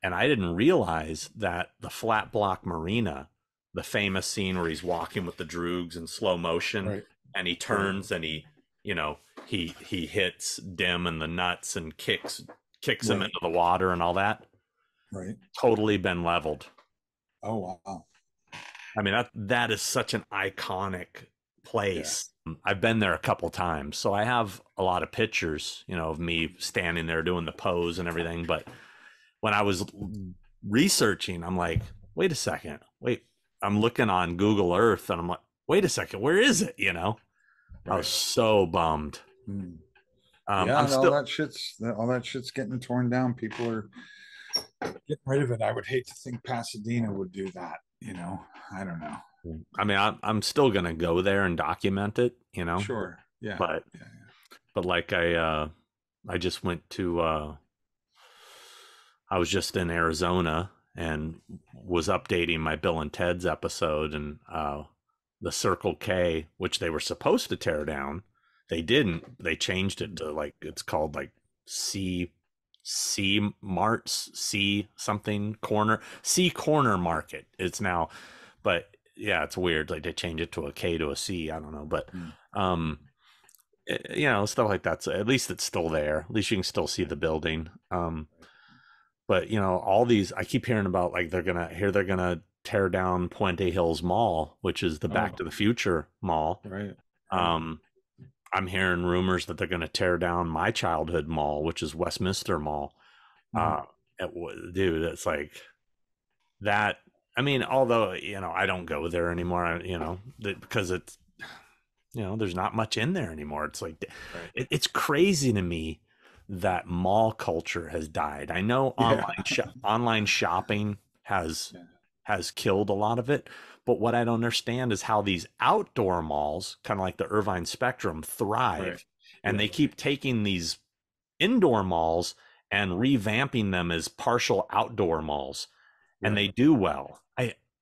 Speaker 3: and I didn't realize that the Flat Block Marina, the famous scene where he's walking with the droogs in slow motion,
Speaker 2: Right.
Speaker 3: and he turns and he hits Dim in the nuts and kicks him
Speaker 2: Right.
Speaker 3: into the water and all that.
Speaker 2: Right.
Speaker 3: Totally been leveled.
Speaker 2: Oh wow.
Speaker 3: I mean, that is such an iconic place. Yeah. I've been there a couple times, so I have a lot of pictures, of me standing there doing the pose and everything. But when I was researching, I'm like, wait a second, I'm looking on Google Earth, and I'm like, wait a second, where is it?
Speaker 2: Right.
Speaker 3: I was so bummed.
Speaker 2: Yeah, I'm still all that shit's getting torn down. People are getting rid of it. I would hate to think Pasadena would do that. I don't know.
Speaker 3: I mean, I'm still gonna go there and document it.
Speaker 2: Sure. Yeah.
Speaker 3: But
Speaker 2: yeah.
Speaker 3: but like I just went to I was just in Arizona and was updating my Bill and Ted's episode, and the Circle K, which they were supposed to tear down, they didn't. They changed it to it's called C Marts, C something corner, C Corner Market. It's now, but yeah, it's weird. Like they changed it to a K to a C. I don't know, but stuff like that. So at least it's still there. At least you can still see the building. But all these, I keep hearing about they're gonna tear down Puente Hills Mall, which is the Back to the Future mall.
Speaker 2: Right.
Speaker 3: I'm hearing rumors that they're gonna tear down my childhood mall, which is Westminster Mall. Dude, it's like that. I mean, although I don't go there anymore, because it's there's not much in there anymore. It's like it's crazy to me that mall culture has died. I know online shopping has killed a lot of it, but what I don't understand is how these outdoor malls, kind of like the Irvine Spectrum, thrive, and they keep taking these indoor malls and revamping them as partial outdoor malls, and they do well.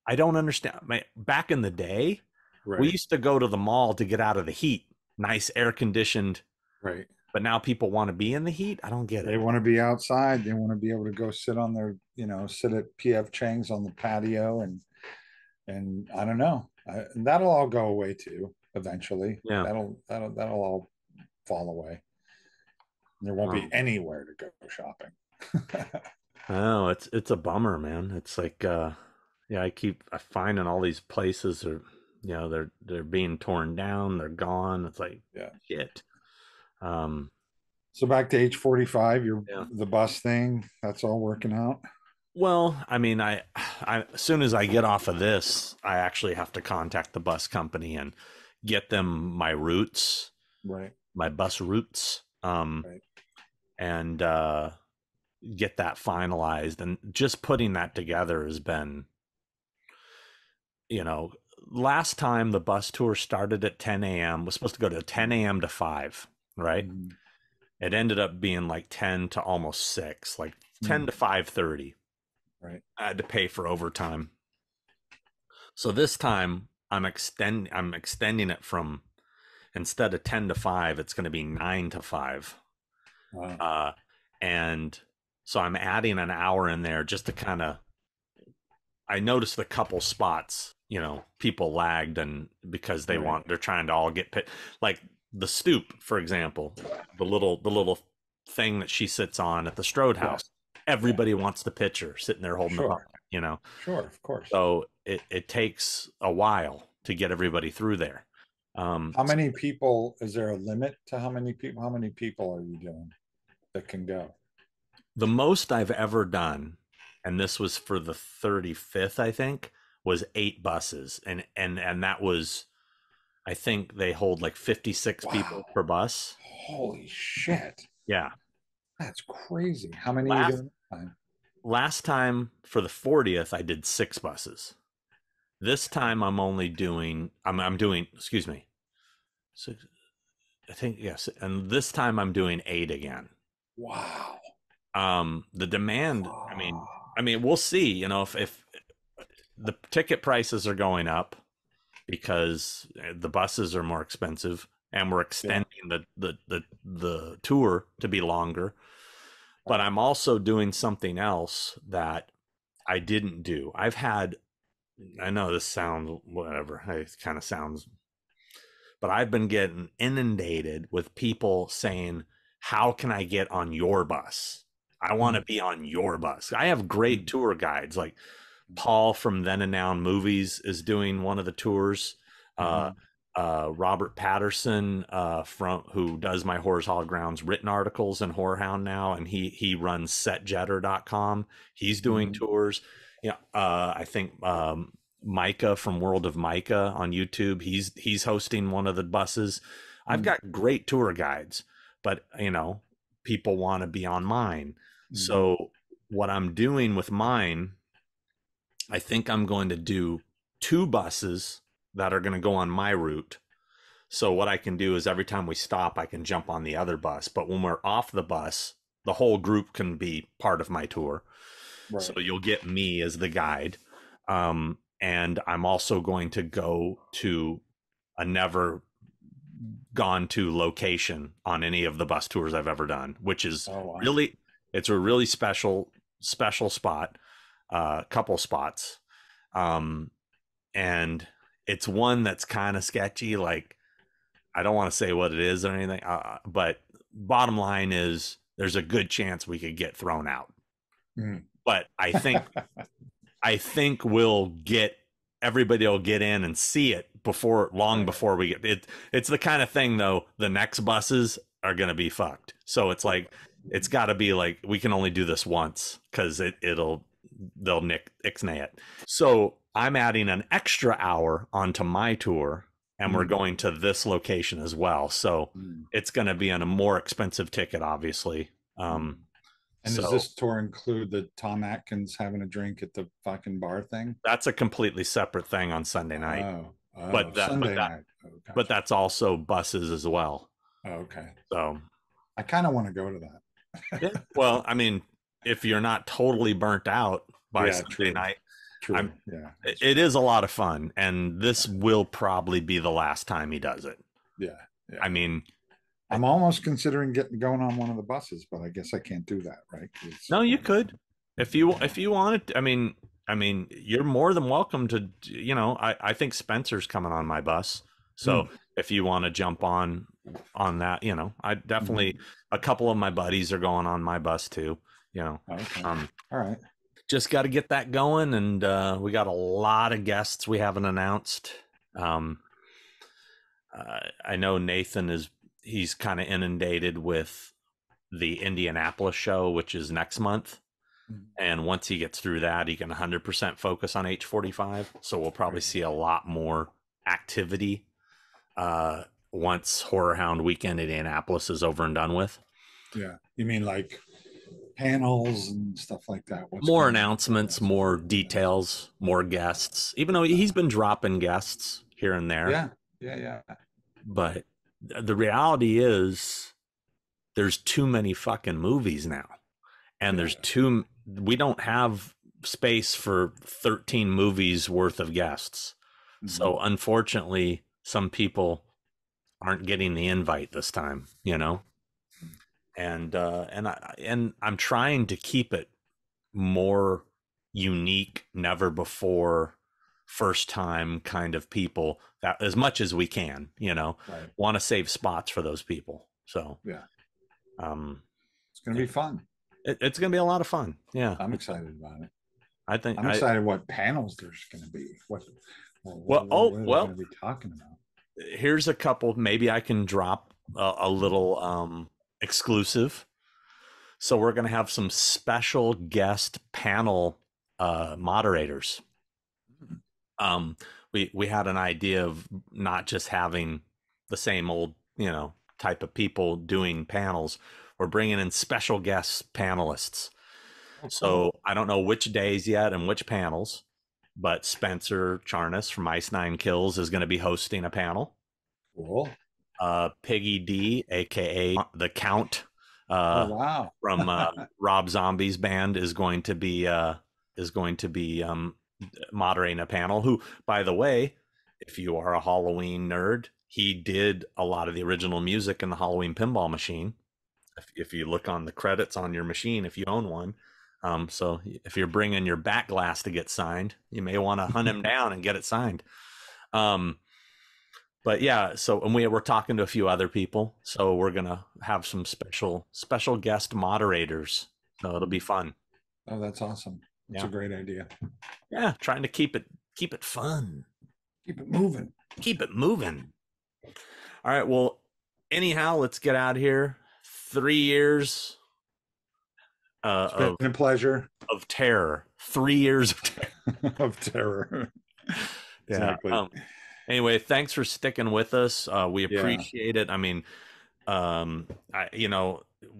Speaker 3: I don't understand. Back in the day, we used to go to the mall to get out of the heat, nice air conditioned.
Speaker 2: Right.
Speaker 3: But now people want to be in the heat. I don't get it.
Speaker 2: They want to be outside. They want to be able to go sit on their, sit at PF Chang's on the patio, and I don't know. That'll all go away too eventually.
Speaker 3: Yeah.
Speaker 2: That'll all fall away. There won't be anywhere to go shopping.
Speaker 3: Oh, it's a bummer, man. It's like I keep finding all these places are they're being torn down, they're gone. It's like shit.
Speaker 2: So back to H45, the bus thing, that's all working out.
Speaker 3: Well, I mean, I as soon as I get off of this, I actually have to contact the bus company and get them my routes, my bus routes, and get that finalized. And just putting that together has been, last time the bus tour started at 10 a.m. was supposed to go to 10 a.m. to 5, right? It ended up being like 10 to almost 6, like 10 to 5:30.
Speaker 2: Right.
Speaker 3: I had to pay for overtime. So this time I'm extending it from, instead of 10 to 5, it's going to be 9 to 5.
Speaker 2: Wow.
Speaker 3: And so I'm adding an hour in there just to kind of, I noticed a couple spots, you know, people lagged, and because they're trying to all get like the stoop, for example, the little thing that she sits on at the Strode house. Everybody wants the picture sitting there holding the puppet, you know.
Speaker 2: Sure, of course.
Speaker 3: So it takes a while to get everybody through there.
Speaker 2: How many people, is there a limit to how many people are you doing that can go?
Speaker 3: The most I've ever done, and this was for the 35th, I think, was 8 buses. And that was, I think they hold like 56 people per bus.
Speaker 2: Holy shit.
Speaker 3: Yeah.
Speaker 2: That's crazy. How many are you doing this time?
Speaker 3: Last time for the 40th, I did 6 buses. This time I'm only doing, I'm doing, excuse me, 6, I think, yes. And this time I'm doing 8 again.
Speaker 2: Wow.
Speaker 3: The demand, I mean, we'll see, you know, if the ticket prices are going up because the buses are more expensive, and we're extending the tour to be longer. But I'm also doing something else that I didn't do. I know this sounds whatever, it kind of sounds, but I've been getting inundated with people saying, how can I get on your bus? I want to be on your bus. I have great tour guides. Like Paul from Then and Now Movies is doing one of the tours. Robert Patterson, who does my Horrors Hall Grounds written articles in Horrorhound now, and he runs setjetter.com. He's doing tours. Yeah, I think Micah from World of Micah on YouTube, he's hosting one of the buses. I've got great tour guides, but you know, people want to be on mine. So what I'm doing with mine, I think I'm going to do 2 buses that are going to go on my route. So what I can do is every time we stop, I can jump on the other bus. But when we're off the bus, the whole group can be part of my tour. Right. So you'll get me as the guide. And I'm also going to go to a never gone to location on any of the bus tours I've ever done, which is really, it's a really special spot, couple spots. And it's one that's kind of sketchy. Like, I don't want to say what it is or anything, but bottom line is there's a good chance we could get thrown out. But I think everybody will get in and see it long before we get it. It's the kind of thing though, the next buses are going to be fucked. So it's like, it's got to be like, we can only do this once, because they'll ixnay it. So I'm adding an extra hour onto my tour, and we're going to this location as well. So it's going to be on a more expensive ticket, obviously.
Speaker 2: And does this tour include the Tom Atkins having a drink at the fucking bar thing?
Speaker 3: That's a completely separate thing on Sunday night.
Speaker 2: Sunday night. Gotcha.
Speaker 3: But that's also buses as well.
Speaker 2: Okay.
Speaker 3: So
Speaker 2: I kind of want to go to that.
Speaker 3: Yeah. Well, I mean, if you're not totally burnt out by Sunday night, it is a lot of fun, and this will probably be the last time he does it.
Speaker 2: Yeah.
Speaker 3: I mean,
Speaker 2: I'm almost considering going on one of the buses, but I guess I can't do that, right?
Speaker 3: No, you could, if you wanted. I mean, you're more than welcome to. You know, I think Spencer's coming on my bus, so if you want to jump on that, you know, I definitely. A couple of my buddies are going on my bus too. You know,
Speaker 2: all right.
Speaker 3: Just got to get that going, and we got a lot of guests we haven't announced. I know Nathan he's kind of inundated with the Indianapolis show, which is next month. And once he gets through that, he can 100% focus on H45. So we'll probably see a lot more activity once Horror Hound Weekend in Indianapolis is over and done with.
Speaker 2: Yeah. You mean like panels and stuff like that?
Speaker 3: More announcements, more details, more guests, even though he's been dropping guests here and there.
Speaker 2: Yeah.
Speaker 3: But the reality is there's too many fucking movies now. And we don't have space for 13 movies worth of guests. So unfortunately, some people aren't getting the invite this time, you know? And I'm trying to keep it more unique, never before first time kind of people, that as much as we can, want to save spots for those people. So
Speaker 2: yeah, it's going to be fun.
Speaker 3: It's going to be a lot of fun. Yeah,
Speaker 2: I'm excited about it.
Speaker 3: I'm
Speaker 2: excited what panels there's going to be. What are they going to be talking about?
Speaker 3: Here's a couple. Maybe I can drop a little exclusive. So we're going to have some special guest panel moderators. We had an idea of not just having the same old, type of people doing panels. We're bringing in special guest panelists. So I don't know which days yet and which panels, but Spencer Charnas from Ice 9 Kills is going to be hosting a panel.
Speaker 2: Cool.
Speaker 3: Piggy D, aka the Count,
Speaker 2: wow,
Speaker 3: from Rob Zombie's band is going to be moderating a panel. Who, by the way, if you are a Halloween nerd, he did a lot of the original music in the Halloween pinball machine. If you look on the credits on your machine, if you own one. So if you're bringing your back glass to get signed, you may want to hunt him down and get it signed. But yeah, and we're talking to a few other people. So we're going to have some special guest moderators. So it'll be fun.
Speaker 2: Oh, that's awesome. That's a great idea.
Speaker 3: Yeah. Trying to keep it fun.
Speaker 2: Keep it moving.
Speaker 3: Keep it moving. All right. Well, anyhow, let's get out of here. 3 years.
Speaker 2: It's been a pleasure.
Speaker 3: Of terror. 3 years of terror.
Speaker 2: Of terror.
Speaker 3: Exactly. Anyway, thanks for sticking with us. We appreciate it. I mean,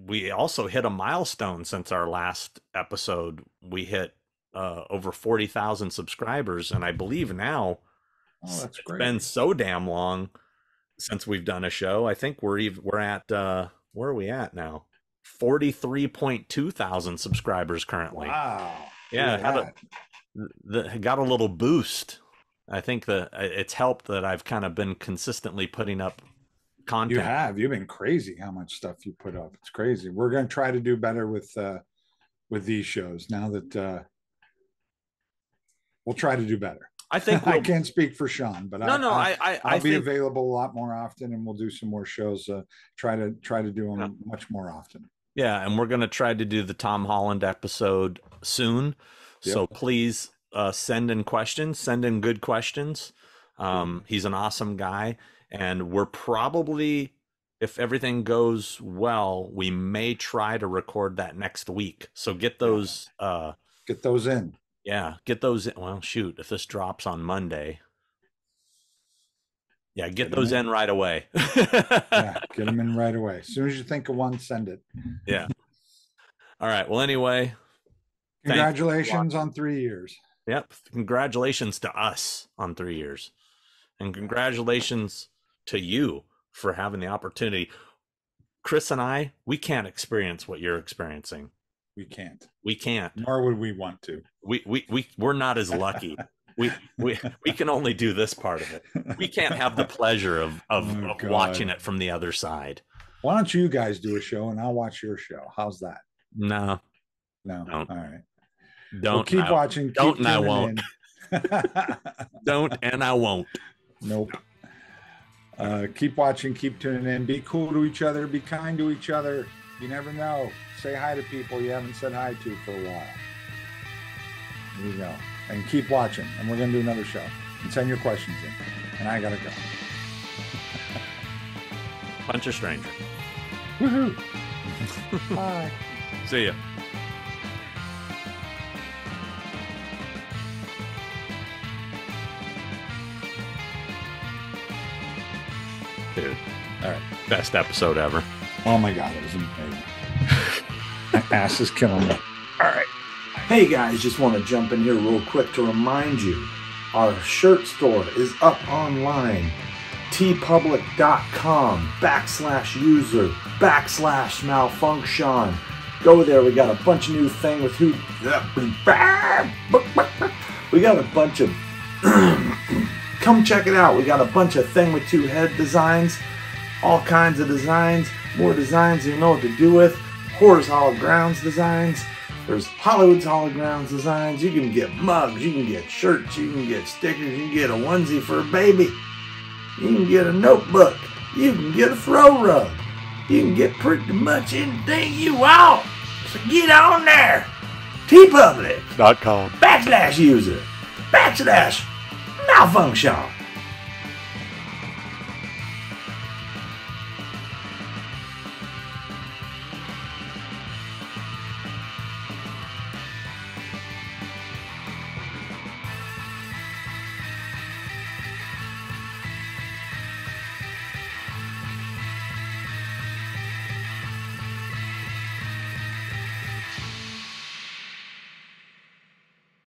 Speaker 3: we also hit a milestone since our last episode. We hit over 40,000 subscribers, and I believe now
Speaker 2: that's great.
Speaker 3: It's been so damn long since we've done a show. I think we're at where are we at now? 43.2 thousand subscribers currently.
Speaker 2: Wow.
Speaker 3: Yeah, got a little boost. I think that it's helped that I've kind of been consistently putting up content.
Speaker 2: You've been crazy how much stuff you put up. It's crazy. We're going to try to do better with these shows now that we'll try to do better.
Speaker 3: I think
Speaker 2: I can't speak for Sean, but I'll be
Speaker 3: think...
Speaker 2: available a lot more often, and we'll do some more shows. Try to do them much more often.
Speaker 3: Yeah, and we're going to try to do the Tom Holland episode soon. Yep. So please send in questions. Send in good questions. He's an awesome guy, and we're probably, if everything goes well, we may try to record that next week. So get those.
Speaker 2: Get those in.
Speaker 3: Yeah, get those in. Well, shoot, if this drops on Monday. Yeah, get those in right away.
Speaker 2: Yeah, get them in right away. As soon as you think of one, send it.
Speaker 3: Yeah. All right. Well, anyway.
Speaker 2: Congratulations on 3 years.
Speaker 3: Yep. Congratulations to us on 3 years. And congratulations to you for having the opportunity. Chris and I, we can't experience what you're experiencing.
Speaker 2: We can't.
Speaker 3: We can't.
Speaker 2: Nor would we want to.
Speaker 3: We're not as lucky. We can only do this part of it. We can't have the pleasure of watching it from the other side.
Speaker 2: Why don't you guys do a show and I'll watch your show? How's that?
Speaker 3: No.
Speaker 2: Don't. All right.
Speaker 3: Don't.
Speaker 2: Keep watching.
Speaker 3: Don't, and I won't. Don't, and I won't.
Speaker 2: Nope. Keep watching. Keep tuning in. Be cool to each other. Be kind to each other. You never know. Say hi to people you haven't said hi to for a while. There you go. And keep watching. And we're going to do another show. And send your questions in. And I got to go.
Speaker 3: Punch a stranger.
Speaker 2: Woohoo. Bye.
Speaker 3: See ya. Dude.
Speaker 2: All right.
Speaker 3: Best episode ever.
Speaker 2: Oh my God. It was amazing. My ass is killing me. All right.
Speaker 1: Hey guys, just want to jump in here real quick to remind you, our shirt store is up online. tpublic.com/user/malfunction. Go there. We got a bunch of new thing with who. We got a bunch of. Come check it out. We got a bunch of thing with two head designs, all kinds of designs, more designs you know what to do with. Horizontal grounds designs, There's Hallowed's Holograms designs. You can get mugs, you can get shirts, you can get stickers, you can get a onesie for a baby. You can get a notebook. You can get a throw rug. You can get pretty much anything you want. So get on there. TeePublic.com /user /malfunction.